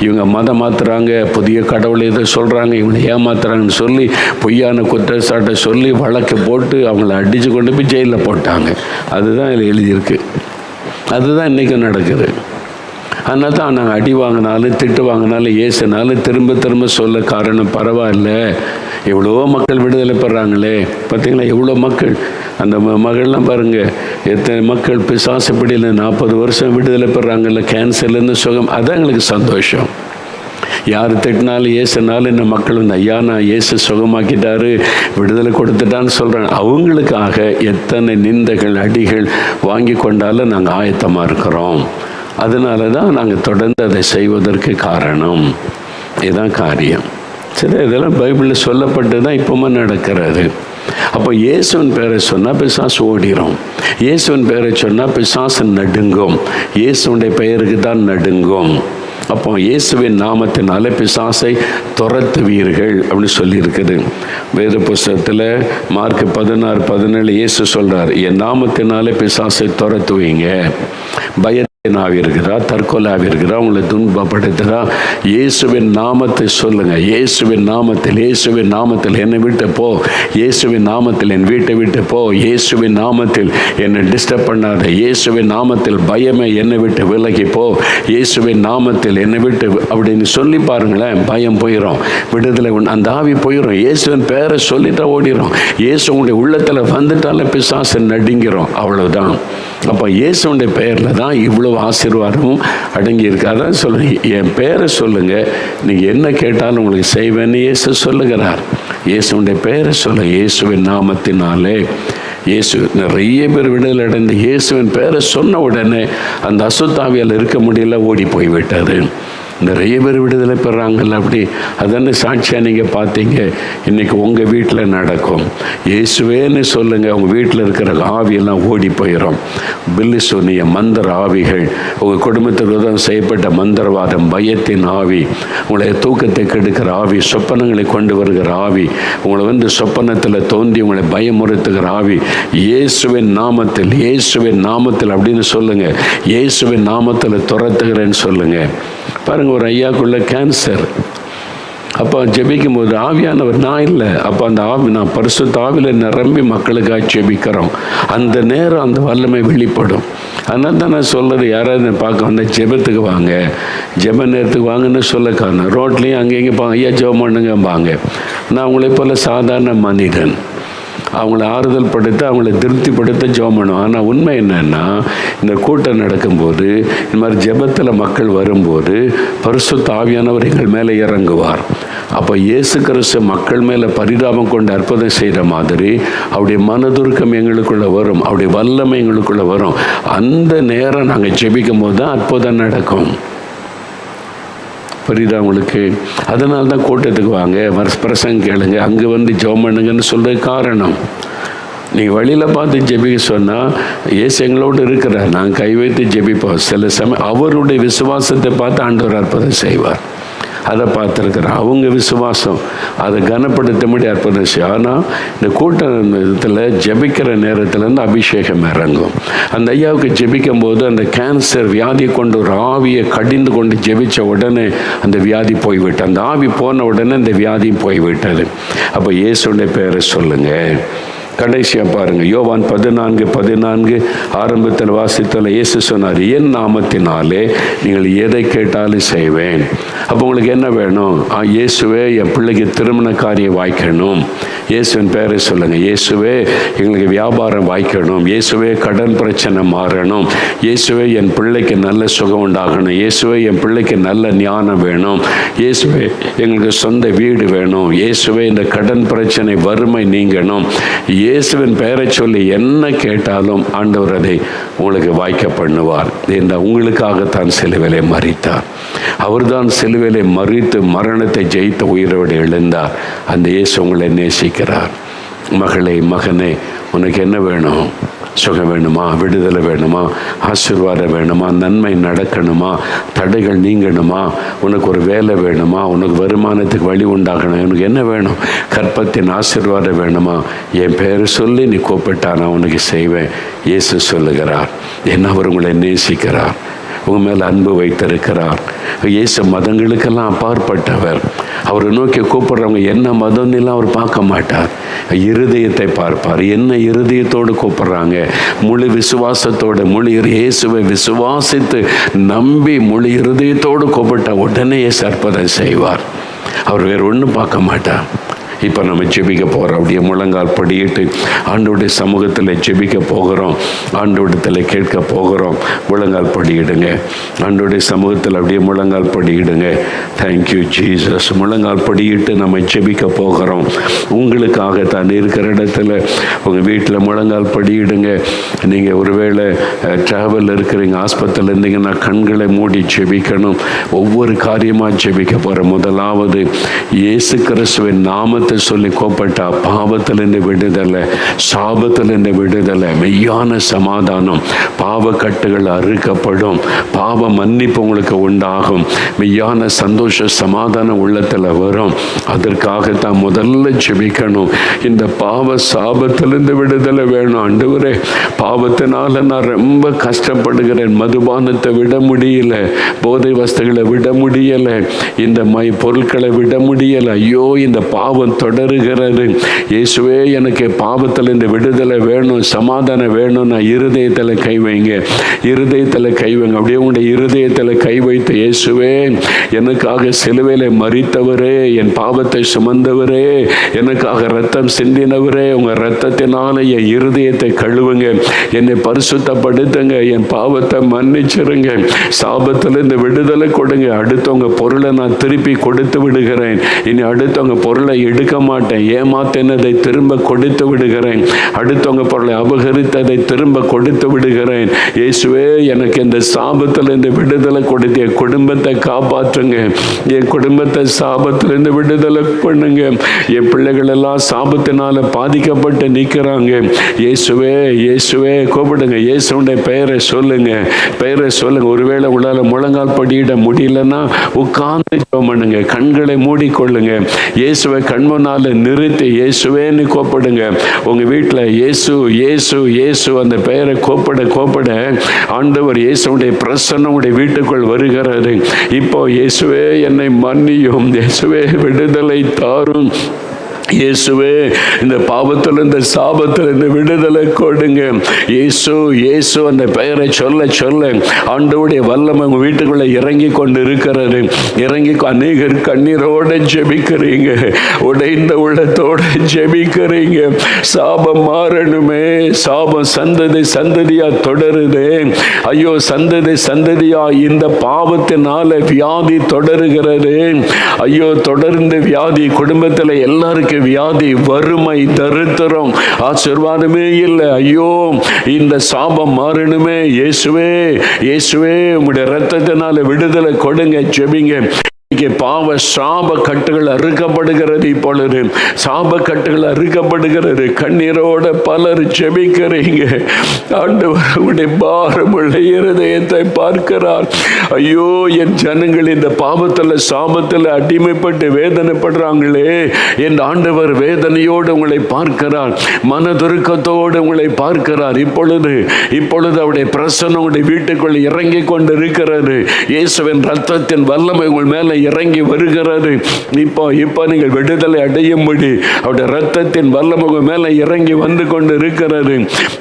இவங்க மதம் மாற்றுறாங்க, புதிய கடவுளை இதை சொல்கிறாங்க, இவங்களை ஏமாத்துறாங்கன்னு சொல்லி பொய்யான குற்றச்சாட்டை சொல்லி வழக்கு போட்டு அவங்கள அடித்து கொண்டு போய் ஜெயிலில் போட்டாங்க. அதுதான் இதில் எழுதியிருக்கு. அதுதான் இன்றைக்கும் நடக்குது. அதனால தான் நாங்கள் அடி வாங்கினாலும் திட்டு வாங்கினாலும் ஏசினாலும் திரும்ப திரும்ப சொல்ல காரணம், பரவாயில்ல, எவ்வளோ மக்கள் விடுதலை பெறாங்களே. பார்த்திங்களா எவ்வளோ மக்கள். அந்த மகள்லாம் பாருங்கள், எத்தனை மக்கள் பிசாசு பிடியில் 40 வருஷம் விடுதலை பெறாங்கல்ல, கேன்சர்லேருந்து சுகம். அதான் எங்களுக்கு சந்தோஷம். யார் திட்டினாலும் ஏசுனாலும் இந்த மக்கள் வந்து ஐயா நான் இயேசு சுகமாக்கிட்டாரு, விடுதலை கொடுத்துட்டான்னு சொல்கிறாங்க. அவங்களுக்காக எத்தனை நிந்தைகள் அடிகள் வாங்கி கொண்டாலும் நாங்கள் ஆயத்தமாக இருக்கிறோம். அதனால தான் நாங்கள் தொடர்ந்து அதை செய்வதற்கு காரணம். இதுதான் காரியம். சரி, இதெல்லாம் பைபிளில் சொல்லப்பட்டு தான் இப்போவும் நடக்கிறது. அப்போ இயேசுவின் பேரை சொன்னால் பிசாசு ஓடிடும். இயேசுவின் பேரை சொன்னால் பிசாசு நடுங்கும். இயேசுடைய பெயருக்கு தான் நடுங்கும். அப்போ இயேசுவின் நாமத்தினாலே பிசாசை துரத்துவீர்கள் அப்படின்னு சொல்லியிருக்குது வேத புஸ்தகத்தில். மார்க் 16:17 இயேசு சொல்கிறார், என் நாமத்தினாலே பிசாசை துரத்துவீங்க. ஆவி இருக்கிறா, தற்கொலை ஆவி இருக்கிறா, உங்களை துன்பப்படுத்துகிறா, இயேசுவின் நாமத்தை சொல்லுங்கள். இயேசுவின் நாமத்தில், இயேசுவின் நாமத்தில் என்னை விட்டு போ, இயேசுவின் நாமத்தில் என் வீட்டை விட்டு போ, இயேசுவின் நாமத்தில் என்னை டிஸ்டர்ப் பண்ணாத, இயேசுவின் நாமத்தில் பயமே என்னை விட்டு விலகி போ, இயேசுவின் நாமத்தில் என்னை விட்டு அப்படின்னு சொல்லி பாருங்களேன். பயம் போயிடும், விடுதலை அந்த ஆவி போயிடும். இயேசுவின் பேரை சொல்லிட்டா ஓடிடும். இயேசு உங்களுடைய உள்ளத்தில் வந்துட்டாலே பிசாசு நடுங்கிறோம். அவ்வளவுதான். அப்போ இயேசுடைய பெயரில் தான் இவ்வளோ ஆசீர்வாதமும் அடங்கி இருக்கு. அதான் சொல்லுங்க, என் பேரை சொல்லுங்க, நீங்கள் என்ன கேட்டாலும் உங்களுக்கு செய்வேன்னு இயேசு சொல்லுகிறார். இயேசுடைய பெயரை சொல்லுங்க. இயேசுவின் நாமத்தினாலே இயேசு நிறைய பேர் விடுதலை அடைந்து இயேசுவின் பேரை சொன்ன உடனே அந்த அசுத்தாவியால் இருக்க முடியல, ஓடி போய்விட்டது. நிறைய பேர் விடுதலை பெறாங்கல்ல. அப்படி அதானே சாட்சியாக நீங்கள் பார்த்தீங்க. இன்றைக்கி உங்கள் வீட்டில் நடக்கும். இயேசுவேன்னு சொல்லுங்கள், உங்கள் வீட்டில் இருக்கிற ஆவியெல்லாம் ஓடி போயிடும். பில்லி சொன்னிய மந்திர ஆவிகள், உங்கள் குடும்பத்துக்கு உதவி செய்யப்பட்ட மந்திரவாதம், பயத்தின் ஆவி, உங்களை தூக்கத்தை கெடுக்கிற ஆவி, சொப்பனங்களை கொண்டு வருகிற ஆவி, உங்களை வந்து சொப்பனத்தில் தோன்றி உங்களை பயமுறுத்துகிற ஆவி, இயேசுவின் நாமத்தில், இயேசுவின் நாமத்தில் அப்படின்னு சொல்லுங்கள். இயேசுவின் நாமத்தில் துரத்துகிறேன்னு சொல்லுங்கள். பாருங்கள், ஒரு ஐயாக்குள்ள கேன்சர். அப்போ ஜெபிக்கும் போது ஆவியானவர் நான் இல்லை, அப்போ அந்த ஆவி நான் பரிசுத்த ஆவியில் நிரம்பி மக்களுக்காக ஜெபிக்கிறோம். அந்த நேரம் அந்த வல்லமை வெளிப்படும். அதனால தான் நான் சொல்கிறது, யாராவது பார்க்க வந்தால் ஜெபத்துக்கு வாங்க, ஜெப நேரத்துக்கு வாங்கன்னு சொல்ல காரணம். ரோட்லேயும் அங்கே இங்கே ஐயா ஜெபம் பண்ணுங்கம்பாங்க. நான் அவங்களே போல் சாதாரண மனிதன், அவங்கள ஆறுதல் படுத்த, அவங்கள திருப்திப்படுத்த ஜெபம் பண்ணுவோம். ஆனால் உண்மை என்னன்னா, இந்த கூட்டம் நடக்கும்போது, இந்த மாதிரி ஜெபத்தில் மக்கள் வரும்போது பரிசுத்த ஆவியானவர் எங்கள் மேலே இறங்குவார். அப்போ இயேசு கிறிஸ்து மக்கள் மேலே பரிதாபம் கொண்டு அற்புதம் செய்கிற மாதிரி அவருடைய மனதுருக்கம் எங்களுக்குள்ளே வரும், அவருடைய வல்லமை எங்களுக்குள்ளே வரும். அந்த நேரம் நாங்கள் ஜெபிக்கும் போது தான் அற்புதம் நடக்கும். புரியுதா உங்களுக்கு? அதனால தான் கூட்டத்துக்கு வாங்க, பிரசங்கம் கேளுங்க, அங்கே வந்து ஜெபம் பண்ணுங்கன்னு சொல்கிறது காரணம். நீங்கள் வழியில் பார்த்து ஜெபிக்க சொன்னால் இயேசு எங்களோடு இருக்கிறார், நாங்கள் கை வைத்து ஜெபிப்போம். சில சமயம் அவருடைய விசுவாசத்தை பார்த்து ஆண்டவர் அற்புதம் செய்வார். அதை பார்த்துருக்குறேன். அவங்க விசுவாசம் அதை கனப்படுத்த முடிய அற்புதம் செய்யும். ஆனால் இந்த கூட்டத்தில் ஜெபிக்கிற நேரத்துலேருந்து அபிஷேகம் இறங்கும். அந்த ஐயாவுக்கு ஜெபிக்கும் போது அந்த கேன்சர் வியாதியை கொண்டு ஒரு ஆவியை கடிந்து கொண்டு ஜெபித்த உடனே அந்த வியாதி போய்விட்டு, அந்த ஆவி போன உடனே அந்த வியாதியும் போய்விட்டது. அப்போ இயேசுடைய பேரை சொல்லுங்கள். கடைசியாக பாருங்கள், யோவான் 14:14 ஆரம்பத்தில் வாசித்தல இயேசு சொன்னார், என் நாமத்தினாலே நீங்கள் எதை கேட்டாலும் செய்வேன். அப்போ உங்களுக்கு என்ன வேணும்? இயேசுவே என் பிள்ளைக்கு திருமண காரியம் வாய்க்கணும், இயேசுவின் பெயரை சொல்லுங்கள். இயேசுவே எங்களுக்கு வியாபாரம் வாய்க்கணும், இயேசுவே கடன் பிரச்சனை மாறணும், இயேசுவே என் பிள்ளைக்கு நல்ல சுகம் உண்டாகணும், இயேசுவே என் பிள்ளைக்கு நல்ல ஞானம் வேணும், இயேசுவே எங்களுக்கு சொந்த வீடு வேணும், இயேசுவே இந்த கடன் பிரச்சனை வறுமை நீங்கணும். இயேசுவின் பெயரை சொல்லி என்ன கேட்டாலும் ஆண்டவர் அதை உங்களுக்கு வாய்க்க பண்ணுவார். இந்த உங்களுக்காகத்தான் சிலுவையிலே மரித்தார். அவர்தான் சிலுவையிலே மரித்து மரணத்தை ஜெயித்த உயிரோடு எழுந்தார். அந்த இயேசு உங்களை நேசிக்கிறார். மகளே, மகனே, உனக்கு என்ன வேணும்? சுகம் வேணுமா? விடுதலை வேணுமா? ஆசீர்வாதம் வேணுமா? நன்மை நடக்கணுமா? தடைகள் நீங்கணுமா? உனக்கு ஒரு வேலை வேணுமா? உனக்கு வருமானத்துக்கு வழி உண்டாகணும்? உனக்கு என்ன வேணும்? கற்பத்தின் ஆசீர்வாதம் வேணுமா? என் பெயரை சொல்லி நீ கூப்பிட்டா நான் உனக்கு செய்வேன். இயேசு சொல்லுகிறார். என்ன அவர் உங்களை நேசிக்கிறார், உங்கள் மேலே அன்பு வைத்திருக்கிறார். இயேசு மதங்களுக்கெல்லாம் அப்பாற்பட்டவர். அவரை நோக்கி கூப்பிட்றவங்க என்ன மதம்லாம் அவர் பார்க்க மாட்டார், இருதயத்தை பார்ப்பார். என்ன இருதயத்தோடு கூப்பிட்றாங்க, முழு விசுவாசத்தோடு, முழு இயேசுவை விசுவாசித்து நம்பி முழு இருதயத்தோடு கூப்பிட்ட உடனே அற்புதம் செய்வார். அவர் வேறு ஒன்றும் பார்க்க மாட்டார். இப்போ நம்ம ஜெபிக்க போகிறோம். அப்படியே முழங்கால் படியிட்டு ஆண்டோடைய சமூகத்தில் ஜெபிக்க போகிறோம். ஆண்டோடத்தில் கேட்க போகிறோம். முழங்கால் படியிடுங்க. ஆண்டோடைய சமூகத்தில் அப்படியே முழங்கால் படியிடுங்க. Thank you Jesus. முழங்கால் படியிட்டு நம்ம ஜெபிக்க போகிறோம். உங்களுக்காக தான் இருக்கிற இடத்துல உங்கள் வீட்டில் முழங்கால் படியிடுங்க. நீங்கள் ஒருவேளை ட்ராவலில் இருக்கிறீங்க, ஆஸ்பத்திரியில் இருந்தீங்கன்னா கண்களை மூடி ஜெபிக்கணும். ஒவ்வொரு காரியமாக ஜெபிக்க போகிறோம். முதலாவது இயேசு கிறிஸ்துவின் நாமத்தை சொல்லி கோப்பட்டா பாவத்திலிருந்து விடுதலை, சாபத்திலிருந்து விடுதலை, மெய்யான சமாதானம், பாவ கட்டுகள் அறுக்கப்படும், பாவ மன்னிப்பு உங்களுக்கு உண்டாகும், மெய்யான சந்தோஷ சமாதானம் உள்ளத்தில் வரும். அதற்காகத்தான் முதல்ல ஜெபிக்கணும். இந்த பாவ சாபத்திலிருந்து விடுதலை வேணும். ஆண்டவரே, பாவத்தினால நான் ரொம்ப கஷ்டப்படுகிறேன், மதுபானத்தை விட முடியல, போதை வஸ்துகளை விட முடியல, இந்த பொருட்களை விட முடியல, ஐயோ இந்த பாவம் தொடருகிறது. இயேசுவே எனக்கு பாவத்திலிருந்து விடுதலை வேணும், சமாதானம் வேணும். நான் இருதயத்தில் கை வைங்க, இருதயத்தில் கை வைங்க. அப்படியே உங்களுடைய இருதயத்தில் கை வைத்து, இயேசுவே எனக்காக சிலுவையிலே மரித்தவரே, என் பாவத்தை சுமந்தவரே, எனக்காக ரத்தம் சிந்தினவரே, உங்கள் ரத்தத்தினால என் இருதயத்தை கழுவுங்க, என்னை பரிசுத்தப்படுத்துங்க, என் பாவத்தை மன்னிச்சிருங்க, சாபத்திலிருந்து விடுதலை கொடுங்க. அடுத்தவங்க பொருளை நான் திருப்பி கொடுத்து விடுகிறேன். இனி அடுத்தவங்க பொருளை எடுக்க மாட்டேன். ஏமாத்தினதை திரும்ப கொடுத்து விடுகிறேன். அடுத்தவங்க பொருளை அபகரித்ததை திரும்ப கொடுத்து விடுகிறேன். இயேசுவே எனக்கு இந்த சாபத்திலிருந்து விடுதலை கொடுத்து என் குடும்பத்தை காப்பாற்றுங்க, என் குடும்பத்தை சாபத்திலிருந்து விடுதலை பண்ணுங்க. என் பிள்ளைகள் எல்லாம் சாபத்தினால பாதிக்கப்பட்டு நிற்கிறாங்க. இயேசுவே, இயேசுவே கூப்பிடுங்க. இயேசுடைய பெயரை சொல்லுங்க, பெயரை சொல்லுங்க. ஒருவேளை உங்களால் முழங்கால் படியிட முடியலன்னா உட்கார்ந்து ஜெபம் பண்ணுங்க, கண்களை மூடிக்கொள்ளுங்க. இயேசுவை கண்முன்னால நிறுத்தி இயேசுவேன்னு கூப்பிடுங்க. உங்க வீட்டில் இயேசு இயேசு இயேசு அந்த பெயரை கூப்பிட ஆண்டவர் இயேசுடைய பிரசன்னம் உடைய வீட்டுக்குள் வருகிறது. இப்போ இயேசுவே என்னை மன்னியும், இயேசுவே விடுதலை தாரும், இயேசுவே இந்த பாவத்திலிருந்து சாபத்திலிருந்து விடுதலை கொடுங்க. இயேசு இயேசு அந்த பெயரை சொல்ல சொல்ல ஆண்டவருடைய வல்லமை உங்கள் வீட்டுக்குள்ளே இறங்கி கொண்டு இருக்கிறது. இறங்கி அநேகர் கண்ணீரோடு ஜெபிக்கிறீங்க, உடைந்த உள்ளத்தோடு ஜெபிக்கிறீங்க. சாபம் மாறணுமே, சாபம் சந்ததி சந்ததியா தொடருது. ஐயோ சந்ததி சந்ததியா இந்த பாவத்தினால வியாதி தொடருகிறது. ஐயோ தொடர்ந்து வியாதி, குடும்பத்தில் எல்லாருக்கும் வியாதி, வறுமை, தரித்திரம், ஆசீர்வாதமே இல்லை. ஐயோ இந்த சாபம் மாறணுமே. இயேசுவே இயேசுவே உம்முடைய இரத்தத்தினால விடுதலை கொடுங்க. ஜெபிங்க. பாவ சாப கட்டுகள் அறுக்கப்படுகிறது. இப்பொழுது சாப கட்டுகள் அறுக்கப்படுகிறது. கண்ணீரோட பலர் ஜெபிக்கிறீங்க. ஆண்டவருடைய பாரமுள்ள இருதயத்தை பார்க்கிறார். ஐயோ என் ஜனங்கள் இந்த பாவத்தில் சாபத்தில் அடிமைப்பட்டு வேதனைப்படுறாங்களே. என் ஆண்டவர் வேதனையோடு உங்களை பார்க்கிறார், மனதுருக்கத்தோடு உங்களை பார்க்கிறார். இப்பொழுது அவருடைய பிரசன்னம் உங்களுடைய வீட்டுக்குள் இறங்கி கொண்டு இருக்கிறது. இயேசுவின் ரத்தத்தின் வல்லமை உங்கள் மேலே இறங்கி வருகிறது. இப்போ நீங்கள் விடுதலை அடையும்படி அவருடைய இரத்தத்தின் வல்லமை மேலே இறங்கி வந்து கொண்டு இருக்கிறது.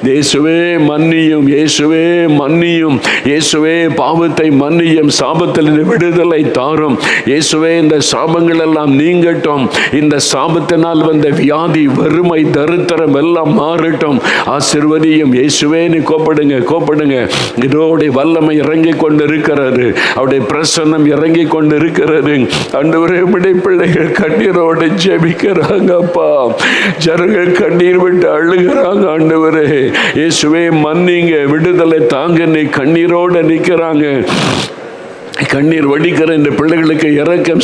இயேசுவே மன்னியும், இயேசுவே மன்னியும், இயேசுவே பாவத்தை மன்னியும், சாபத்தில் விடுதலை தாரும் இயேசுவே. இந்த சாபங்கள் எல்லாம் நீங்கட்டும். இந்த சாபத்தினால் வந்த வியாதி, வறுமை, தரித்திரம் எல்லாம் மாறட்டும். ஆசீர்வதியும் இயேசுவே. நீ கோப்படுங்க. இதோடைய வல்லமை இறங்கி கொண்டு இருக்கிறது. அவருடைய பிரசன்னம் இறங்கி கொண்டு இருக்கிறது. ஆண்டவரே, உம்முடைய பிள்ளைகள் கண்ணீரோடு ஜெபிக்கிறாங்க அப்பா. ஜனங்கள் கண்ணீர் விட்டு அழுகிறாங்க. ஆண்டவரே இயேசுவே மன்னிங்க, விடுதலை தாங்க. நீ கண்ணீரோடு நிற்கிறாங்க. கண்ணீர் வடிக்கிற இந்த பிள்ளைகளுக்கு இரக்கம்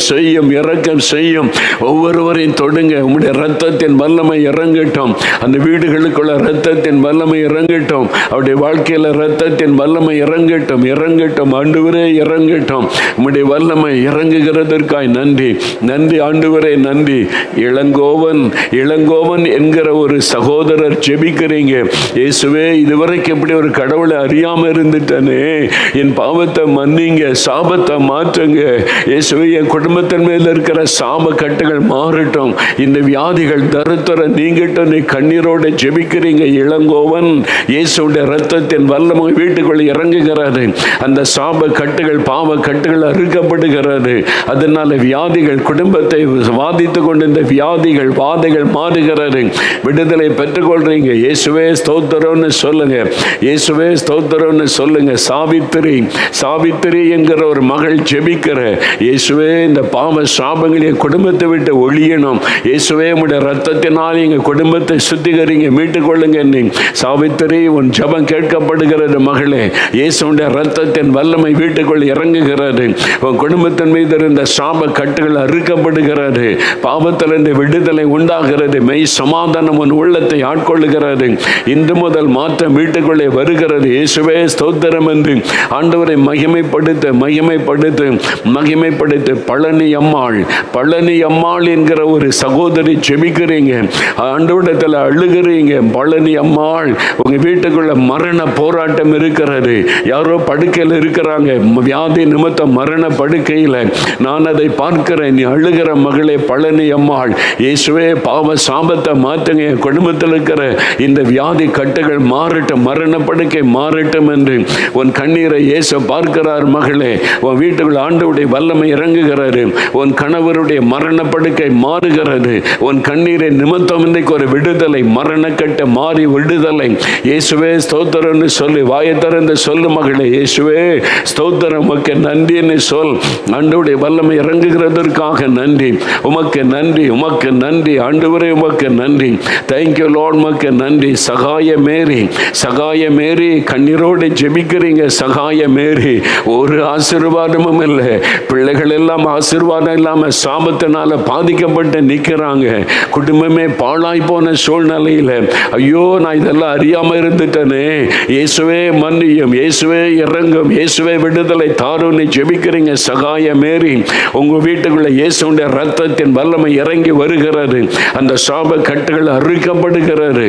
செய்யும். ஒவ்வொருவரையும் தொடுங்க. உம்முடைய இரத்தத்தின் வல்லமை இறங்கட்டும். அந்த வீடுகளுக்குள்ள இரத்தத்தின் வல்லமை இறங்கட்டும். அவருடைய வாழ்க்கையில் இரத்தத்தின் வல்லமை இறங்கட்டும். ஆண்டவரே இறங்கட்டும். உம்முடைய வல்லமை இறங்குகிறதற்காய் நன்றி ஆண்டவரே, நன்றி. இளங்கோவன் என்கிற ஒரு சகோதரர் ஜெபிக்கிறீங்க. இயேசுவே, இதுவரைக்கும் எப்படி ஒரு கடவுளை அறியாம இருந்துட்டனே, என் பாவத்தை மன்னிங்க, சாபத்தை மாற்றுங்க இயேசுவே. என் குடும்பத்தின் மேல இருக்கிற சாப கட்டுகள் மாறட்டும். இந்த வியாதிகள் தரித்திரம் நீங்கட்டும். நீ கண்ணீரோடு ஜெபிக்கிறீங்க. இளங்கோவன் இயேசுடைய இரத்தத்தின் வல்லமை வீட்டுக்குள்ள இறங்குகிறது. அந்த சாப கட்டுகள், பாவ கட்டுகள் அறுக்கப்படுகிறது. அதனால வியாதிகள் குடும்பத்தை வாதித்து கொண்டு இந்த வியாதிகள், வாதைகள் மாறுகிறது. விடுதலை பெற்றுக்கொள்றீங்க. இயேசுவே ஸ்தோத்திரம்னு சொல்லுங்க. இயேசுவே ஸ்தோத்திரம்னு சொல்லுங்க. சாவித்திரி என்கிற ஒரு மகள் ஜெபிக்கிற இயேசுவே, இந்த பாவ சாபங்களை குடும்பத்தை விட்டு ஒழியணும். இயேசுவே, உம்முடைய ரத்தத்தினால் எங்க குடும்பத்தை சுத்திகரிங்க, மீட்டுக்கொள்ளுங்க. சாவித்திரி, உன் ஜெபம் கேட்கப்படுகிறது மகளே. இயேசுடைய ரத்தத்தின் வல்லமை வீட்டுக்குள் இறங்குகிறது. உன் குடும்பத்தின் மீது இருந்த சாப கட்டுகள் அறுக்கப்படுகிறது. பாவத்திலிருந்து விடுதலை உண்டாகிறது. மெய் சமாதானம் உன் உள்ளத்தை ஆட்கொள்ளுகிறது. இன்று முதல் மாற்றம் வீட்டுக்குள்ளே வருகிறது. இயேசுவே ஸ்தோத்திரம் என்று ஆண்டவரை மகிமைப்படுத்து. பழனி அம்மாள் என்கிற ஒரு சகோதரி ஜெபிக்கிறீங்க. ஆண்டவரிடத்தில் அழுகிறீங்க. பழனி அம்மாள், உங்க வீட்டுக்குள்ள மரண போராட்டம் இருக்கிறது. யாரோ படுக்கையில் இருக்கிறாங்க, வியாதி நிமித்தம் மரண படுக்கையில். நான் அதை பார்க்கிறேன். நீ அழுகிற மகளே பழனி அம்மாள், இயேசுவே பாவ சாபத்தை மாற்றுங்க. குடும்பத்தில் இருக்கிற இந்த வியாதி கட்டுகள் மாறட்டும், மரண படுக்கை மாறட்டும் என்று உன் கண்ணீரை இயேசு பார்க்கிறார் மகளே. உன் வீட்டுக்குள் ஆண்டவருடைய வல்லமை இறங்குகிறது. உன் கணவருடைய மரண படுக்கை மாறுகிறது. உன் கண்ணீரை நிமித்தம் இன்றைக்கு ஒரு விடுதலை, மரணக்கட்ட மாறி விடுதலை. இயேசுவே ஸ்தோத்திரம்னு சொல்லி வாயை திறந்து சொல்லு மகளே. இயேசுவே ஸ்தோத்திரம், உமக்கு நன்றின்னு சொல். ஆண்டவருடைய வல்லமை இறங்குகிறதற்காக நன்றி. உமக்கு நன்றி ஆண்டவரே, உமக்கு நன்றி. தேங்க்யூ லார்ட், உமக்கு நன்றி. சகாய மேரி கண்ணீரோடு ஜெபிக்கிறீங்க. சகாய மேரி, ஒரு ஆசீர்வாதமும் இல்லை. பிள்ளைகள் எல்லாம் ஆசீர்வாதம் இல்லாமல் சாபத்தினால பாதிக்கப்பட்டு நிற்கிறாங்க. குடும்பமே பாழாய் போன சூழ்நிலையில் ஐயோ நான் இதெல்லாம் அறியாமல் இருந்துட்டேனே. இயேசுவே மன்னியும், இயேசுவே இறங்கும், இயேசுவே விடுதலை தாருன்னு ஜெபிக்கிறீங்க. சகாய மேரி, உங்க வீட்டுக்குள்ள இயேசுடைய ரத்தத்தின் வல்லமை இறங்கி வருகிறது. அந்த சாப கட்டுகள் அறுக்கப்படுகிறது.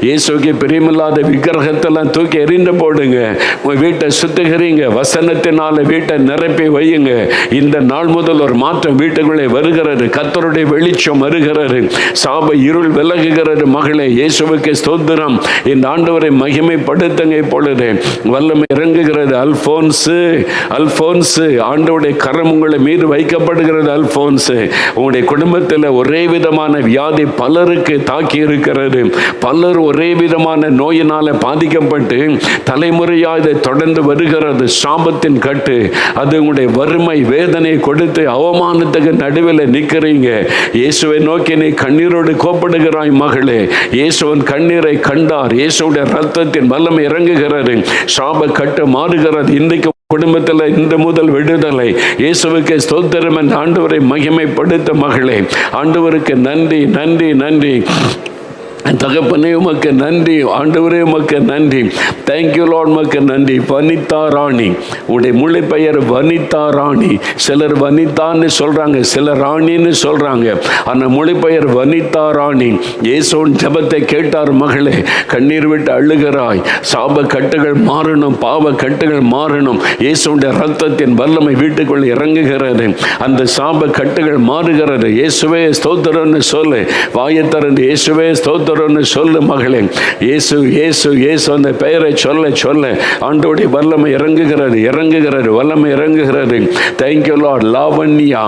இயேசுக்கு பிரியமில்லாத விக்கிரகத்தெல்லாம் தூக்கி எறிந்து போடுங்க. உங்க வீட்டை சுத்துகிறீங்க. வசனத்தினால வீட்டை நிரப்பி வையுங்க. இந்த நாள் முதல் ஒரு மாற்றம் வீட்டுக்குள்ளே வருகிறது. கர்த்தருடைய வெளிச்சம் வருகிறது. சாப இருள் விலகுகிறது மகளே. இயேசுவுக்கு ஸ்தோத்திரம். இந்த ஆண்டவரை மகிமைப்படுத்துங்க. இப்பொழுது வல்லமை இறங்குகிறது. அல்போன்ஸ், ஆண்டவருடைய கரம் உங்களை மீது வைக்கப்படுகிறது. அல்போன்ஸ், உங்களுடைய குடும்பத்தில் ஒரே விதமான வியாதி பலருக்கு தாக்கி இருக்கிறது. பலர் ஒரே விதமான நோயினால பாதிக்கப்பட்டு தலைமுறையாக இதை தொடர்ந்து வருகிறது. சாபத்தின் கட்டு, அது உங்களுடைய வறுமை வேதனை கொடுத்து அவமானத்துக்கு நடுவில் நிற்கிறீங்க. இயேசுவை நோக்கி நீ கண்ணீரோடு கோப்படுகிறாய் மகளே. இயேசுவின் கண்ணீரை கண்டார். இயேசுடைய ரத்தத்தின் வல்லமை இறங்குகிறது. சாப கட்டு மாறுகிறது. இன்றைக்கு குடும்பத்தில் இந்த முதல் விடுதலை. இயேசுவுக்கு ஸ்தோத்திரம் என்ற ஆண்டவரை மகிமைப்படுத்த மகளே. ஆண்டவருக்கு நன்றி. தகப்பனே உமக்கு நன்றி, ஆண்டவரே உமக்கு நன்றி. தேங்க்யூ லார்ட், உமக்கு நன்றி. வனிதா ராணி, உடைய மொழி பெயர் வனிதா ராணி. சிலர் வனிதான்னு சொல்றாங்க, சிலர் ராணின்னு சொல்றாங்க. ஆனால் மொழி பெயர் வனிதா ராணி. இயேசுவின் ஜெபத்தை கேட்டார். மகளே, கண்ணீர் விட்டு அழுகிறாய். சாப கட்டுகள் மாறணும், பாவ கட்டுகள் மாறணும். இயேசுடைய ரத்தத்தின் வல்லமை வீட்டுக்குள் இறங்குகிறது. அந்த சாப கட்டுகள் மாறுகிறது. இயேசுவே ஸ்தோத்திரம்னு சொல்லு. வாயை திறந்து இயேசுவே ஸ்தோத்திரம் சொல்லு மகளே. இயேசு இயேசு இயேசு அந்த பெயரை சொல்ல சொல்ல ஆண்டவருடைய வல்லமை இறங்குகிறது, இறங்குகிறது, வல்லமை இறங்குகிறது. Thank you Lord. லாவண்யா,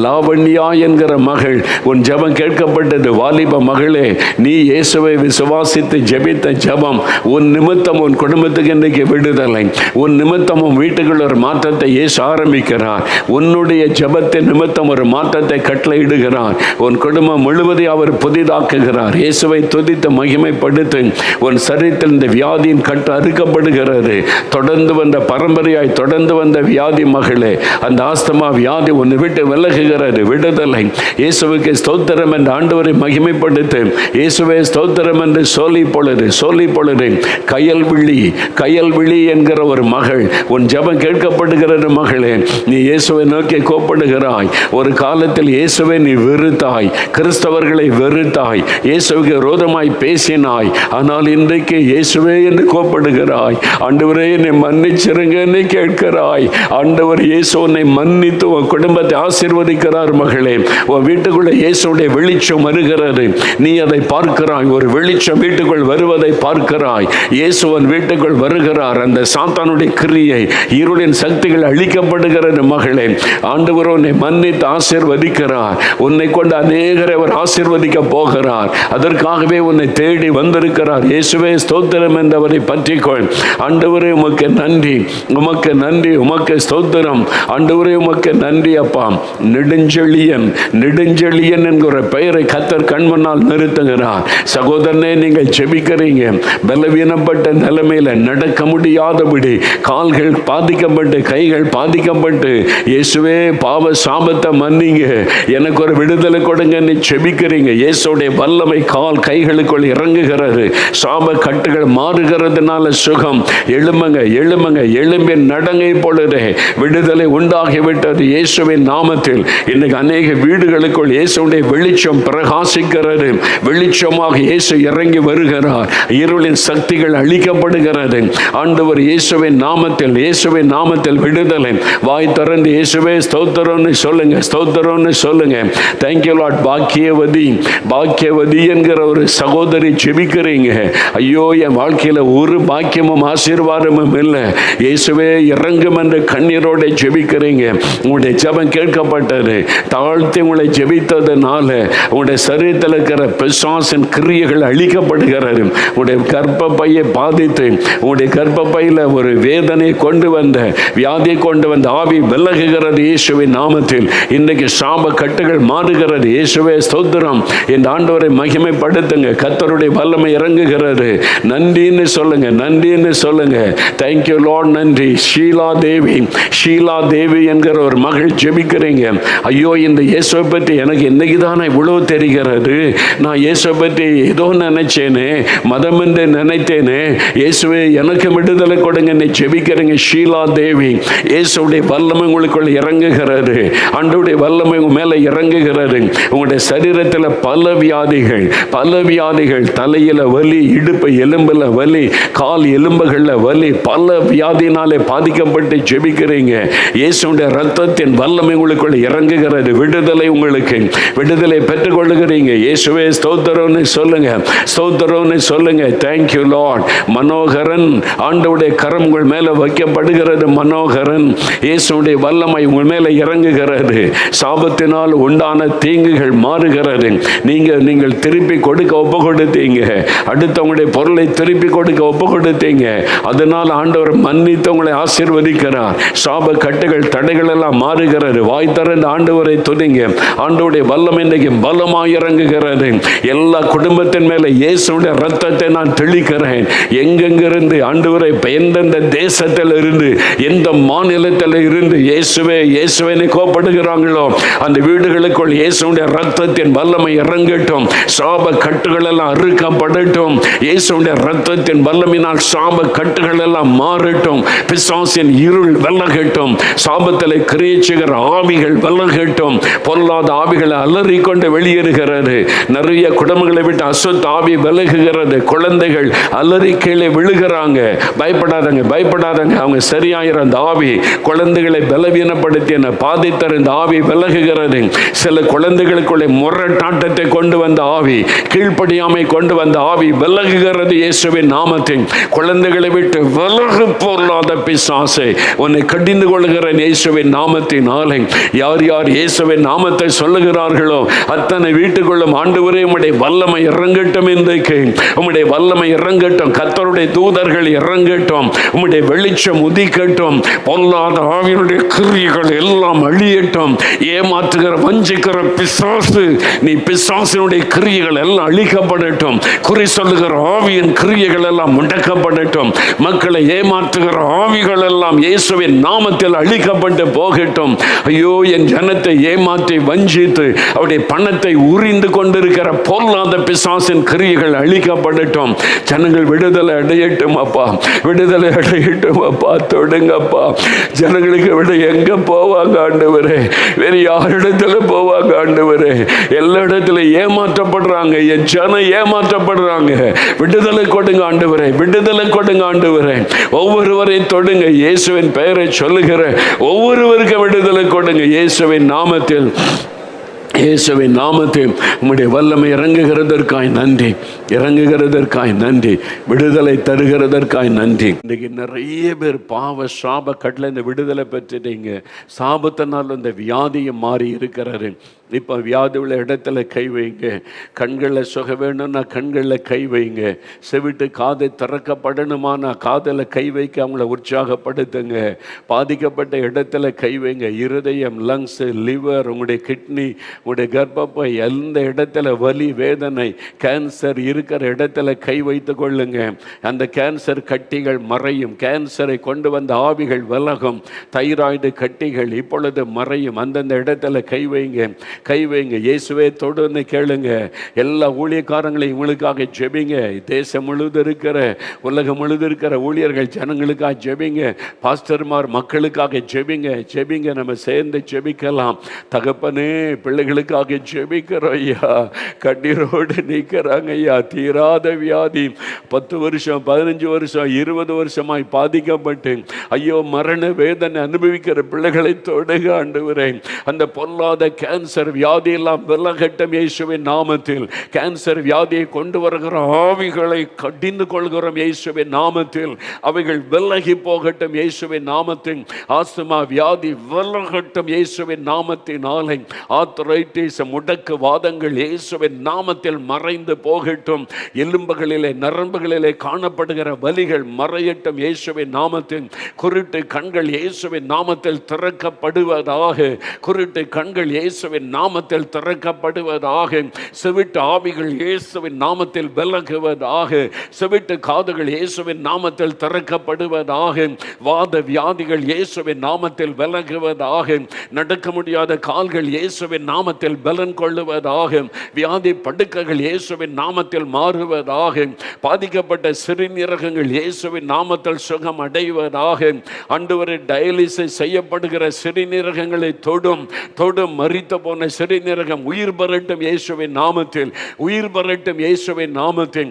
லாவண்யா என்கிற மகள், உன் ஜெபம் கேட்கப்பட்டது. வாலிப மகளே, நீ இயேசுவை விசுவாசித்து ஜெபித்த ஜெபம் உன் நிமித்தம் உன் குடும்பத்துக்கு இன்றைக்கு விடுதலை. உன் நிமித்தம் உன் வீட்டுக்குள் ஒரு மாற்றத்தை இயேசு ஆரம்பிக்கிறார். உன்னுடைய ஜெபத்தின் நிமித்தம் ஒரு மாற்றத்தை கட்டளையிடுகிறார். உன் குடும்பம் முழுவதையும் அவர் புதிதாக்குகிறார். இயேசுவை துதித்து மகிமைப்படுத்து. உன் சரீரத்தில் இந்த வியாதியின் கட்டு அறுக்கப்படுகிறது. தொடர்ந்து வந்த பரம்பரையாய் தொடர்ந்து வந்த வியாதி மகளே, அந்த ஆஸ்துமா வியாதி உன்னை விட்டு விலகுகிறது. விடுதலை. இயேசுவுக்கு ஸ்தோத்திரம் என்று ஆண்டவரை மகிமைப்படுத்து. இயேசுவே ஸ்தோத்திரம் என்று சொல்லி பொழுது சொல்லி பொழுது. கயல்விழி, கயல்விழி என்கிற ஒரு மகள், உன் ஜெபம் கேட்கப்படுகிறது மகளே. நீ இயேசுவை நோக்கி கோப்படுகிறாய். ஒரு காலத்தில் இயேசுவை நீ வெறுத்தாய், கிறிஸ்தவர்களை வெறுத்தாய், இயேசுவுக்கு விரோதமாய் பேசினாய். ஆனால் இன்றைக்கு இயேசுவே என்று கோப்படுகிறாய். ஆண்டவரே என்னை மன்னிச்சிருங்கன்னு கேட்கிறாய். ஆண்டவர் இயேசு உன்னை மன்னித்து உன் குடும்பத்தை ஆசீர்வதிக்கிறார் மகளே. உன் வீட்டுக்குள்ள இயேசுடைய வெளிச்சம் வருகிறது. நீ அதை பார்க்கிறாய். ஒரு வெளிச்சம் வீட்டுக்குள் வருவதை பார்க்கிறாய். இயேசு உன் வீட்டுக்குள் வருகிறார். அந்த சாத்தானுடைய கிரியை, இருளின் சக்திகள் அழிக்கப்படுகிறது மகளே. ஆண்டவர் உன்னை மன்னித்து ஆசீர்வதிக்கிறார். உன்னை கொண்டு அநேகரை அவர் ஆசீர்வதிக்க போகிறார். அதற்காகவே உன்னை தேடி வந்திருக்கிறார். இயேசுவே ஸ்தோத்திரம் என்றவரை பற்றிக்கொள். ஆண்டவரே உமக்கு நன்றி, உமக்கு நன்றி, உமக்கு ஸ்தோத்திரம். ஆண்டவரே உமக்கு நன்றி அப்பா. நெடுஞ்செழியன், நெடுஞ்செழியன் என்கிற பெயரை கர்த்தர் கண் முன்னால் நிறுத்துகிறார். சகோதரனே, நீங்கள் ஜெபிக்கிறீங்க. பலவீனப்பட்ட நிலைமையில நடக்க முடியாதபடி கால்கள் பாதிக்கப்பட்டு கைகள் பாதிக்கப்பட்டு, இயேசுவே பாவ சாபத்தை மன்னிங்க, எனக்கு ஒரு விடுதலை கொடுங்க ஜெபிக்கிறீங்க. இயேசுடைய வல்லமை கால் கைகளுக்குள் இறங்குகிறது. சாப கட்டுகள் மாறுகிறதுனால சுகம். எழும்புங்க, எழும்புங்க, எழும்பின் நடங்கை பொழுதே விடுதலை உண்டாகிவிட்டது இயேசுவின் நாமத்தில். இன்னைக்கு அநேக வீடுகளுக்குள் இயேசுடைய வெளிச்சம் பிரகாசிக்கிறது. வெளிச்சமாக இயேசு இறங்கி வருகிறார். இருளின் சக்திகள் அழிக்கப்படுகிறது. ஆண்டவர் இயேசுவின் நாமத்தில், இயேசுவின் நாமத்தில் விடுதலை. வாய் திறந்து இயேசுவே ஸ்தோத்திரம்னு சொல்லுங்க, ஸ்தோத்திரம்னு சொல்லுங்க. Thank you Lord. பாக்கியவதி, பாக்கியவதி என்கிற ஒரு சகோதரி ஜெபிக்கிறீங்க. ஐயோ, என் வாழ்க்கையில ஒரு பாக்கியமும் ஆசீர்வாதமும் இல்லை, இயேசுவே இறங்கும் என்று கண்ணீரோட ஜெபிக்கிறீங்க. உங்களுடைய ஜெபம் கேட்கப்பட்டது. தாழ்த்தி உங்களை ஜெபித்ததுனால உங்களுடைய சரீரத்தில் இருக்கிற பிசாசின் கிரியைகள் அழிக்கப்படுகிறது. உங்களுடைய கர்ப்பப்பையை பாதித்து உங்களுடைய கர்ப்பப்பையில் ஒரு வேதனை கொண்டு வந்த, வியாதியை கொண்டு வந்த ஆவி விலகுகிறது இயேசுவின் நாமத்தில். இன்றைக்கு சாப கட்டுகள் மாறுகிறது. இயேசுவே ஸ்தோத்திரம். என் ஆண்டவரை மகிமைப்படுத்துங்க. கர்த்தருடைய வல்லமை இறங்குகிறது. நன்றின்னு சொல்லுங்க, நன்றின்னு சொல்லுங்க. Thank you Lord. நன்றி. ஷீலா தேவி, ஷீலா தேவி என்கிற ஒரு மகள் ஜெபிக்கிறீங்க. ஐயோ, இந்த இயேசுவை பற்றி எனக்கு இன்னைக்கு தானே இவ்வளவு தெரிகிறது. நான் இயேசுவை பற்றி ஏதோ நினைச்சேனே, மதம் என்று நினைத்தேனே. இயேசுவே எனக்கு விடுதலை கொடுங்க ஜெபிக்கிறீங்க. ஷீலா தேவி, இயேசுடைய வல்லமை உங்களுக்குள்ள இறங்குகிறது. ஆண்டவருடைய வல்லமை உங்க மேல இறங்குகிறது. உங்களுடைய சரீரத்தில் பல வியாதிகள், பல வியாதிகள், தலையில வலி, இடுப்பு எலும்புல வலி, கால் எலும்புகள்ல வலி, பல வியாதினாலே பாதிக்கப்பட்டு ஜெபிக்கிறீங்க. இயேசுடைய ரத்தத்தின் வல்லமை உங்களுக்குள்ள இறங்குகிறது. விடுதலை, உங்களுக்கு விடுதலை பெற்றுக்கொள்ளுகிறீங்க. இயேசுவே ஸ்தோத்திரம்னு சொல்லுங்க, ஸ்தோத்திரம்னு சொல்லுங்க. Thank you Lord. மனோகரன், ஆண்டவருடைய கரம் உங்கள் மேல வைக்கப்படுகிறது. மனோகரன், இயேசுடைய வல்லமை உங்கள் மேல இறங்குகிறது. சாபத்தினால் உண்டான தீங்குகள் மாறுகிறது. நீங்கள் திருப்பி கொடுக்க ஒப்பு கொடுத்தீங்க. அடுத்தவங்களுடைய பொருளை திருப்பி கொடுக்க ஒப்பு கொடுத்தீங்க. அதனால் ஆண்டவர் மன்னித்து உங்களை ஆசீர்வதிக்கிறார். சாப கட்டுகள், தடைகள் எல்லாம் மாறுகிறது. வாய் திறந்து ஆண்டவரை துதிங்க. ஆண்டவருடைய வல்லமை இன்றைக்கு பலமாய் இறங்குகிறது. எல்லா குடும்பத்தின் மேல இயேசுடைய ரத்தத்தை நான் தெளிக்கிறேன். எங்கெங்கிருந்து ஆண்டவரை, எந்தெந்த தேசத்தில் இருந்து, எந்த மாநிலத்தில் இருந்து இயேசுவே இயேசுவை கோப்படுகிறாங்களோ அந்த வீடுகளுக்குள் இயேசுடைய ரத்தத்தின் வல்லமை இறங்கட்டும். சாப கட்டு கட்டுகள் எல்லாம் அறுக்கப்படட்டும். இயேசுடைய இரத்தத்தின் வல்லமையினால் சாப கட்டுகள் எல்லாம் மாறட்டும். பிசாசின் இருள் விலகட்டும். சாபத்திலே கிரியேச்சுகிற ஆவிகள் விலகட்டும். பொல்லாத ஆவிகளை அலறிக்கொண்டு வெளியேறுகிறது. நிறைய குடும்பங்களை விட்டு அசுத்த ஆவி விலகுகிறது. குழந்தைகள் அலறி கீழே விழுகிறாங்க. பயப்படாதங்க, பயப்படாதங்க, அவங்க சரியாகிற அந்த ஆவி குழந்தைகளை பலவீனப்படுத்தி பாதித்தர இந்த ஆவி விலகுகிறது. சில குழந்தைகளுக்குள்ளே முரட்டாட்டத்தை கொண்டு வந்த ஆவி, கீழ்ப்படியாமை கொண்டு வந்த ஆவி விலகுகிறது இயேசுவின் நாமத்தில். குழந்தைகளை விட்டு விலகு பொருளாத பிசாசை உன்னை கடிந்து கொள்கிற இயேசுவின் நாமத்தினாலே யார் யார் இயேசுவின் நாமத்தை சொல்லுகிறார்களோ அத்தனை வீட்டுக்குள்ளும் ஆண்டவரே உம்முடைய வல்லமை இறங்கட்டும். இன்றைக்கு உம்முடைய வல்லமை இறங்கட்டும். கர்த்தருடைய தூதர்கள் இறங்கட்டும். உம்முடைய வெளிச்சம் உதிக்கட்டும். பொல்லாத ஆவியினுடைய கிரியைகள் எல்லாம் அழியட்டும். ஏமாற்றுகிற வஞ்சிக்கிற பிசாசு, நீ பிசாசினுடைய கிரியைகள் எல்லாம் அழிக்கப்படட்டும். குறி சொல்லுகிற ஆவியின் கிரியைகள் எல்லாம் முடக்கப்படட்டும். மக்களை ஏமாற்றுகிற ஆவிகள் எல்லாம் இயேசுவின் நாமத்தில் அழிக்கப்பட்டு போகட்டும். ஐயோ, என் ஜனத்தை ஏமாற்றி வஞ்சித்து அவருடைய பணத்தை உறிந்து கொண்டிருக்கிற பொல்லாத பிசாசின் கிரியைகள் அழிக்கப்படட்டும். ஜனங்கள் விடுதலை அடையட்டும் அப்பா, விடுதலை அடையட்டும் அப்பா. தொடுங்கப்பா. ஜனங்களுக்கு விட எங்க போவாங்க ஆண்டவரே? வேறு யாரிடத்துல போவாங்க ஆண்டவரே? எல்லா இடத்துல ஏமாற்றப்படுறாங்க. என் ஜனம் ஏமாற்றப்படுறாங்க. விடுதலை கொடுங்க ஆண்டவரே, விடுதலை கொடுங்க ஆண்டவரே. ஒவ்வொருவரையும் தொடுங்க. இயேசுவின் பெயரை சொல்லுகிற ஒவ்வொருவருக்கும் விடுதலை கொடுங்க இயேசுவின் நாமத்தில். இயேசுவின் நாமத்தில் உம்முடைய வல்லமை இறங்குகிறதற்காய் நன்றி, இறங்குகிறதற்காய் நன்றி, விடுதலை தருகிறதற்காய் நன்றி. இன்றைக்கு நிறைய பேர் பாவ சாப கட்டில் இந்த விடுதலை பெற்றுட்டீங்க. சாபத்தினால் இந்த வியாதியை மாறி இருக்கிறாரு. இப்போ வியாதி உள்ள இடத்துல கை வைங்க. கண்களில் சுக வேணும்னா கண்களில் கை வைங்க. செவிட்டு காதை திறக்கப்படணுமானா காதில் கை வைக்க அவங்கள உற்சாகப்படுத்துங்க. பாதிக்கப்பட்ட இடத்துல கை வைங்க. இருதயம், லங்ஸ், லிவர், உங்களுடைய கிட்னி, உங்களுடைய கர்ப்பப்பை, எந்த இடத்துல வலி வேதனை கேன்சர் இருக்கிற இடத்துல கை வைத்து கொள்ளுங்க. அந்த கேன்சர் கட்டிகள் மறையும். கேன்சரை கொண்டு வந்த ஆவிகள் விலகும். தைராய்டு கட்டிகள் இப்பொழுது மறையும். அந்தந்த இடத்துல கை வைங்க, கை வைங்க. இயேசுவே தொடுன்னு கேளுங்க. எல்லா ஊழியக்காரங்களையும் இவங்களுக்காக ஜெபிங்க. தேசம் முழுது இருக்கிற, உலகம் முழுது இருக்கிற ஊழியர்கள் ஜனங்களுக்காக ஜெபிங்க. பாஸ்டர்மார் மக்களுக்காக ஜெபிங்க, ஜெபிங்க. நம்ம சேர்ந்து ஜெபிக்கலாம். தகப்பனே, பிள்ளைகளுக்காக ஜெபிக்கிறோம் ஐயா. கண்ணீரோடு நிற்கிறாங்க ஐயா. தீராத வியாதி 10 வருஷம் 15 வருஷம் 20 வருஷமாய் பாதிக்கப்பட்டு ஐயோ மரண வேதனை அனுபவிக்கிற பிள்ளைகளை தொடுக ஆண்டவரே. அந்த பொல்லாத கேன்சர் வியாதியெல்லாம் விலகட்டும் இயேசுவின் நாமத்தில். கேன்சர் வியாதியை கொண்டு வருகிற ஆவிகளை கடிந்து கொள்கிறோம் இயேசுவின் நாமத்தில். அவைகள் விலகி போகட்டும் இயேசுவின் நாமத்தில். ஆஸ்துமா வியாதி விலகட்டும் இயேசுவின் நாமத்தினாலே. ஆர்த்ரைட்டிஸ், முடக்கு வாதங்கள் இயேசுவின் நாமத்தில் மறைந்து போகட்டும். எலும்புகளிலே நரம்புகளிலே காணப்படுகிற வலிகள் மறையட்டும் இயேசுவின் நாமத்தில். குருட்டு கண்கள் இயேசுவின் நாமத்தில் திறக்கப்படுவதாக. குருட்டு கண்கள் இயேசுவின் நாமத்தில் திறக்கப்படுவதாக. செவிட்டு ஆவிகள் இயேசுவின் நாமத்தில் விலகுவதாக. செவிட்டு காதுகள் இயேசுவின் நாமத்தில் திறக்கப்படுவதாக. வாத வியாதிகள் இயேசுவின் நாமத்தில் விலகுவதாக. நடக்க முடியாத கால்கள் இயேசுவின் நாமத்தில் பலன் கொள்ளுவதாக. வியாதி படுக்கைகள் இயேசுவின் நாமத்தில் மாறுவதாக. பாதிக்கப்பட்ட சிறுநீரகங்கள் இயேசுவின் நாமத்தில் சுகம் அடைவதாக. ஆண்டவரே, டயாலிசிஸ் செய்யப்படுகிற சிறுநீரகங்களை தொடும், தொடும். மரித்த போன சிறுநீரகம் உயிர் பெறட்டும் இயேசுவின் நாமத்தில், உயிர் பெறட்டும் இயேசுவின் நாமத்தில்.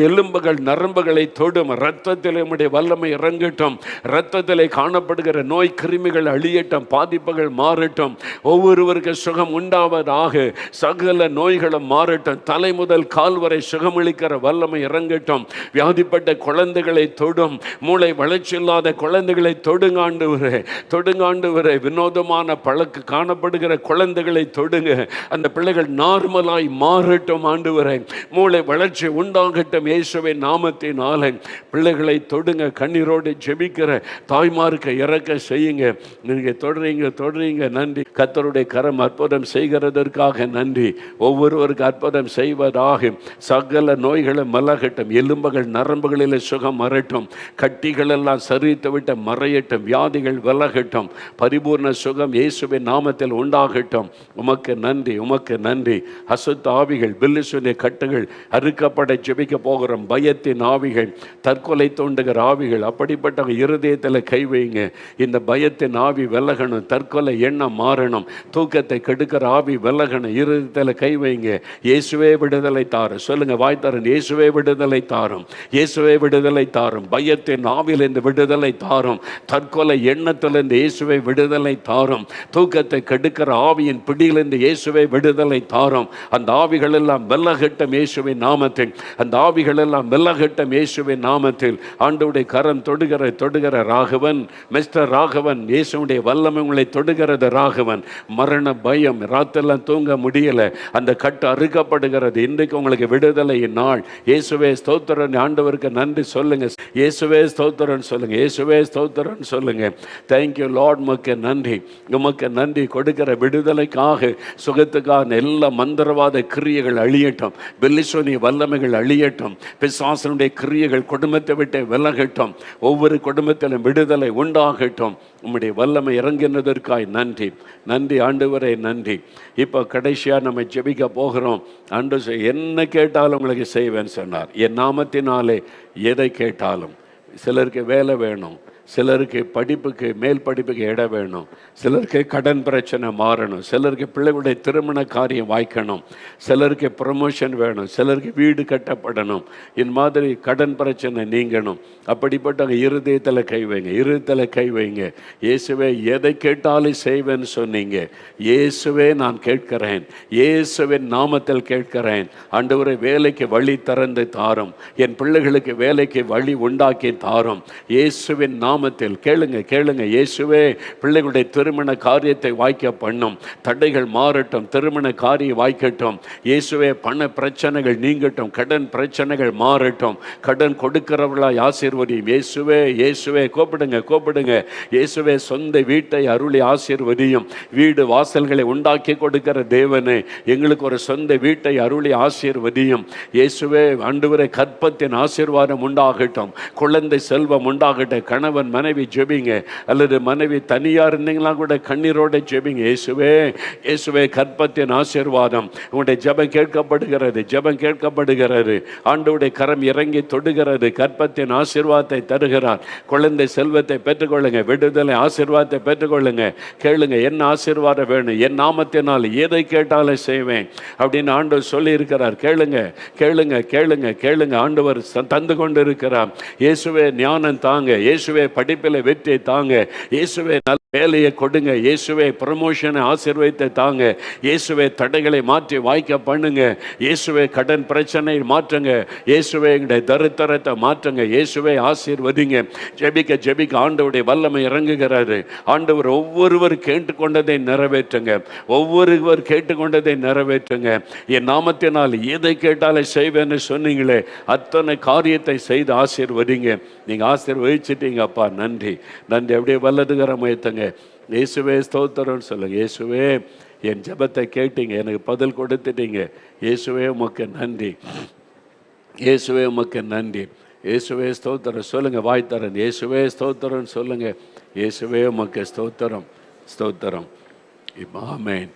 எலும்புகள் நரம்புகளை தொடும். இரத்தத்தில் உம்முடைய வல்லமை இறங்கட்டும். இரத்தத்திலே காணப்படுகிற நோய் கிருமிகள் அழியட்டும். பாதிப்புகள் மாறட்டும். ஒவ்வொருவருக்கு சுகம் உண்டாவதாக. சகல நோய்களும் மாறட்டும். தலை முதல் கால் வரை சுகமளிக்கிற வல்லமை இறங்கட்டும். வியாதிப்பட்ட குழந்தைகளை தொடும். மூளை வளர்ச்சி இல்லாத குழந்தைகளை தொடுங்காண்டுவரே, தொடுங்காண்டுவரே. வினோதமான பழக்கு காணப்படுகிற குழந்தைகளை தொடுங்க. அந்த பிள்ளைகள் நார்மலாய் மாறட்டும் ஆண்டவரே. மூளை வளர்ச்சி உண்டாகட்டும் இயேசுவின் நாமத்தினாலே. பிள்ளைகளை தொடுங்க. கண்ணீரோடு ஜெபிக்கிற தாய்மாருக்கு இறக்க செய்யுங்க. நீங்க தொடரீங்க. நன்றி. கர்த்தருடைய கரம் அற்புதம் செய்கிறதற்காக நன்றி. ஒவ்வொருவருக்கு அற்புதம் செய்வதாக. சகல நோய்களும் மலகட்டும். எலும்புகள் நரம்புகளில் சுகம் மறட்டும். கட்டிகள் எல்லாம் சரித்து விட்டு மறையட்டும். வியாதிகள் விலகட்டும். பரிபூர்ண சுகம் இயேசுவின் நாமத்தில் உண்டாகட்டும். உமக்கு நன்றி, உமக்கு நன்றி. அசுத்த ஆவிகள், பில்லிசுனிய கட்டுகள் அறுக்கப்பட ஜெபிக்க போகிறோம். பயத்தின் ஆவிகள், தற்கொலை தோண்டுகிற ஆவிகள், அப்படிப்பட்ட இருதயத்தில் கை வைங்க. இந்த பயத்தின் ஆவி விலகணும், தற்கொலை எண்ணம் மாறணும், தூக்கத்தை கெடுக்கிற ஆவி விலகணும். இருதயத்தில் கை வைங்க. இயேசுவே விடுதலை தாரும். சொல்லுங்க வாய்த்தாரன், இயேசுவே விடுதலை தாரும், இயேசுவே விடுதலை தாரும். பயத்தின் ஆவிலிருந்து விடுதலை தாரும், தற்கொலை எண்ணத்திலிருந்து இயேசுவை விடுதலை தாரும், தூக்கத்தை கெடுக்கிற ஆவியின் பிடியிலிருந்து இயேசுவை விடுதலை தாரும். அந்த ஆவிகள் எல்லாம் வெல்லகட்டும் இயேசுவின் நாமத்தில், அந்த ஆவிகள் எல்லாம் வெல்லகட்டும் இயேசுவின் நாமத்தில். ஆண்டவருடைய கரம் தொடுகிற ராகவன், மிஸ்டர் ராகவன், இயேசுடைய வல்லமை உங்களை தொடுகிறது ராகவன். மரண பயம், ராத்தெல்லாம் தூங்க முடியல, அந்த கட்டு அறுக்கப்படுகிறது. இன்றைக்கு உங்களுக்கு விடுதலையின் நாள். இயேசுவே ஸ்தோத்திரன். ஆண்டவருக்கு நன்றி சொல்லுங்க. இயேசுவே ஸ்தோத்திரன் சொல்லுங்க. இயேசுவே ஸ்தோத்திரன் சொல்லுங்க. Thank you Lord. உமக்கு நன்றி, உமக்கு நன்றி. கொடுக்கிற விடுதலைக்காக, சுகத்துக்காக எல்லா மந்திரவாத கிரியைகள் அழியட்டும், பெல்லிசோனி வல்லமைகள் அழியட்டும், பிசாசனுடைய கிரியைகள் குடும்பத்தை விட்டு விலகட்டும், ஒவ்வொரு குடும்பத்திலும் விடுதலை உண்டாகட்டும். உம்முடைய வல்லமை இறங்கினதற்காய் நன்றி, நன்றி ஆண்டவரே, நன்றி. இப்போ கடைசியாக நம்ம ஜெபிக்க போகிறோம். ஆண்டு என்ன கேட்டாலும் உங்களுக்கு செய்வேன்னு சொன்னார். என் நாமத்தினாலே எதை கேட்டாலும். சிலருக்கு வேலை வேணும், சிலருக்கு படிப்புக்கு, மேல் படிப்புக்கு இடம் வேணும், சிலருக்கு கடன் பிரச்சனை மாறணும், சிலருக்கு பிள்ளைகளுடைய திருமண காரியம் வாய்க்கணும், சிலருக்கு ப்ரமோஷன் வேணும், சிலருக்கு வீடு கட்டப்படணும், இந்த மாதிரி கடன் பிரச்சனை நீங்கணும். அப்படிப்பட்ட இருதயத்தில் கை வைங்க, இருதயத்தில் கை வைங்க. இயேசுவே எதை கேட்டாலும் செய்வேன்னு சொன்னீங்க. இயேசுவே நான் கேட்கிறேன், இயேசுவின் நாமத்தில் கேட்கிறேன். ஆண்டவரே வேலைக்கு வழி திறந்து தாரும், என் பிள்ளைகளுக்கு வேலைக்கு வழி உண்டாக்கி தாரும். இயேசுவின் நாமத்தில் கேளுங்க, கேளுங்க. இயேசுவே பிள்ளைகளுடைய திருமண காரியத்தை வாய்க்க பண்ணும், தடைகள் மாறட்டும், திருமண காரியம் வாய்க்கட்டும். இயேசுவே பண பிரச்சனைகள் நீங்கட்டும், கடன் பிரச்சனைகள் மாறட்டும், கடன் கொடுக்கிறவர்களாய் ஆசீர்வதியும். இயேசுவே, இயேசுவே கூப்பிடுங்க, கூப்பிடுங்க. இயேசுவே சொந்த வீட்டை அருளி ஆசீர்வதியும். வீடு வாசல்களை உண்டாக்கி கொடுக்கிற தேவனே, எங்களுக்கு ஒரு சொந்த வீட்டை அருளி ஆசீர்வதியும். இயேசுவே ஆண்டவரே, கற்பத்தின் ஆசீர்வாதம் உண்டாகட்டும், குழந்தை செல்வம் உண்டாகட்டும். கணவன் மனைவி ஜெபிங்க, அல்லது மனைவி தனியா இருந்தீங்களா கூட கண்ணீரோட ஜெபிங்க. இயேசுவே, இயேசுவே கற்பத்தின் ஆசீர்வாதம். உங்களுடைய ஜெபம் கேட்கப்படுகிறது, ஜெபம் கேட்கப்படுகிறது. ஆண்டவருடைய கரம் இறங்கி தொடுகிறது, கற்பத்தின் ஆசீர்வாதத்தை தருகிறார். குழந்தை செல்வத்தை பெற்றுக்கொள்ளுங்க, விடுதலை ஆசீர்வாதத்தை பெற்றுக்கொள்ளுங்க. கேளுங்க, என்ன ஆசீர்வாதம் வேணும், என் நாமத்தினால் எதை கேட்டாலும் செய்வேன் அப்படின்னு ஆண்டவர் சொல்லி இருக்கிறார். கேளுங்க, கேளுங்க, கேளுங்க, கேளுங்க. ஆண்டவர் தந்து கொண்டு இருக்கிறார். இயேசுவே ஞானம் தாங்க, இயேசுவே படிப்பில் வெற்றி தாங்க, இயேசுவே நல்ல வேலையை கொடுங்க, இயேசுவே ப்ரமோஷனை ஆசீர்வதித்தை தாங்க, இயேசுவே தடைகளை மாற்றி வாய்க்க பண்ணுங்க, இயேசுவே கடன் பிரச்சனை மாற்றுங்க, இயேசுவே எங்களுடைய தரித்திரத்தை மாற்றுங்க, இயேசுவே ஆசீர்வதிங்க. ஜெபிக்க ஜெபிக்க ஆண்டவருடைய வல்லமை இறங்குகிறாரு. ஆண்டவர் ஒவ்வொருவர் கேட்டுக்கொண்டதை நிறைவேற்றுங்க, ஒவ்வொருவர் கேட்டுக்கொண்டதை நிறைவேற்றுங்க. என் நாமத்தினால் எதை கேட்டாலும் செய்வேன்னு சொன்னீங்களே, அத்தனை காரியத்தை செய்து ஆசீர்வதிங்க. நீங்கள் ஆசீர்வதிச்சிட்டீங்க அப்பா, நன்றி, நன்றி. அப்படியே வல்லதுகர முயற்சிங்க. இயேசுவே ஸ்தோத்திரம்னு சொல்லுங்க. இயேசுவே என் ஜெபத்தை கேட்டீங்க, எனக்கு பதில் கொடுத்துட்டீங்க. இயேசுவே உமக்கு நன்றி, இயேசுவே உமக்கு நன்றி. இயேசுவே ஸ்தோத்திரம் சொல்லுங்க, வாய்த்தரன். இயேசுவே ஸ்தோத்திரம்னு சொல்லுங்க. இயேசுவே உமக்கு ஸ்தோத்திரம், ஸ்தோத்திரம். ஆமென்.